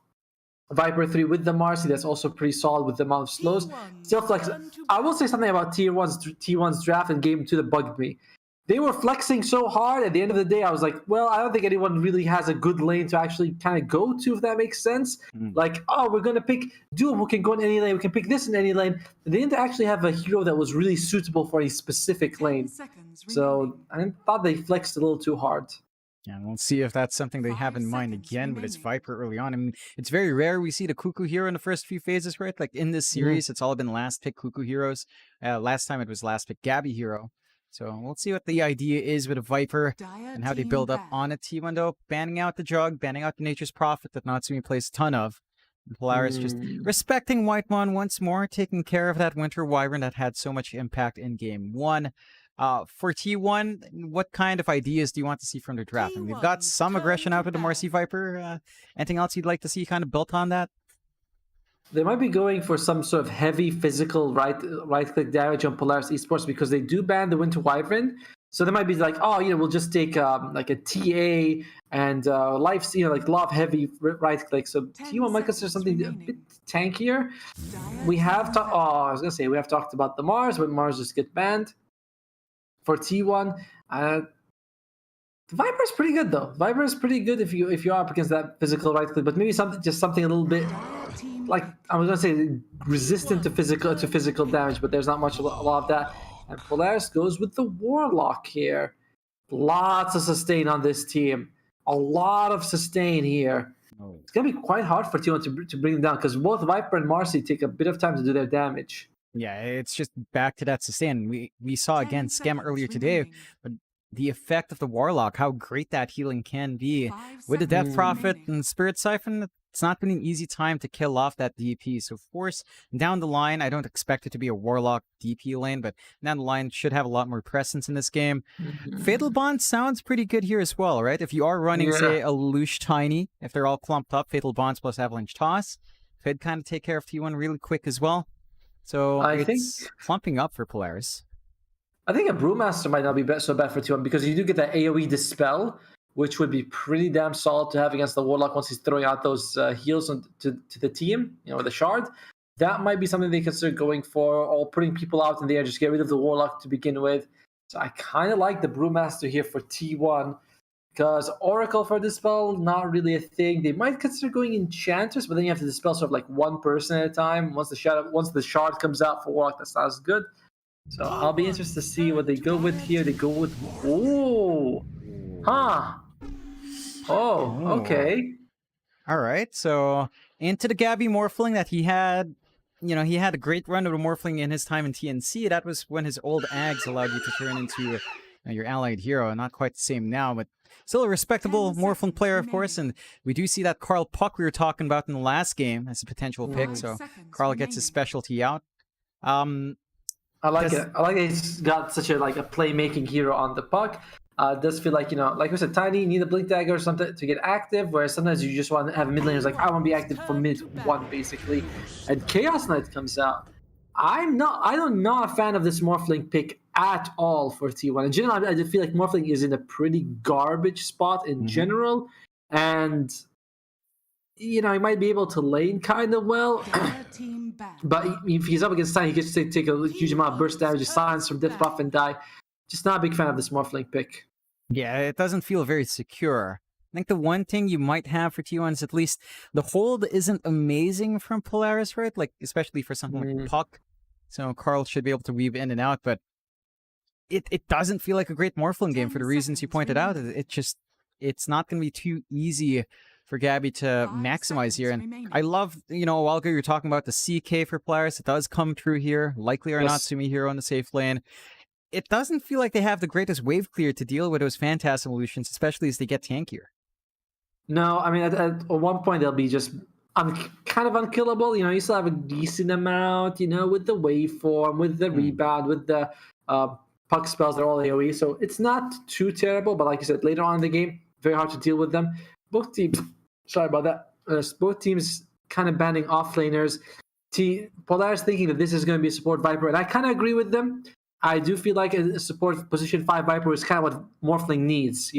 Viper 3 with the Marcy. That's also pretty solid with the amount of slows. Still flex. I will say something about T1's draft in game 2 that bugged me. They were flexing so hard. At the end of the day, I was like, well, I don't think anyone really has a good lane to actually kind of go to, if that makes sense. Like, oh, we're going to pick Doom who can go in any lane. We can pick this in any lane. They didn't actually have a hero that was really suitable for a specific lane. So I thought they flexed a little too hard. Yeah, and we'll see if that's something they have in mind again with its Viper early on. I mean, it's very rare we see the Cuckoo hero in the first few phases, right? Like in this series, it's all been last pick Cuckoo heroes. Last time it was last pick Gabby hero. So we'll see what the idea is with a Viper and how they build up on a T1 though. Banning out the Jug, banning out the Nature's Prophet that Natsumi plays a ton of. And Polaris just respecting Whitemon once more, taking care of that Winter Wyvern that had so much impact in game 1. For T1, what kind of ideas do you want to see from the draft? I mean, we've got some aggression out of the Marcy Viper. Anything else you'd like to see kind of built on that? They might be going for some sort of heavy physical right-click damage on Polaris Esports because they do ban the Winter Wyvern. So they might be like, oh, you know, we'll just take like a TA and life, you know, like a lot of heavy right-click. So T1 might consider something a bit tankier. We have I was gonna say we have talked about the Mars, but Mars just get banned. For T1, the Viper is pretty good though. Viper is pretty good if you're up against that physical right-click, but maybe something a little bit. Like I was gonna say, resistant to physical damage, but there's not a lot of that. And Polaris goes with the Warlock here. Lots of sustain on this team. A lot of sustain here. It's gonna be quite hard for T1 to bring them down because both Viper and Marcy take a bit of time to do their damage. Yeah, it's just back to that sustain. We saw again Scam earlier today, but the effect of the Warlock, how great that healing can be with the Death Prophet and Spirit Siphon. It's not been an easy time to kill off that DP. So Force, down the line, I don't expect it to be a Warlock DP lane, but down the line should have a lot more presence in this game. Fatal Bond sounds pretty good here as well, right? If you are running, say, a Lelouch Tiny, if they're all clumped up, Fatal Bonds plus Avalanche Toss, could kind of take care of T1 really quick as well. So I think clumping up for Polaris. I think a Brewmaster might not be so bad for T1 because you do get that AoE Dispel, which would be pretty damn solid to have against the Warlock once he's throwing out those heals to the team, with the Shard. That might be something they consider going for, or putting people out in the air, just get rid of the Warlock to begin with. So I kind of like the Brewmaster here for T1, because Oracle for Dispel, not really a thing. They might consider going Enchantress, but then you have to dispel sort of like one person at a time. Once the Shard comes out for Warlock, that's not as good. So I'll be interested to see what they go with here. They go with... Ooh! Huh! Oh, okay. All right, so into the Gabby Morphling that he had... he had a great run of the Morphling in his time in TNC. That was when his old Ags allowed you to turn into your allied hero. Not quite the same now, but still a respectable Morphling player, of course. And we do see that Carl Puck we were talking about in the last game as a potential pick. So Carl gets his specialty out. I like it. I like that he's got such a playmaking hero on the Puck. It does feel like, like we said, Tiny, you need a Blink Dagger or something to get active, whereas sometimes you just want to have a mid laner who's like, I want to be active for minute 1, basically. And Chaos Knight comes out. I'm not a fan of this Morphling pick at all for T1. In general, I feel like Morphling is in a pretty garbage spot in general. And, he might be able to lane kind of well. But if he's up against Tiny, he gets to take a huge amount of burst damage, silence from death buff, and die. Just not a big fan of this Morphling pick. Yeah, it doesn't feel very secure. I think the one thing you might have for T1 is at least the hold isn't amazing from Polaris, right? Like, especially for something like Puck. So Carl should be able to weave in and out, but it doesn't feel like a great Morphling game for the reasons you pointed out. It's not going to be too easy for Gabby to maximize here. And I love, a while ago you were talking about the CK for Polaris. It does come true here. Likely or not, Sumi hero in the safe lane. It doesn't feel like they have the greatest wave clear to deal with those Phantasm illusions, especially as they get tankier. No, I mean, at one point they'll be just kind of unkillable. You still have a decent amount, with the waveform, with the rebound, with the Puck spells. They're all AoE, so it's not too terrible. But like you said, later on in the game, very hard to deal with them. Both teams, sorry about that. Both teams kind of banning offlaners. Polaris thinking that this is going to be a support Viper, and I kind of agree with them. I do feel like a support position 5 Viper is kind of what Morphling needs,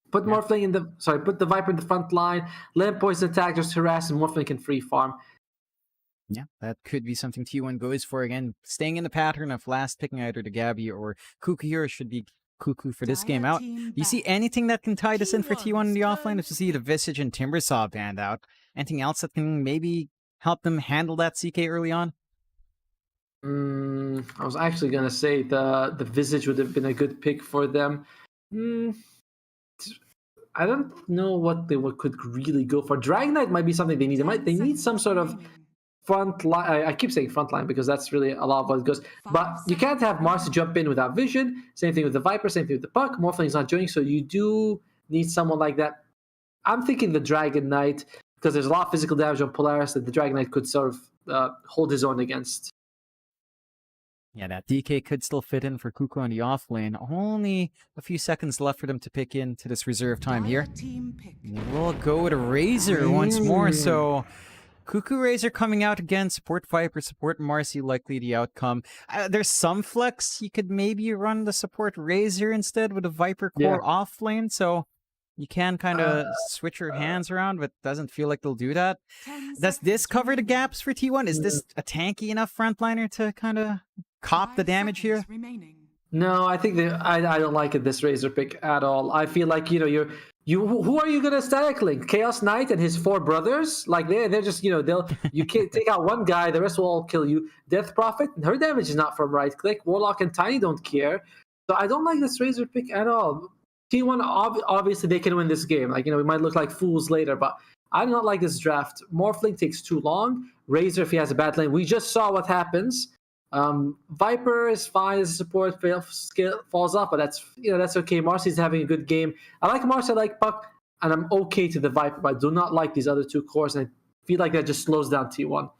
Put put the Viper in the front line, let him poison attack, just harass, and Morphling can free farm. Yeah, that could be something T1 goes for. Again, staying in the pattern of last picking either the Gabby or Cuckoo here should be Cuckoo for this game out. Do you see anything that can tie this in for T1 in the offlane? If you see the Visage and Timbersaw banned out, anything else that can maybe help them handle that CK early on? I was actually going to say the Visage would have been a good pick for them. I don't know what they could really go for. Dragon Knight might be something they need. They need some sort of front line. I keep saying front line because that's really a lot of what it goes. But you can't have Mars to jump in without vision. Same thing with the Viper, same thing with the Puck. Morphling's not doing, so you do need someone like that. I'm thinking the Dragon Knight, because there's a lot of physical damage on Polaris that the Dragon Knight could sort of hold his own against. Yeah, that DK could still fit in for Cuckoo on the off lane. Only a few seconds left for them to pick into this reserve time here. And we'll go with a Razor once more. So Cuckoo Razor coming out again. Support Viper, support Marcy, likely the outcome. There's some flex. You could maybe run the support Razor instead with a Viper core off lane. So you can kind of switch your hands around, but doesn't feel like they'll do that. Does this cover the gaps for T1? Is this a tanky enough frontliner to kind of cop the damage here? No, I think I don't like it, this Razor pick at all. I feel like who are you gonna static link? Chaos Knight and his 4 brothers? Like they're just you can't take out one guy, the rest will all kill you. Death Prophet, her damage is not from right click. Warlock and Tiny don't care. So I don't like this Razor pick at all. T1 obviously they can win this game. Like we might look like fools later, but I do not like this draft. Morphling takes too long. Razor, if he has a bad lane, we just saw what happens. Viper is fine as a support, falls off, but that's okay. Marcy's having a good game. I like Marcy, I like Puck, and I'm okay to the Viper, but I do not like these other 2 cores, and I feel like that just slows down T1.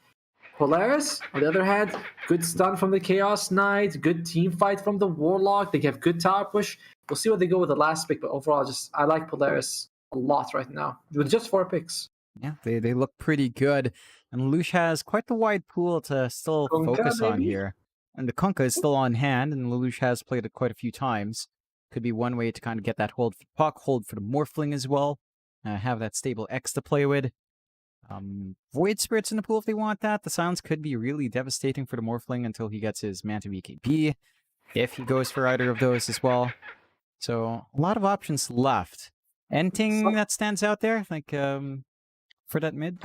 Polaris, on the other hand, good stun from the Chaos Knight, good team fight from the Warlock. They have good tower push. We'll see what they go with the last pick, but overall, I like Polaris a lot right now with just 4 picks. Yeah, they look pretty good. And Lelouch has quite the wide pool to still focus on here. And the Kunkka is still on hand, and Lelouch has played it quite a few times. Could be one way to kind of get that hold for puck, hold for the Morphling as well. Have that stable X to play with. Void Spirits in the pool if they want that. The Silence could be really devastating for the Morphling until he gets his Manta BKB, if he goes for either of those as well. So a lot of options left. Anything that stands out there, like for that mid?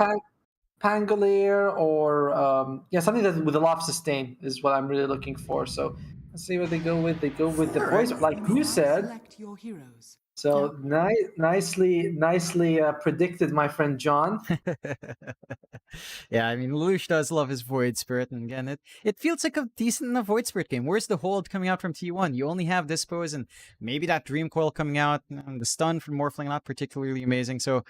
Pangolier or something that with a lot of sustain is what I'm really looking for. So let's see what they go with. They go with the voice, like you said. Select your heroes. So nicely predicted, my friend John. Yeah, I mean, Lelouch does love his Void Spirit, and again, it feels like a decent enough Void Spirit game. Where's the hold coming out from T1? You only have Dispose and maybe that Dream Coil coming out, and the stun from Morphling not particularly amazing, so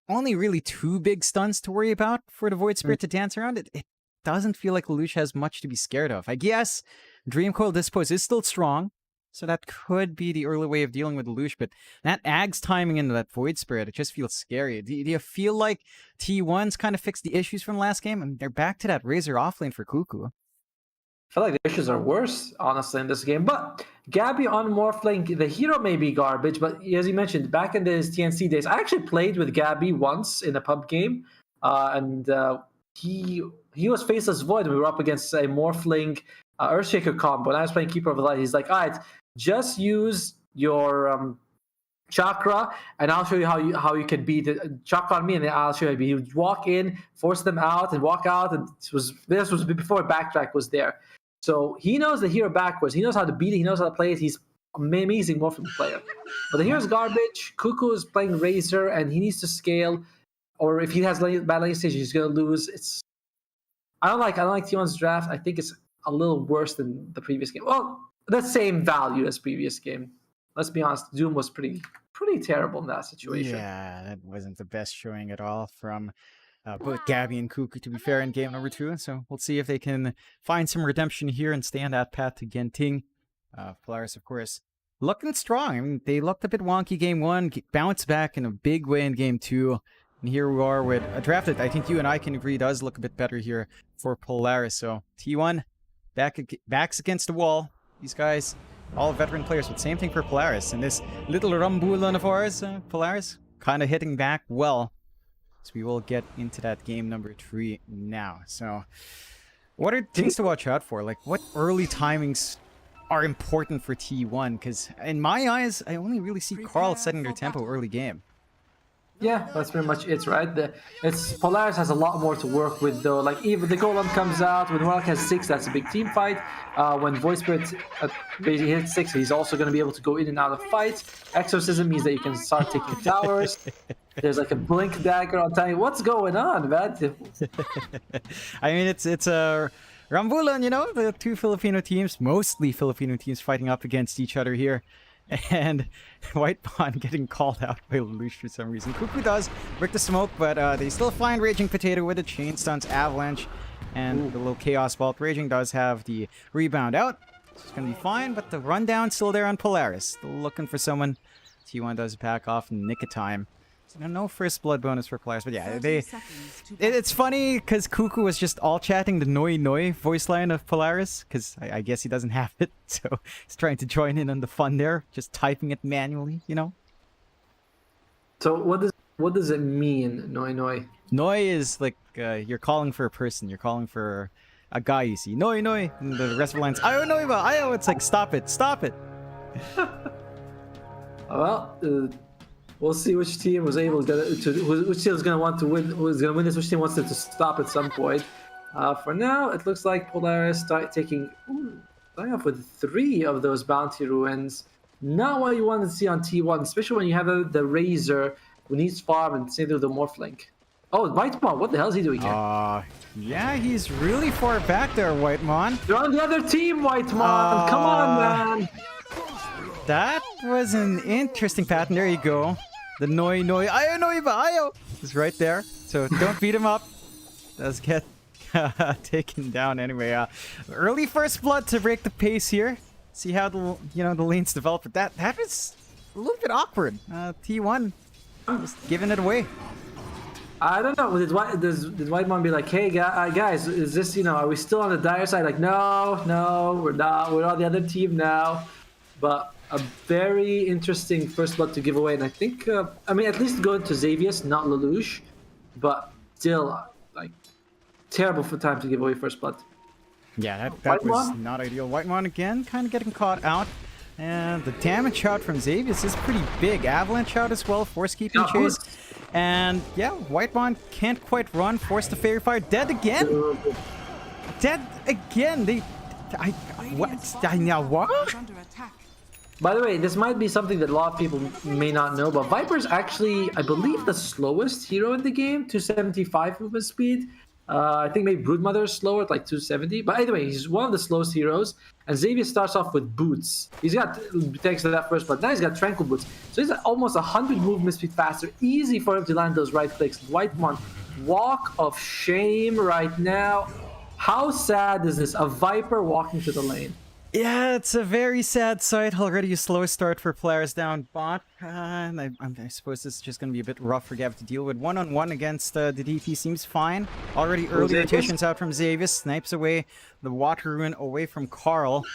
only really 2 big stuns to worry about for the Void Spirit to dance around. It doesn't feel like Lelouch has much to be scared of. I guess Dream Coil Dispose is still strong, so that could be the early way of dealing with Lelouch, but that Ag's timing into that Void Spirit, it just feels scary. Do you feel like T1's kind of fixed the issues from last game, and they're back to that Razor offlane for Cuckoo? I feel like the issues are worse, honestly, in this game. But Gabby on Morphling, the hero may be garbage, but as you mentioned, back in his TNC days, I actually played with Gabby once in a pub game, and he was Faceless Void. We were up against a Morphling Earthshaker combo, and I was playing Keeper of the Light. He's like, all right, just use your chakra, and I'll show you how you can beat the chakra on me, and then I'll show you. He would walk in, force them out, and walk out. And this was before Backtrack was there. So he knows the hero backwards. He knows how to beat it. He knows how to play it. He's an amazing Morphling player. But the hero's garbage. Cuckoo is playing Razor, and he needs to scale. Or if he has bad lane stage, he's gonna lose. I don't like T1's draft. I think it's a little worse than the previous game. Well, the same value as previous game. Let's be honest, Doom was pretty terrible in that situation. Yeah, that wasn't the best showing at all from both Gabby and Cuckoo, to be fair, in game number 2. So we'll see if they can find some redemption here and stay on that path to Genting. Polaris, of course, looking strong. I mean, they looked a bit wonky game 1, bounced back in a big way in game 2. And here we are with a draft that I think you and I can agree does look a bit better here for Polaris. So T1, backs against the wall. These guys, all veteran players, but same thing for Polaris. And this little Rambulan of ours, Polaris, kind of hitting back well. So we will get into that game number 3 now. So what are things to watch out for? Like, what early timings are important for T1? Because in my eyes, I only really see Carl setting their tempo early game. Yeah, that's pretty much it, right? Polaris has a lot more to work with, though. Like, even the Golem comes out, when Warlock has 6, that's a big team fight. When Void Spirit basically hits 6, he's also going to be able to go in and out of fights. Exorcism means that you can start taking towers. There's like a blink dagger on time. What's going on, man? I mean, it's a Rambulan, you know, the 2 Filipino teams, mostly Filipino teams, fighting up against each other here. And White Pawn getting called out by Lelouch for some reason. Cuckoo does break the smoke, but they still find Raging Potato with a Chain Stuns, Avalanche, and the little Chaos Bolt. Raging does have the rebound out, so it's going to be fine, but the rundown's still there on Polaris. Still looking for someone. T1 does back off in the nick of time. So no first blood bonus for Polaris, but yeah, it's funny because Cuckoo was just all chatting the Noi Noi voice line of Polaris, because I guess he doesn't have it, so he's trying to join in on the fun there, just typing it manually, you know? So what does it mean, Noi Noi? Noi is like you're calling for a person, you're calling for a guy you see. Noi Noi, and the rest of the lines, Ayo Noiba, Ayo, it's like, stop it, stop it. Well, we'll see which team was able which team is going to want to win, who's going to win this, which team wants it to stop at some point. For now, it looks like Polaris starting off with 3 of those bounty ruins. Not what you want to see on T1, especially when you have the Razor who needs farm and same with the Morphling. Oh, White Mon, what the hell is he doing here? Yeah, he's really far back there, White Mon. You're on the other team, White Mon. Come on, man. That was an interesting pattern. There you go. The Noi Noi Ayo Noiba Ayo is right there. So don't beat him up. Does get taken down anyway. Early first blood to break the pace here. See how the lanes develop. But that was a little bit awkward. T1 just giving it away. I don't know. Did White Mon be like, hey guys, is this, are we still on the dire side? Like, no, we're not. We're on the other team now. But a very interesting first blood to give away, and I think I mean at least going to Xavius, not Lelouch, but still like terrible for time to give away first blood. Yeah, that was Whitemon? not ideal. Whitemon again, kind of getting caught out. And the damage shot from Xavius is pretty big. Avalanche shot as well, force keeping Yeah, chase. And yeah, Whitemon can't quite run, forced to Fairy Fire. Dead again? Dead again. What? By the way, this might be something that a lot of people may not know, but Viper's actually, I believe, the slowest hero in the game, 275 movement speed. I think maybe Broodmother is slower at like 270. But anyway, he's one of the slowest heroes. And Xavier starts off with boots. He's got, thanks to that first, but now he's got tranquil boots. So he's at almost 100 movement speed faster. Easy for him to land those right clicks. Whitemon, walk of shame right now. How sad is this? A Viper walking to the lane. Yeah, it's a very sad sight. Already a slow start for Polaris down bot. And I suppose this is just going to be a bit rough for Gav to deal with. One-on-one against the DP seems fine. Already early rotations out from Xavius. Snipes away the Water Rune away from Carl.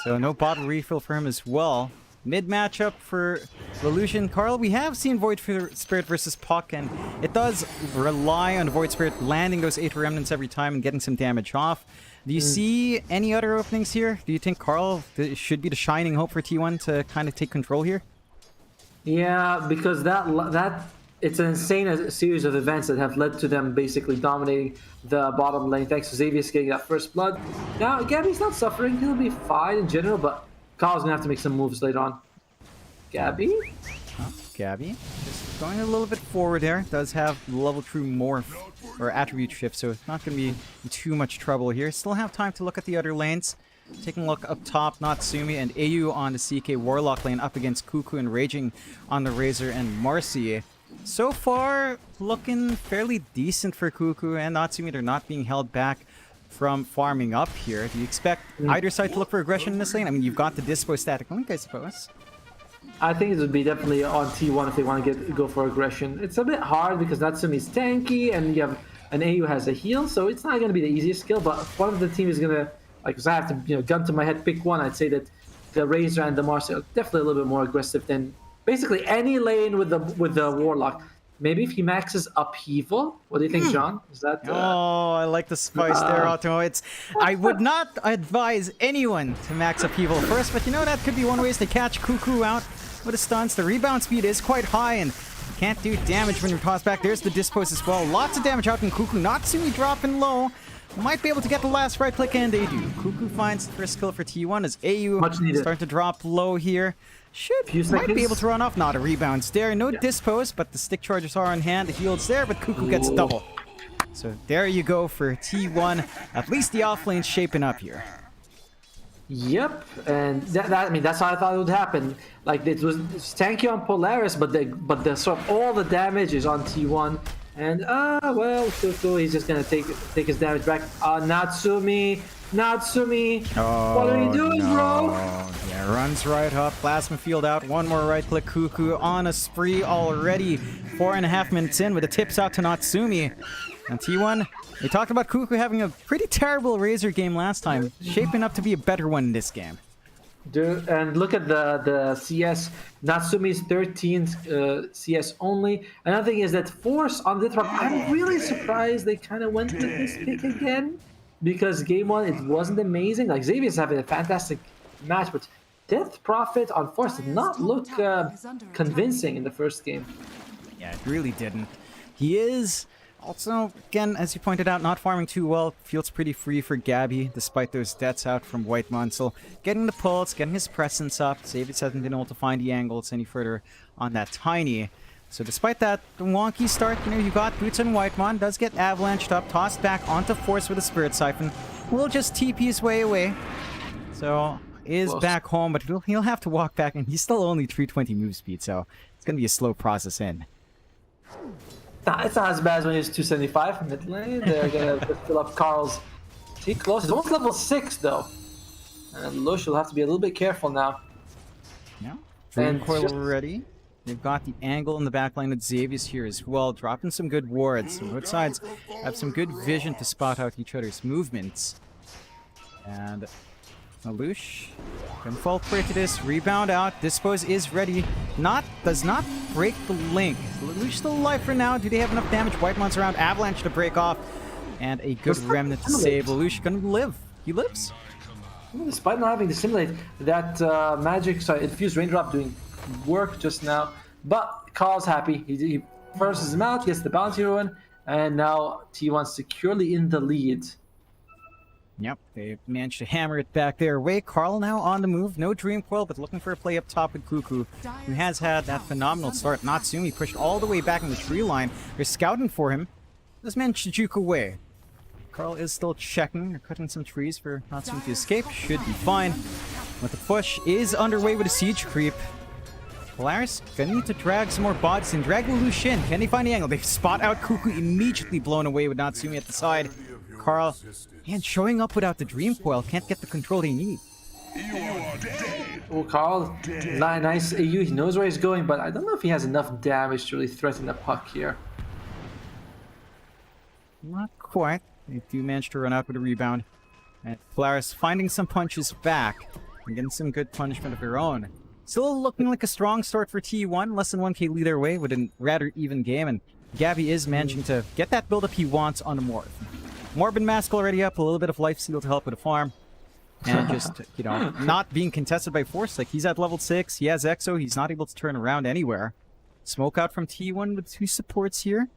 So no bottle refill for him as well. Mid matchup for Lelouch and Carl. We have seen Void Spirit versus Puck, and it does rely on Void Spirit landing those 8 remnants every time and getting some damage off. Do you see any other openings here? Do you think Carl should be the shining hope for T1 to kind of take control here? Yeah, because that it's an insane series of events that have led to them basically dominating the bottom lane. Thanks to Xavius getting that first blood. Now, Gabby's not suffering. He'll be fine in general, but Carl's gonna have to make some moves later on. Gabby? Oh, Gabby, just going a little bit forward there. Does have level 2 morph or attribute shift, so it's not going to be in too much trouble here. Still have time to look at the other lanes. Taking a look up top, Natsumi and AU on the CK Warlock lane up against Cuckoo and Raging on the Razor and Marcy. So far, looking fairly decent for Cuckoo and Natsumi. They're not being held back from farming up here. Do you expect either side to look for aggression in this lane? I mean, you've got the Dispo static link, I suppose. I think it would be definitely on T1 if they want to go for aggression. It's a bit hard because Natsumi's tanky and you have an AU has a heal, so it's not going to be the easiest skill. But if one of the team is going to, like, because I have to, gun to my head, pick one, I'd say that the Razor and the Marcy are definitely a little bit more aggressive than basically any lane with the Warlock. Maybe if he maxes Upheaval. What do you think, John? Is that? Oh, I like the spice there, Otto. I would not advise anyone to max Upheaval first, but that could be one way to catch Cuckoo out with the stunts. The rebound speed is quite high, and you can't do damage when you're tossed back. There's the Dispose as well. Lots of damage out from Cuckoo. Natsumi dropping low. Might be able to get the last right click, and they do. Cuckoo finds the first kill for T1 as AU start to drop low here. Might be able to run off. Not a rebound there. No Dispose, but the stick charges are on hand. The heal's there, but Cuckoo gets a double. So there you go for T1. At least the offlane's shaping up here. Yep, and that's how I thought it would happen. Like it's tanky on Polaris, but the sort of all the damage is on T1. And well, Cuckoo, he's just gonna take his damage back. Natsumi, what are you doing, bro? Yeah, runs right up. Plasma field out. One more right click. Cuckoo on a spree already. 4.5 minutes in with the tips out to Natsumi. And T1, we talked about Cuckoo having a pretty terrible Razor game last time. Shaping up to be a better one in this game. Dude, and look at the CS. Natsumi's 13th CS only. Another thing is that Force on Death Prophet, I'm really surprised they kind of went with this pick again. Because game 1, it wasn't amazing. Like, Xavier's having a fantastic match, but Death Prophet on Force did not look convincing in the first game. Yeah, it really didn't. He is also, again, as you pointed out, not farming too well. Feels pretty free for Gabby, despite those deaths out from Whitemon. So getting the pulse, getting his presence up. Xavier hasn't been able to find the angles any further on that Tiny. So despite that wonky start, you got Boots and Whitemon. Does get avalanched up, tossed back onto Force with a Spirit Siphon. Will just TP his way away. So is back home, but he'll have to walk back, and he's still only 320 move speed, so it's going to be a slow process in. It's not as bad as when he was 275 mid lane. They're going to fill up Carl's T-close. He's almost level 6, though. And Lush will have to be a little bit careful now. Yeah. And coil already. They've got the angle in the backline with Xavius here as well, dropping some good wards. So both sides have some good vision to spot out each other's movements. And Alush can fall prey to this. Rebound out. Dispose is ready. Does not break the link. Alush still alive for now. Do they have enough damage? White Mon's around. Avalanche to break off. And a good remnant to save. Alush gonna live. He lives. Despite not having to simulate that infused raindrop doing work just now, but Carl's happy. He forces him out, gets the bounty ruin, and now T1 securely in the lead. Yep, they managed to hammer it back their way. Carl now on the move. No Dream Coil, but looking for a play up top with Cuckoo, who has had that phenomenal start. Natsumi pushed all the way back in the tree line. They're scouting for him. This man should juke away. Carl is still checking. They're cutting some trees for Natsumi to escape. Should be fine. But the push is underway with a siege creep. Polaris gonna need to drag some more bots and drag Lelouch in. Can they find the angle? They spot out Cuckoo, immediately blown away with Natsumi at the side. Carl, and showing up without the Dream Coil, can't get the control they need. Oh, Carl, nice AU. He knows where he's going, but I don't know if he has enough damage to really threaten the puck here. Not quite. They do manage to run out with a rebound. And Polaris finding some punches back and getting some good punishment of their own. Still looking like a strong start for T1. Less than 1k lead their way with a rather even game. And Gabby is managing to get that build-up he wants on the Morph. Morbid Mask already up, a little bit of Life Steal to help with the farm. And just, you know, not being contested by Force. Like, he's at level 6, he has Exo, he's not able to turn around anywhere. Smoke out from T1 with 2 supports here.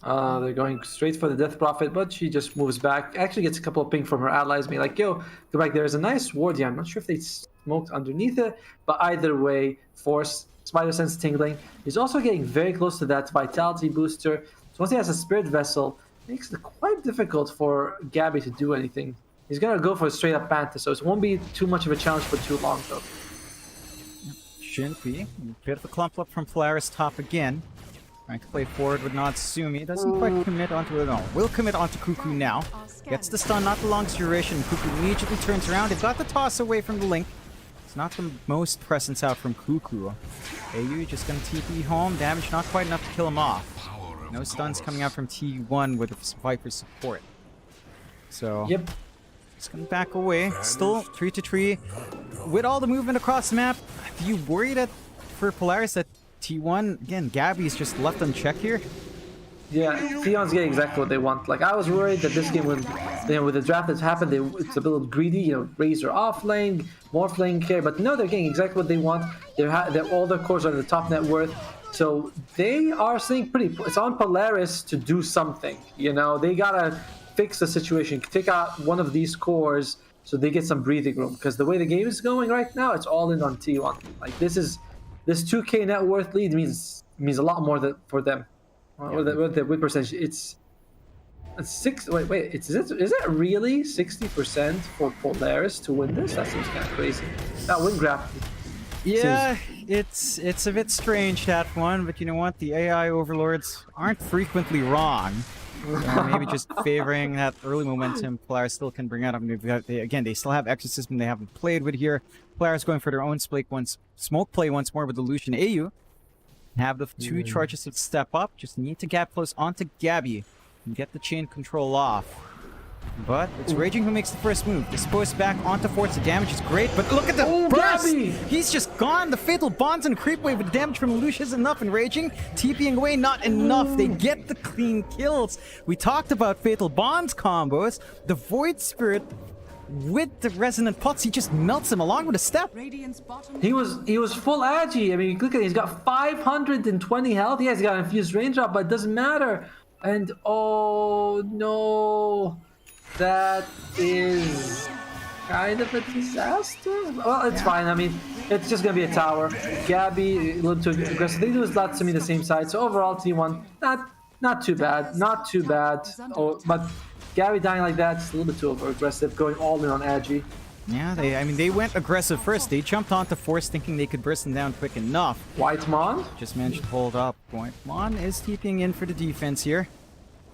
They're going straight for the Death Prophet, but she just moves back. Actually gets a couple of ping from her allies, being like, yo, go back. There's a nice ward here. I'm not sure if they smoked underneath it, but either way, Force, Spider Sense tingling. He's also getting very close to that Vitality booster. So once he has a Spirit Vessel, it makes it quite difficult for Gabby to do anything. He's gonna go for a straight up Panther, so it won't be too much of a challenge for too long, though. Shouldn't be. Bit of a clump up from Polaris top again. Trying to play forward with Natsumi. Doesn't quite commit onto it. No, will commit onto Cuckoo now. Gets the stun, not the longest duration. Cuckoo immediately turns around. They've got the toss away from the link. It's not the most presence out from Cuckoo. AU just gonna TP home. Damage not quite enough to kill him off. No stuns coming out from T1 with Viper support. So, yep. Just gonna back away. Still tree to tree. With all the movement across the map, do you worry that for Polaris that T1, again, Gabby's just left unchecked here? Yeah, T1's getting exactly what they want. Like, I was worried that this game would, you know, with the draft that's happened, it's a little greedy, you know, Razor off lane, Morph lane care, but no, they're getting exactly what they want. They're all their cores are in the top net worth. So they are saying it's on Polaris to do something, you know, they gotta fix the situation, take out one of these cores so they get some breathing room, because the way the game is going right now, it's all in on T1. Like, this 2k net worth lead means a lot more for them. With the win percentage, it's 6. Wait, is it really 60% for Polaris to win this? That seems kind of crazy. That win graph. Yeah, it's a bit strange, that one, but you know what? The AI overlords aren't frequently wrong. So maybe just favoring that early momentum Polaris still can bring out. I mean, again, they still have Exorcism they haven't played with here. Polaris going for their own smoke play once more with Illusion AU. Have the 2 charges to step up. Just need to gap close onto Gabby and get the chain control off. But it's Raging who makes the first move. Disposed back onto Force. The damage is great, but look at the burst! Gabby! He's just gone. The Fatal Bonds and Creep Wave with damage from Lelouch is enough, and Raging TPing away not enough. They get the clean kills. We talked about Fatal Bonds combos. The Void Spirit with the Resonant Pots, he just melts him along with a step. He was full agi. I mean, look at it. He's got 520 health. He has got infused raindrop, but it doesn't matter. And oh no. That is kind of a disaster. Well, it's fine. I mean, it's just gonna be a tower. Gabby a little too aggressive. They lose lots to me the same side. So overall, T1 not too bad. Not too bad. Oh, but Gabby dying like that is a little bit too over aggressive. Going all in on Agi. Yeah, they went aggressive first. They jumped onto Force thinking they could burst him down quick enough. White Mon just managed to hold up. White Mon is TPing in for the defense here.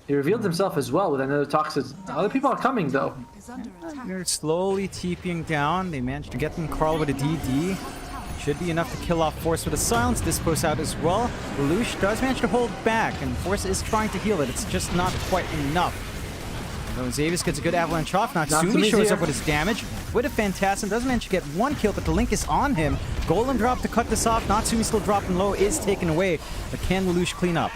He revealed himself as well with another toxic. Other people are coming though. They're slowly TPing down. They managed to get them Carl with a DD. Should be enough to kill off Force with a silence. Dispose out as well. Lelouch does manage to hold back, and Force is trying to heal it. It's just not quite enough. So Xavius gets a good avalanche off. Natsumi Natsumi's shows here. up with his damage. With a Phantasm, doesn't manage to get one kill, but the Link is on him. Golem drop to cut this off. Natsumi still dropping low, is taken away. But can Lelouch clean up?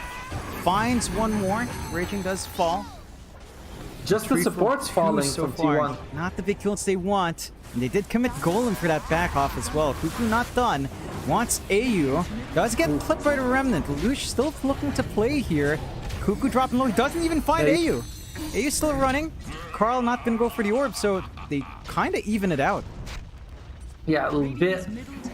Finds one more. Raging does fall. Just the 3 for support's 2 falling so from far. T1. Not the big kills they want. And they did commit Golem for that back off as well. Cuckoo not done. Wants AU. Does get clipped by the Remnant. Lelouch still looking to play here. Cuckoo dropping low. He doesn't even find Hey. AU. AU still running. Carl not gonna go for the orb, so they kind of even it out. Yeah, a little bit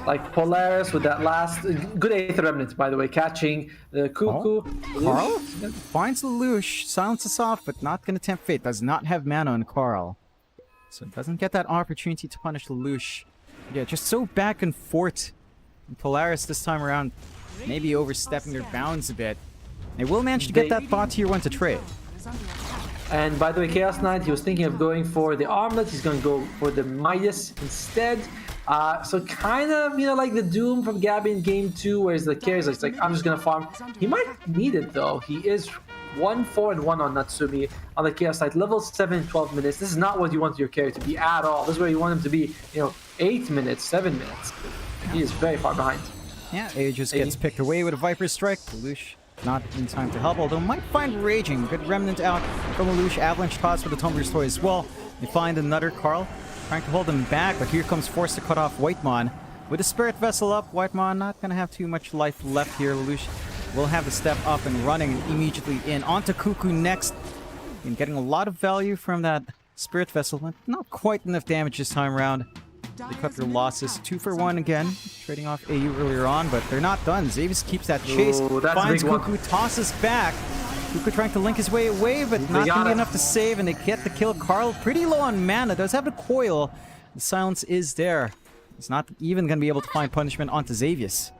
like Polaris with that last good Aether Remnant, by the way, catching the Cuckoo. Carl finds Lelouch, silences off, but not gonna tempt fate. Does not have mana on Carl, so doesn't get that opportunity to punish Lelouch. Yeah, just so back and forth. And Polaris this time around, maybe overstepping their bounds a bit. They will manage to get that bot tier 1 to trade. And by the way, Chaos Knight, he was thinking of going for the armlet. He's going to go for the Midas instead. So kind of, you know, like the Doom from Gabby in Game 2, where he's the carries, it's like, I'm just going to farm. He might need it, though. He is 1-4-1 on Natsumi on the Chaos Knight, level 7 in 12 minutes. This is not what you want your carry to be at all. This is where you want him to be, you know, 8 minutes, 7 minutes. He is very far behind. Yeah, AU just gets picked away with a Viper Strike. Lelouch not in time to help, although might find Raging. Good Remnant out from Lelouch. Avalanche toss for the Tumbler's Toy as well. They find another Carl, trying to hold him back, but here comes Force to cut off Whitemon. With a Spirit Vessel up, Whitemon not going to have too much life left here. Lelouch will have the step up and running immediately in. Onto Cuckoo next. And getting a lot of value from that Spirit Vessel, but not quite enough damage this time around. They cut their losses 2 for 1 again, trading off AU earlier on, but they're not done. Xavius keeps that chase, Ooh, that's a finds big one. Cuckoo, tosses back. Cuckoo trying to link his way away, but not got going to be it. enough to save, and they get the kill. Carl pretty low on mana, does have the coil. The silence is there. It's not even going to be able to find punishment onto Xavius.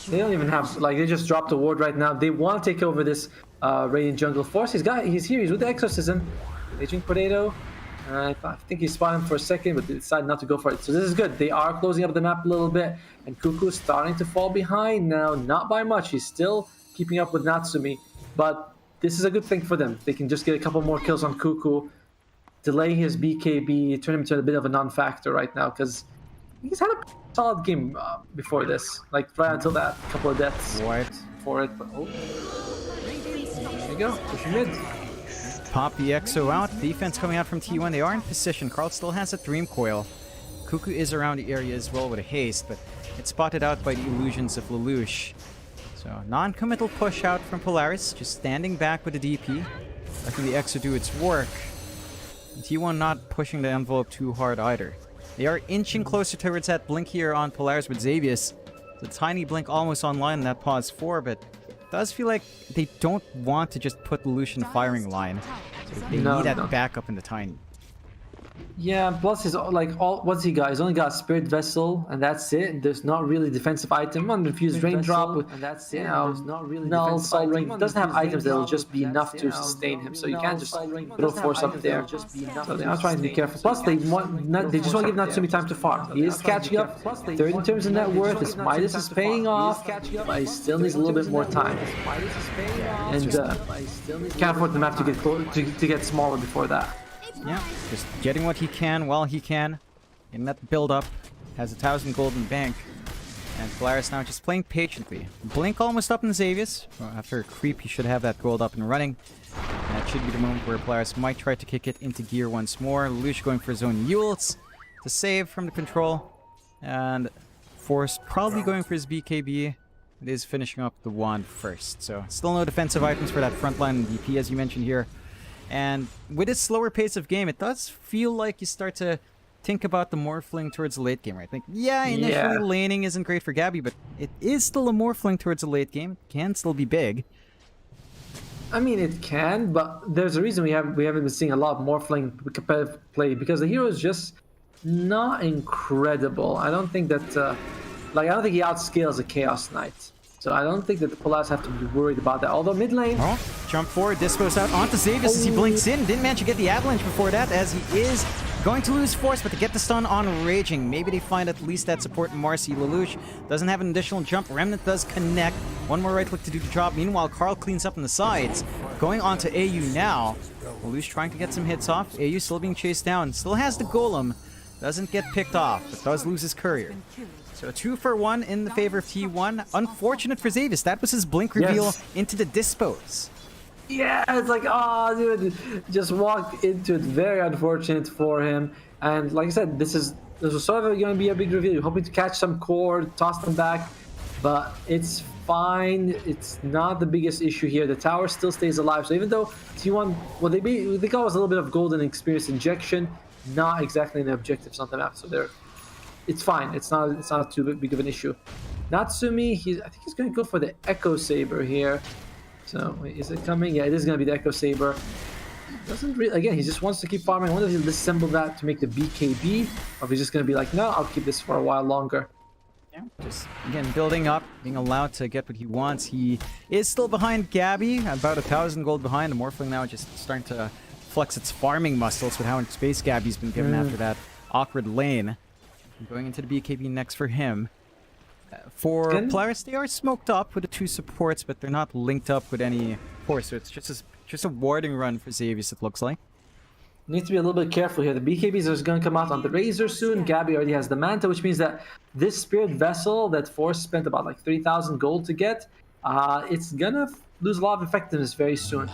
They don't even have, like, they just dropped a ward right now. They want to take over this Radiant Jungle Force. He's here, he's with the Exorcism. Raging Potato. I think he spotted him for a second, but they decided not to go for it. So this is good. They are closing up the map a little bit, and Cuckoo's starting to fall behind now. Not by much. He's still keeping up with Natsumi, but this is a good thing for them. They can just get a couple more kills on Cuckoo, delay his BKB, turn him into a bit of a non-factor right now, because he's had a solid game before this. Like, right until that couple of deaths for it. But, oh. There you go. Pushing mid. Pop the Exo out. Defense coming out from T1. They are in position. Carl still has a Dream Coil. Cuckoo is around the area as well with a haste, but it's spotted out by the illusions of Lelouch. So, non-committal push out from Polaris, just standing back with the DP, letting the Exo do its work. And T1 not pushing the envelope too hard either. They are inching closer towards that blink here on Polaris with Xavius. The tiny blink almost online in that pause 4, but it does feel like they don't want to just put Lelouch in the firing line. So they need that backup in the tiny. Yeah, plus he's like what's he got? He's only got Spirit Vessel, and that's it. There's not really defensive item. Unrefused Raindrop with, and that's it. you know, There's not really Null, defensive Soul Ring. item. He doesn't have Unrefused items that'll Raindrop just be with, enough that's, to you know, sustain him. So you Null, can't just Soul Ring. throw Doesn't have Force up items there. that'll just be enough So to they are trying to be sustain careful. him. Plus So they you can't want, just they just want to give throw Natsumi time to farm. He is catching up. Third in terms of net worth. His Midas is paying off, but he still needs a little bit more time. And can't afford the map to get to get smaller before that. Yeah, just getting what he can while he can. In that build-up, has 1,000 gold in bank. And Polaris now just playing patiently. Blink almost up in Xavius. Well, after a creep, he should have that gold up and running. And that should be the moment where Polaris might try to kick it into gear once more. Lelouch going for his own Yules to save from the control. And Force probably going for his BKB. It is finishing up the wand first. So still no defensive items for that frontline DP as you mentioned here. And with its slower pace of game, it does feel like you start to think about the morphling towards the late game, right? Like, yeah, initially laning isn't great for Gabby, but it is still a morphling towards the late game. It can still be big. I mean, it can, but there's a reason we haven't been seeing a lot more competitive play, because the hero is just not incredible. I don't think that, I don't think he outscales a Chaos Knight. So I don't think that the Polaris have to be worried about that. Although mid lane... Oh, jump forward, dispos out onto Xavius as he blinks in. Didn't manage to get the avalanche before that, as he is going to lose Force, but to get the stun on Raging. Maybe they find at least that support in Marcy. Lelouch doesn't have an additional jump. Remnant does connect. One more right click to do the job. Meanwhile, Carl cleans up on the sides. going on to AU now. Lelouch trying to get some hits off. AU still being chased down. Still has the golem. Doesn't get picked off, but does lose his courier. So 2 for 1 in the favor of T1. Unfortunate for Xavius. That was his blink reveal into the dispose. Yeah, it's like, oh, dude, just walked into it. Very unfortunate for him. And like I said, this was sort of going to be a big reveal. You're hoping to catch some core, toss them back, but it's fine. It's not the biggest issue here. The tower still stays alive. So even though T1, well, they got was a little bit of golden experience injection, not exactly an objectives on the map. So it's fine. It's not too big of an issue. Natsumi, I think he's going to go for the Echo Saber here. So wait, is it coming? Yeah, it is going to be the Echo Saber. Doesn't really, again, he just wants to keep farming. I wonder if he'll disassemble that to make the BKB, or if he's just going to be like, no, I'll keep this for a while longer. Yeah, just again building up, being allowed to get what he wants. He is still behind Gabby, about 1,000 gold behind. The Morphling now just starting to flex its farming muscles with how much space Gabby's been given after that awkward lane. Going into the BKB next for him. For Polaris, they are smoked up with the 2 supports, but they're not linked up with any force, so it's just a warding run for Xavius, it looks like. Need to be a little bit careful here. The BKBs are going to come out on the Razor soon. Gabby already has the Manta, which means that this Spirit Vessel that Force spent about like 3,000 gold to get, it's going to lose a lot of effectiveness very soon.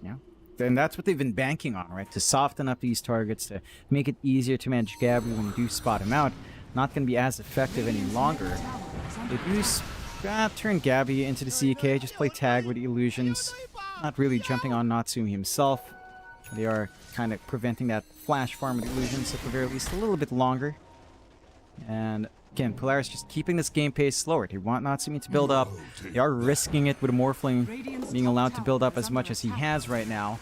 Yeah, and that's what they've been banking on, right? To soften up these targets, to make it easier to manage Gabby when you do spot him out. Not going to be as effective any longer. They do turn Gabby into the CK, just play tag with illusions. Not really jumping on Natsumi himself. They are kind of preventing that flash farm with illusions at the very least a little bit longer. And again, Polaris just keeping this game pace slower. They want Natsumi to build up. They are risking it with a Morphling being allowed to build up as much as he has right now.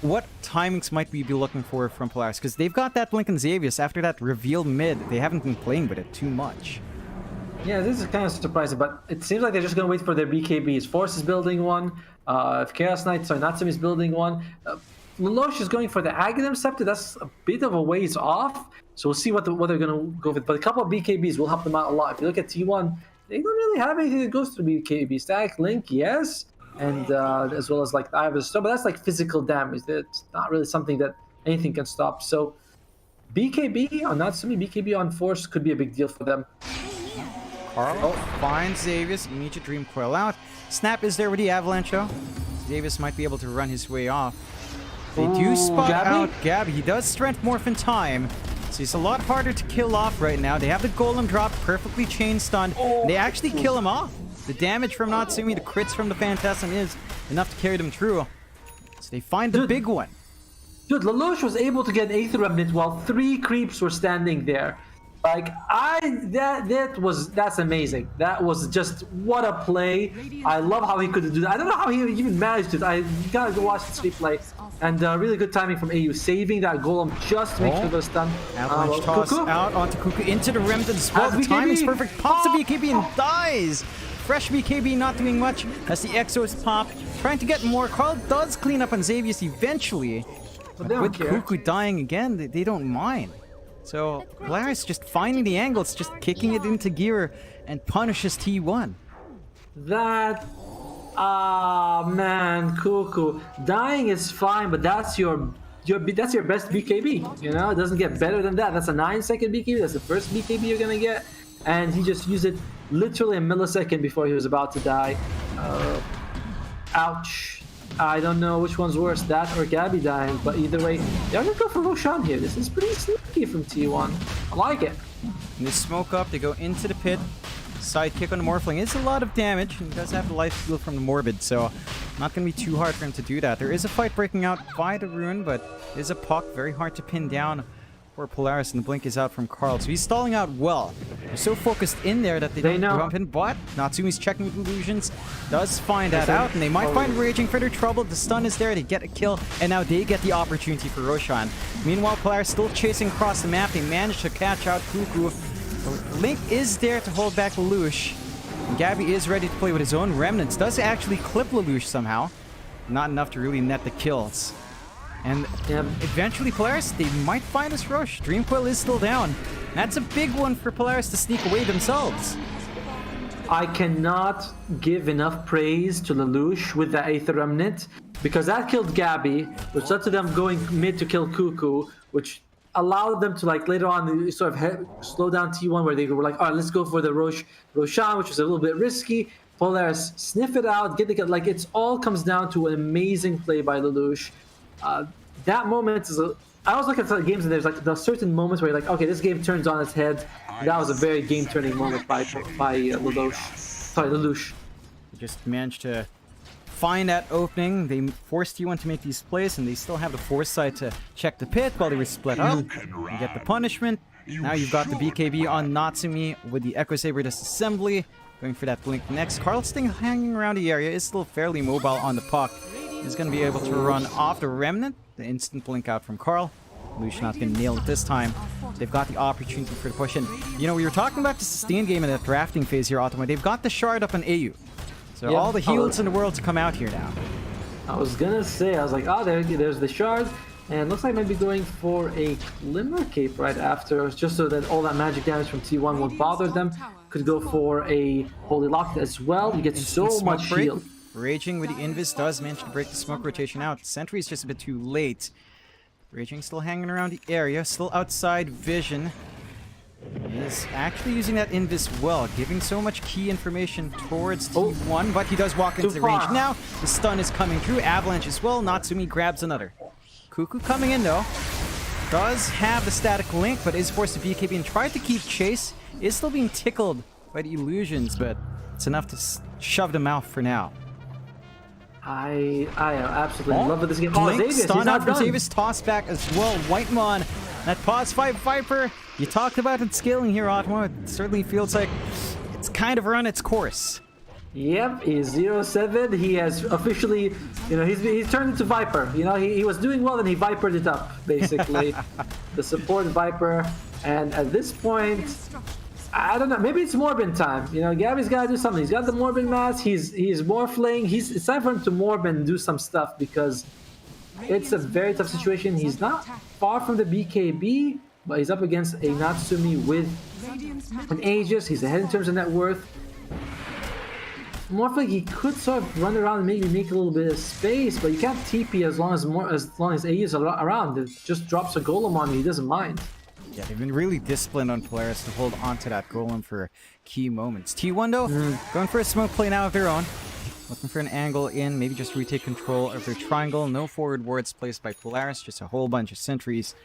What timings might we be looking for from Polaris? Because they've got that Blink and Xavius after that reveal mid. They haven't been playing with it too much. Yeah, this is kind of surprising, but it seems like they're just going to wait for their BKBs. Force is building one. Chaos Knight, sorry, Natsumi is building one. Lelouch is going for the Aghanim Scepter. That's a bit of a ways off. So we'll see what they're going to go with. But a couple of BKBs will help them out a lot. If you look at T1, they don't really have anything that goes through BKB. Static, Link, yes. And as well as like the Eye of the Storm, but that's like physical damage. It's not really something that anything can stop. So BKB on Natsumi, BKB on Force could be a big deal for them. Carl finds Xavius. Immediate Dream Coil out. Snap is there with the Avalanche though. Xavius might be able to run his way off. They do spot out Gabby. He does Strength Morph in time. So he's a lot harder to kill off right now. They have the Golem drop, perfectly chain stunned. They actually kill him off. The damage from Natsumi, the crits from the Phantasm is enough to carry them through. So they find the big one. Dude, Lelouch was able to get Aether Remnant while 3 creeps were standing there. Like, that's amazing. That was just, what a play. I love how he could do that. I don't know how he even managed it. You gotta go watch this replay. And really good timing from AU, saving that Golem just to make sure it was done. Avalanche toss out onto Cuckoo into the Remnant as well. The timing's perfect. Pops the BKB and dies. Fresh BKB not doing much as the Exos pop. Trying to get more. Carl does clean up on Xavius eventually. But with Cuckoo dying again, they don't mind. So Polaris just finding the angles, just kicking it into gear and punishes T1. That... man, Cuckoo. Dying is fine, but that's your best BKB. You know, it doesn't get better than that. That's a 9-second BKB. That's the first BKB you're gonna get. And he just used it literally a millisecond before he was about to die. Ouch. I don't know which one's worse, that or Gabby dying, but either way, they're gonna go for Roshan here. This is pretty sneaky from T1. I like it. And they smoke up, they go into the pit. Sidekick on the Morphling is a lot of damage, and he does have the life steal from the Morbid, so not going to be too hard for him to do that. There is a fight breaking out by the Rune, but it is a puck, very hard to pin down for Polaris, and the Blink is out from Carl, so he's stalling out well. They're so focused in there that they don't bump in, but Natsumi's checking with illusions, does find that out, and they might find Raging further trouble. The stun is there, they get a kill, and now they get the opportunity for Roshan. Meanwhile, Polaris still chasing across the map. They manage to catch out Cuckoo. Link is there to hold back Lelouch. And Gabby is ready to play with his own remnants. Does actually clip Lelouch somehow. Not enough to really net the kills. And eventually Polaris, they might find this rush. Dreamcoil is still down. That's a big one for Polaris to sneak away themselves. I cannot give enough praise to Lelouch with the Aether Remnant, because that killed Gabby, which led to them going mid to kill Cuckoo, which allowed them to like later on sort of slow down T1, where they were like, all right, let's go for the Roshan, which was a little bit risky. Polaris sniff it out, get the like it's all comes down to an amazing play by Lelouch. That moment is I always look at the games and there's like certain moments where you're like, okay, this game turns on its head. That was a very game-turning moment by Lelouch. Sorry, Lelouch. Just managed to find that opening. They forced T1 to make these plays, and they still have the foresight to check the pit while they were split up. You get the punishment. Now you've got the BKB on Natsumi with the Echo Saber disassembly. Going for that blink next. Carl still hanging around the area, is still fairly mobile on the puck. Is going to be able to run off the Remnant. The instant blink out from Carl. Lelouch not going to nail it this time. They've got the opportunity for the push in. You know, we were talking about the sustain game in that drafting phase here, Automa. They've got the shard up on AU. So all the heals in the world to come out here now. I was gonna say, I was like, oh, there's the shard. And looks like maybe going for a Glimmer Cape right after, just so that all that magic damage from T1 won't bother them. Could go for a Holy Lock as well. You get so much heal. Raging with the Invis does manage to break the smoke rotation out. Sentry's just a bit too late. Raging still hanging around the area, still outside vision. He's actually using that Invis well, giving so much key information towards T1, but he does walk into the range now. The stun is coming through. Avalanche as well. Natsumi grabs another. Cuckoo coming in though. Does have the static link, but is forced to BKB and tried to keep chase. Is still being tickled by the illusions, but it's enough to shove them out for now. I absolutely love this game. Blink, Xavius, stun out from Xavius, toss back as well. Whitemon, that pause 5 Viper. You talked about it scaling here, Otmo. It certainly feels like it's kind of run its course. Yep, he's 0-7. He has officially, you know, he's turned into Viper. You know, he was doing well and he Vipered it up, basically. The support Viper. And at this point, I don't know, maybe it's Morbin time. You know, Gabby's got to do something. He's got the Morbin mask. He's morphling. It's time for him to Morbin and do some stuff because it's a very tough situation. He's not far from the BKB, but he's up against a Natsumi with an Aegis. He's ahead in terms of net worth. Morphling, he could sort of run around and maybe make a little bit of space, but you can't TP as long as Aegis are around. It just drops a Golem on him. He doesn't mind. Yeah, they've been really disciplined on Polaris to hold onto that Golem for key moments. T1 though, going for a smoke play now of their own. Looking for an angle in, maybe just retake control of their triangle. No forward wards placed by Polaris, just a whole bunch of sentries.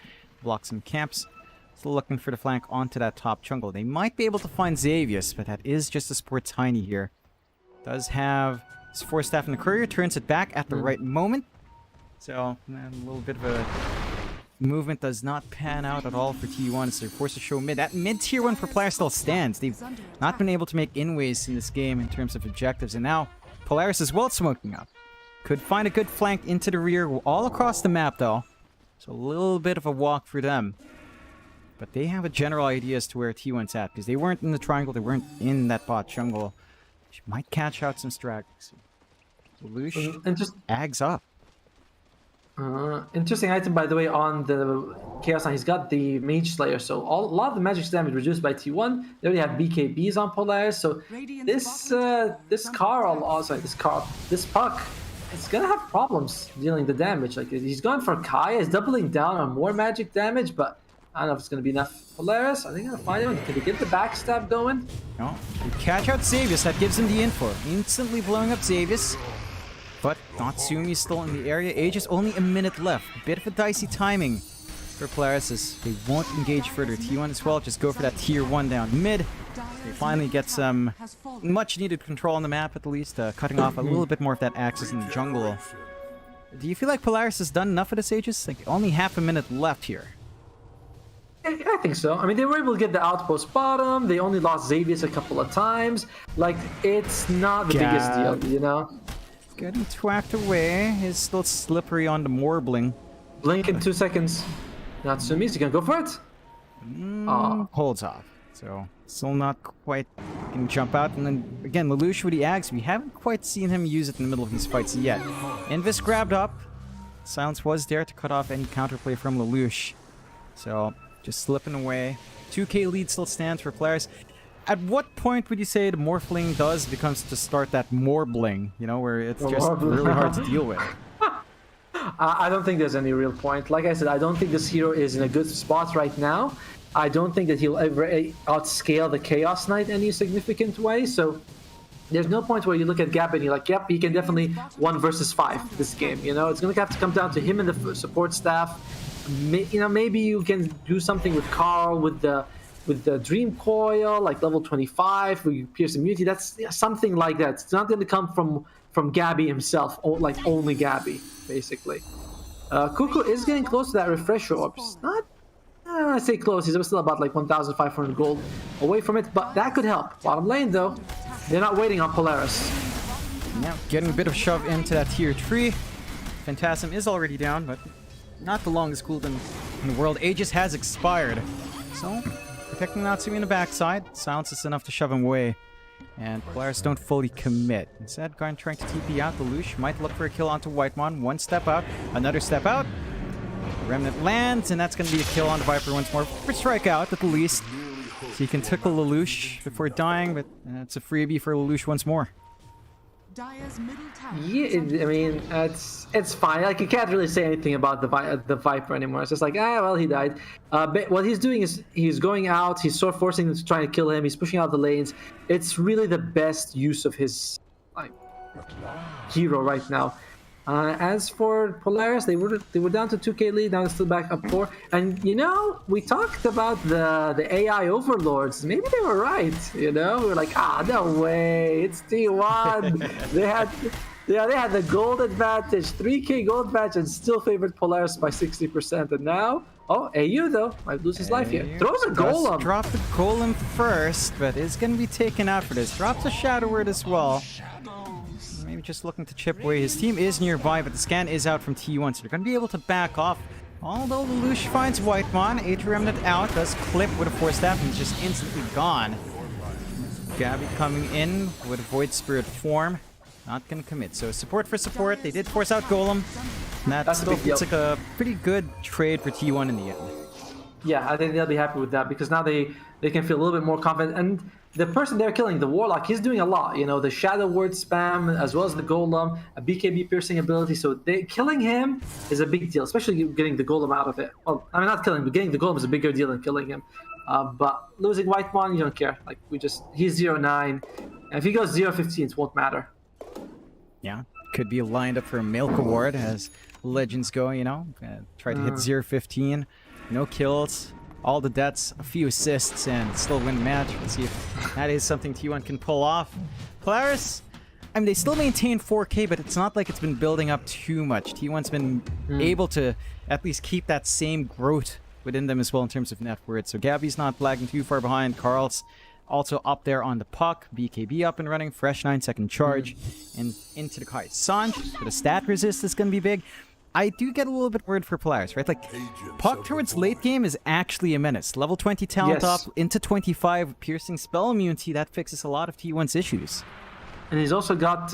Block some camps. Still looking for the flank onto that top jungle. They might be able to find Xavius, but that is just a sport tiny here. Does have his 4-staff in the courier, turns it back at the right moment. So, a little bit of a movement does not pan out at all for T1, so they're forced to show mid. That mid tier 1 for Polaris still stands. They've not been able to make inways in this game in terms of objectives, and now Polaris is well smoking up. Could find a good flank into the rear all across the map though. So a little bit of a walk for them. But they have a general idea as to where T1's at, because they weren't in the triangle, they weren't in that bot jungle. She might catch out some stragglers. Lelouch And just ags up. interesting item, by the way, on the Chaos Knight. He's got the Mage Slayer, so a lot of the magic damage reduced by T1. They already have BKBs on Polaris, so this puck, it's gonna have problems dealing the damage. Like he's gone for Kai, he's doubling down on more magic damage, but I don't know if it's gonna be enough. Polaris, are they gonna find him? Can they get the backstab going? No. Catch out Xavius, that gives him the info. Instantly blowing up Xavius. But Natsumi's still in the area. Aegis only a minute left. A bit of a dicey timing for Polaris as they won't engage further. T1 as well, just go for that tier 1 down mid. They finally get some much needed control on the map at least, cutting off a little bit more of that access in the jungle. Do you feel like Polaris has done enough of this, Aegis? Like only half a minute left here. I think so. I mean, they were able to get the outpost bottom. They only lost Xavius a couple of times. Like, it's not the biggest deal, you know? Getting twacked away. He's still slippery on the Morbling. Blink in 2 seconds. Natsumi's, you gonna go for it? Holds off. So, still not quite can jump out. And then, again, Lelouch with the Ags. We haven't quite seen him use it in the middle of these fights yet. Invis grabbed up. Silence was there to cut off any counterplay from Lelouch. So, just slipping away. 2k lead still stands for Polaris. At what point would you say the morphling does becomes to start that morbling, you know, where it's just Morbling. really hard to deal with? I don't think there's any real point. Like I said, I don't think this hero is in a good spot right now. I don't think that he'll ever outscale the Chaos Knight in any significant way. So there's no point where you look at Gab and you're like, yep, he can definitely 1 versus 5 this game. You know, it's going to have to come down to him and the support staff. You know, maybe you can do something with Carl with the Dream Coil, like level 25, where you pierce immunity. That's something like that. It's not going to come from Gabby himself, or like only Gabby, basically. Cuckoo is getting close to that refresher orb. It's not, I say close. He's still about like 1,500 gold away from it, but that could help. Bottom lane, though, they're not waiting on Polaris. Yeah, getting a bit of shove into that tier 3. Phantasm is already down, but not the longest cooldown in the world. Aegis has expired, so protecting Natsumi in the backside. Silence is enough to shove him away. And Polaris don't fully commit. Instead, Garn trying to TP out. The Lush might look for a kill onto Whitemon. One step out, another step out. Remnant lands, and that's going to be a kill on the Viper once more. For strike out, at the least. So you can tickle Lelouch before dying, but it's a freebie for Lelouch once more. Yeah, I mean, it's fine. Like, you can't really say anything about the Viper anymore. It's just like, well, he died. But what he's doing is he's going out, he's sort of forcing them to try and kill him, he's pushing out the lanes. It's really the best use of his, like, hero right now. As for Polaris, they were down to 2k lead, now they're still back up 4. And, you know, we talked about the AI overlords. Maybe they were right, you know? We were like, no way, it's T1. they had the gold advantage, 3k gold advantage, and still favored Polaris by 60%. And now, AU though, might lose his life here. Throws a golem. Drop the golem first, but is going to be taken out for this. Drops a Shadow Word as well. Maybe just looking to chip away. His team is nearby, but the scan is out from T1, so they're going to be able to back off. Although Lelouch finds Whitemon, H Remnant out, does clip with a Force Staff, and is just instantly gone. Gabby coming in with a Void Spirit form. Not going to commit. So support for support. They did force out Golem. And that's a big deal. It's like a pretty good trade for T1 in the end. Yeah, I think they'll be happy with that because now they can feel a little bit more confident. And the person they're killing, the Warlock, he's doing a lot. You know, the Shadow Word spam as well as the Golem, a BKB piercing ability. So killing him is a big deal, especially getting the Golem out of it. Well, I mean, not killing him, but getting the Golem is a bigger deal than killing him. But losing Whitemon, you don't care. Like, he's 0-9. And if he goes 0-15, it won't matter. Yeah, could be lined up for a Milk Award as Legends go, you know. Try to hit 0-15. No kills, all the deaths, a few assists, and still win the match. Let's see if that is something T1 can pull off. Polaris, I mean, they still maintain 4k, but it's not like it's been building up too much. T1's been able to at least keep that same growth within them as well in terms of net worth. So Gabby's not lagging too far behind. Carl's also up there on the puck. BKB up and running. Fresh 9-second charge. And into the Kai Sanj. But a stat resist is going to be big. I do get a little bit worried for Polaris, right? Like, puck towards late game is actually a menace. Level 20 talent up into 25, piercing spell immunity, that fixes a lot of T1's issues. And he's also got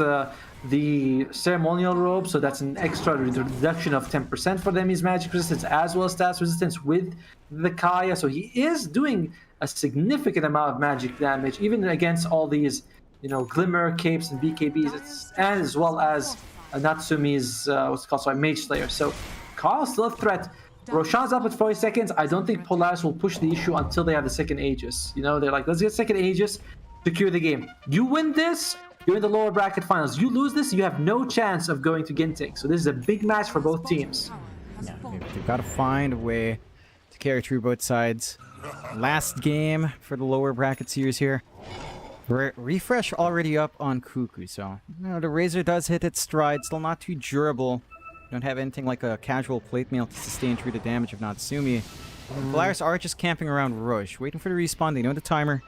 the ceremonial robe, so that's an extra reduction of 10% for them. His magic resistance as well as stats resistance with the Kaya. So he is doing a significant amount of magic damage, even against all these, you know, Glimmer, Capes, and BKBs, and as well as Natsumi's, what's it called, sorry, Mage Slayer. So Carl's still a threat. Roshan's up at 40 seconds. I don't think Polaris will push the issue until they have the second Aegis. You know, they're like, let's get second Aegis, secure the game. You win this, you're in the lower bracket finals. You lose this, you have no chance of going to Ginting. So this is a big match for both teams. Yeah, they've got to find a way to carry through both sides. Last game for the lower bracket series here. Refresh already up on Cuckoo, so you know, the Razor does hit its stride, still not too durable. Don't have anything like a casual plate mail to sustain through the damage of Natsumi. Polaris are just camping around Rush, waiting for the respawn. They know the timer,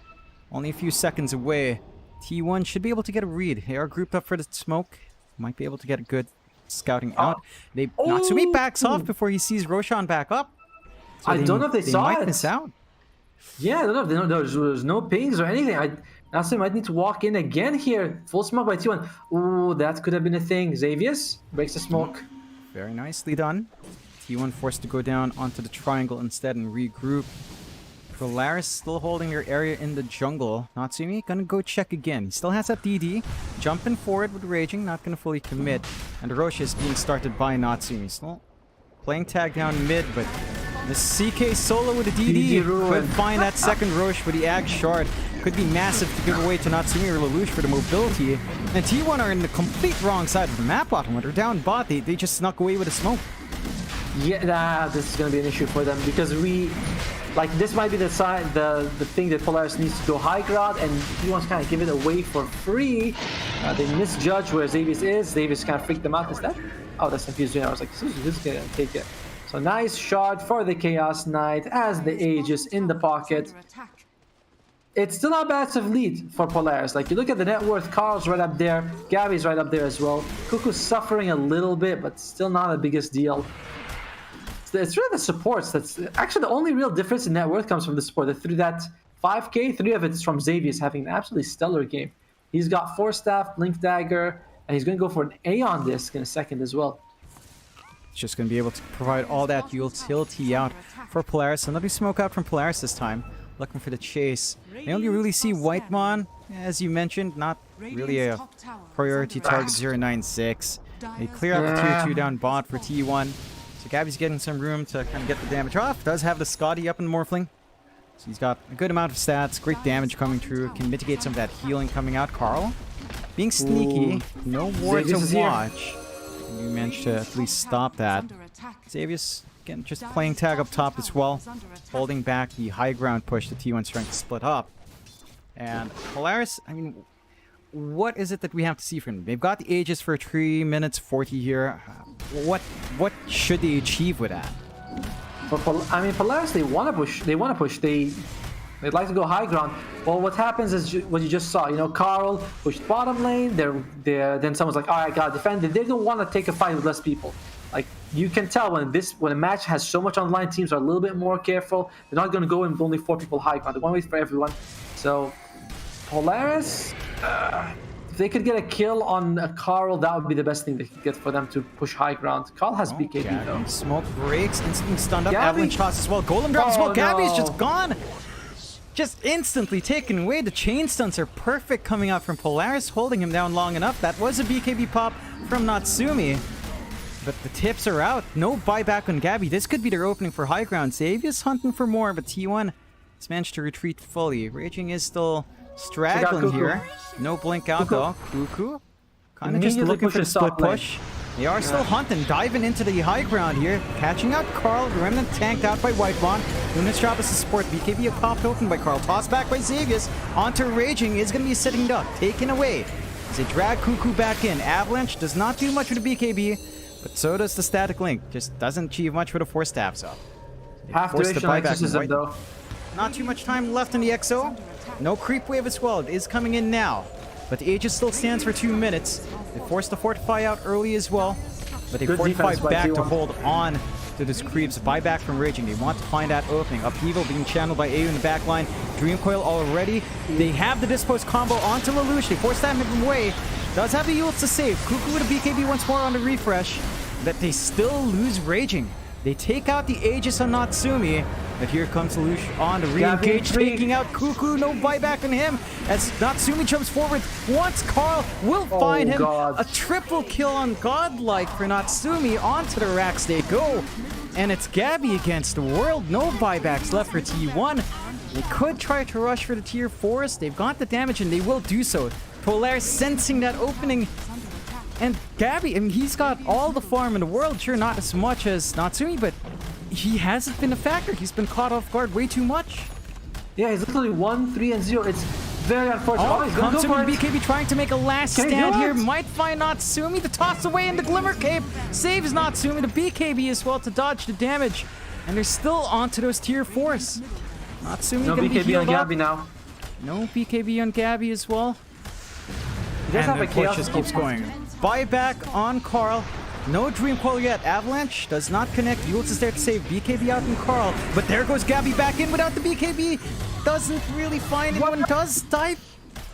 only a few seconds away. T1 should be able to get a read. They are grouped up for the smoke, might be able to get a good scouting out. Natsumi backs off before he sees Roshan back up. So I don't know if they saw might it. miss out. Yeah, I don't know. There's no pings or anything. Natsumi might need to walk in again here. Full smoke by T1. Ooh, that could have been a thing. Xavius breaks the smoke. Very nicely done. T1 forced to go down onto the triangle instead and regroup. Polaris still holding their area in the jungle. Natsumi gonna go check again. He still has that DD. Jumping forward with Raging, not gonna fully commit. And Roche is being started by Natsumi. Still playing tag down mid, but the CK solo with the DD could find that second Roche with the Ag Shard. Could be massive to give away to Natsumi or Lelouch for the mobility. And T1 are in the complete wrong side of the map bottom. When they're down bot, they just snuck away with a smoke. Yeah, this is gonna be an issue for them because this might be the side, the thing that Polaris needs to go high ground, and he wants to kind of give it away for free. They misjudge where Xavius is. Xavius kind of freaked them out. Is that? Oh, that's confusing. I was like, who's gonna take it? So nice shot for the Chaos Knight as the Aegis in the pocket. It's still not a massive lead for Polaris. Like, you look at the net worth, Carl's right up there, Gabby's right up there as well. Cuckoo's suffering a little bit, but still not the biggest deal. It's really the supports that's actually the only real difference in net worth comes from the support. Through that 5k, 3 of it is from Xavius having an absolutely stellar game. He's got Force Staff, Blink Dagger, and he's going to go for an Aeon Disc in a second as well. It's just going to be able to provide all that utility out for Polaris. Another smoke out from Polaris this time, looking for the chase. They only really see Whitemon, as you mentioned, not really a priority target 096. They clear out the tier 2 down bot for T1. So Gabby's getting some room to kind of get the damage off. Does have the Scotty up in the Morphling. So he's got a good amount of stats, great damage coming through, can mitigate some of that healing coming out. Carl being sneaky, no ward to watch. And you managed to at least stop that. Xavius, again, just playing tag up top as well, holding back the high ground push the T1's trying to split up. And Polaris, I mean, what is it that we have to see from them? They've got the Aegis for 3 minutes 40 here. What should they achieve with that? I mean, Polaris, they want to push. They'd like to go high ground. Well, what happens is what you just saw. You know, Carl pushed bottom lane. Then someone's like, all right, gotta defend. They don't want to take a fight with less people. Like, you can tell when a match has so much online, teams are a little bit more careful. They're not going to go in with only 4 people high ground. They want to wait for everyone. So Polaris, if they could get a kill on a Carl, that would be the best thing they could get for them to push high ground. Carl has BKB though. Smoke breaks, instantly stunned up. Avalanche toss as well. Golem drop as well. Gabby's just gone. Just instantly taken away. The chain stunts are perfect coming out from Polaris, holding him down long enough. That was a BKB pop from Natsumi. But the tips are out. No buyback on Gabby. This could be their opening for high ground. Xavius hunting for more, but T1 has managed to retreat fully. Raging is still straggling here. No blink out though. Cuckoo kind of just looking for the split push. They are still hunting, diving into the high ground here. Catching out Carl. Remnant tanked out by Whitemon. Luna's job is to support. BKB popped open by Carl. Tossed back by Xavius. Onto Raging is going to be a sitting duck. Taken away as they drag Cuckoo back in. Avalanche does not do much with the BKB, but so does the static link. Just doesn't achieve much with the 4 staffs up. Half duration exorcism though. Not too much time left in the XO. No creep wave as well. It is coming in now. But the Aegis still stands for 2 minutes. They forced the Fortify out early as well. But they fortify back to hold on to this creeps. Buyback from Raging. They want to find that opening. Upheaval being channeled by AU in the back line. Dream Coil already. They have the Dispose combo onto Lelouch. They force that him away. Does have the ults to save. Cuckoo with a BKB once more on the refresh. But they still lose Raging. They take out the Aegis on Natsumi. But here comes Lelouch on the re-engage, taking out Cuckoo. No buyback on him as Natsumi jumps forward. Once Carl will find him. A triple kill on Godlike for Natsumi. Onto the racks they go. And it's Gabby against the world. No buybacks left for T1. They could try to rush for the tier 4s. They've got the damage and they will do so. Polaris sensing that opening. And Gabby, I mean, he's got all the farm in the world. Sure, not as much as Natsumi, but he hasn't been a factor. He's been caught off guard way too much. Yeah, he's literally 1, 3, and 0. It's very unfortunate. Oh, comes from BKB trying to make a last stand here. Might find Natsumi. The toss away in the Glimmer Cape saves Natsumi. The BKB as well to dodge the damage. And they're still onto those tier 4s. Natsumi no gonna BKB be on Gabby now. No BKB on Gabby as well. He does have a chaos just keeps going. Buyback on Carl. No Dream Coil yet. Avalanche does not connect. Yules is there to save BKB out in Carl. But there goes Gabby back in without the BKB. Doesn't really find anyone. Does dive.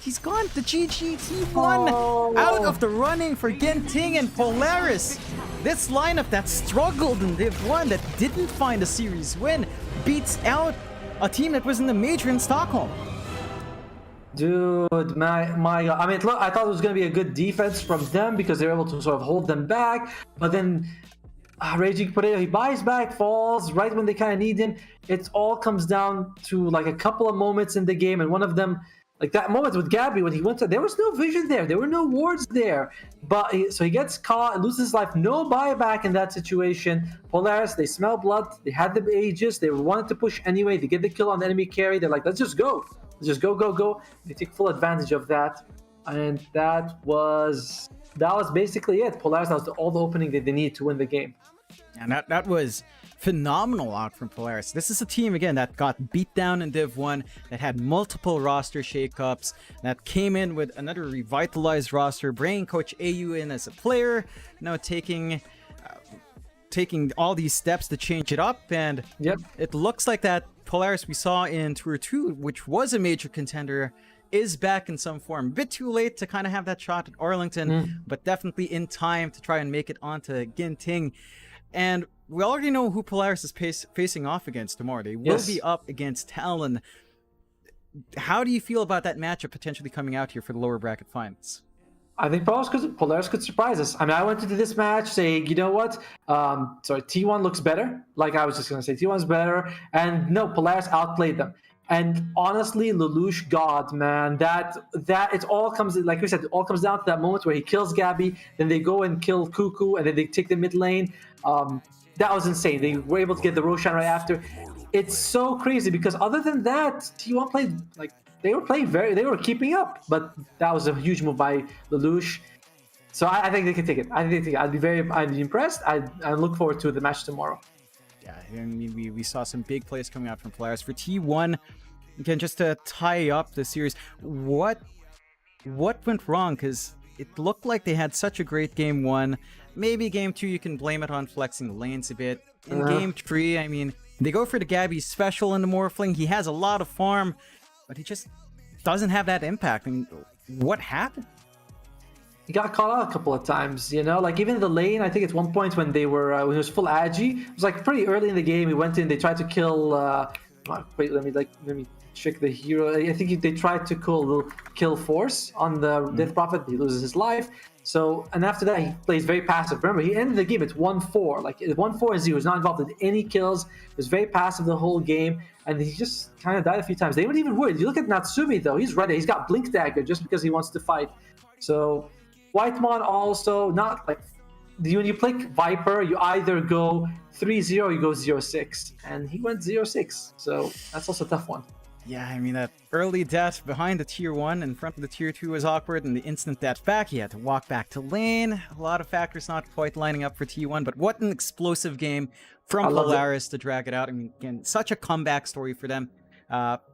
He's gone. The GGT1 out of the running for Genting and Polaris. This lineup that struggled in Div 1, that didn't find a series win, beats out a team that was in the major in Stockholm. Dude, my God. I mean, look, I thought it was going to be a good defense from them because they were able to sort of hold them back. But then Raging Potato, he buys back, falls right when they kind of need him. It all comes down to like a couple of moments in the game, and one of them, like that moment with Gabby when he went to, there was no vision there, there were no wards there. But so he gets caught, loses his life, no buyback in that situation. Polaris, they smell blood, they had the Aegis, they wanted to push anyway, they get the kill on the enemy carry, they're like, let's just go. Let's just go. They take full advantage of that. And that was basically it. Polaris, that was all the opening that they needed to win the game. And that was phenomenal out from Polaris. This is a team, again, that got beat down in Div 1, that had multiple roster shakeups, that came in with another revitalized roster, bringing Coach AU in as a player, now taking all these steps to change it up. And it looks like that Polaris we saw in Tour 2, which was a major contender, is back in some form. A bit too late to kind of have that shot at Arlington, but definitely in time to try and make it onto Ginting. And we already know who Polaris is facing off against tomorrow. They will be up against Talon. How do you feel about that matchup potentially coming out here for the lower bracket finals? I think Polaris could surprise us. I mean, I went into this match saying, you know what? Sorry, T1 looks better. Like I was just going to say, T1's better. And no, Polaris outplayed them. And honestly, Lelouch, God, man, that it all comes, like we said, it all comes down to that moment where he kills Gabby, then they go and kill Cuckoo, and then they take the mid lane. That was insane. They were able to get the Roshan right after. It's so crazy because other than that, T1 played like they were keeping up, but that was a huge move by Lelouch. So I think they can take it. I'd be impressed. I look forward to the match tomorrow. Yeah, I mean, we saw some big plays coming out from Polaris. For T1, again, just to tie up the series, what went wrong? Because it looked like they had such a great game 1. Maybe game 2, you can blame it on flexing the lanes a bit. In game 3, I mean, they go for the Gabby special in the Morphling. He has a lot of farm, but he just doesn't have that impact. I mean, what happened? He got caught out a couple of times, you know, like even the lane, I think at one point when they were, when it was full Agi, it was like pretty early in the game. He went in, they tried to kill, wait, let me check the hero. I think they tried to kill Force on the Death Prophet. He loses his life. So, and after that, he plays very passive. Remember, he ended the game at 1-4. Like 1-4 he was not involved in any kills. He was very passive the whole game, and he just kind of died a few times. They weren't even worried. You look at Natsumi though; he's ready. He's got Blink Dagger just because he wants to fight. So, Whitemon also not like when you play Viper, you either go 3-0 or you go 0-6, and he went 0-6. So that's also a tough one. Yeah, I mean, that early death behind the tier 1 in front of the tier 2 was awkward, and the instant death back, he had to walk back to lane. A lot of factors not quite lining up for T1, but what an explosive game from Polaris to drag it out. I mean, again, such a comeback story for them.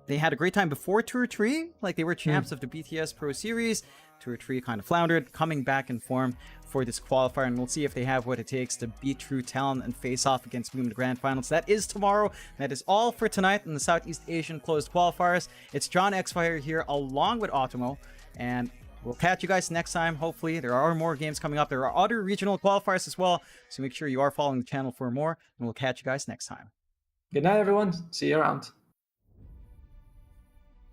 They had a great time before Tour 3, like they were champs of the BTS Pro Series. Tour 3 kind of floundered, coming back in form for this qualifier, and we'll see if they have what it takes to beat True Talent and face off against Bloom in the Grand Finals. That is tomorrow. That is all for tonight in the Southeast Asian closed qualifiers. It's John Xfire here along with Automo, and we'll catch you guys next time. Hopefully, there are more games coming up. There are other regional qualifiers as well, so make sure you are following the channel for more, and we'll catch you guys next time. Good night, everyone. See you around.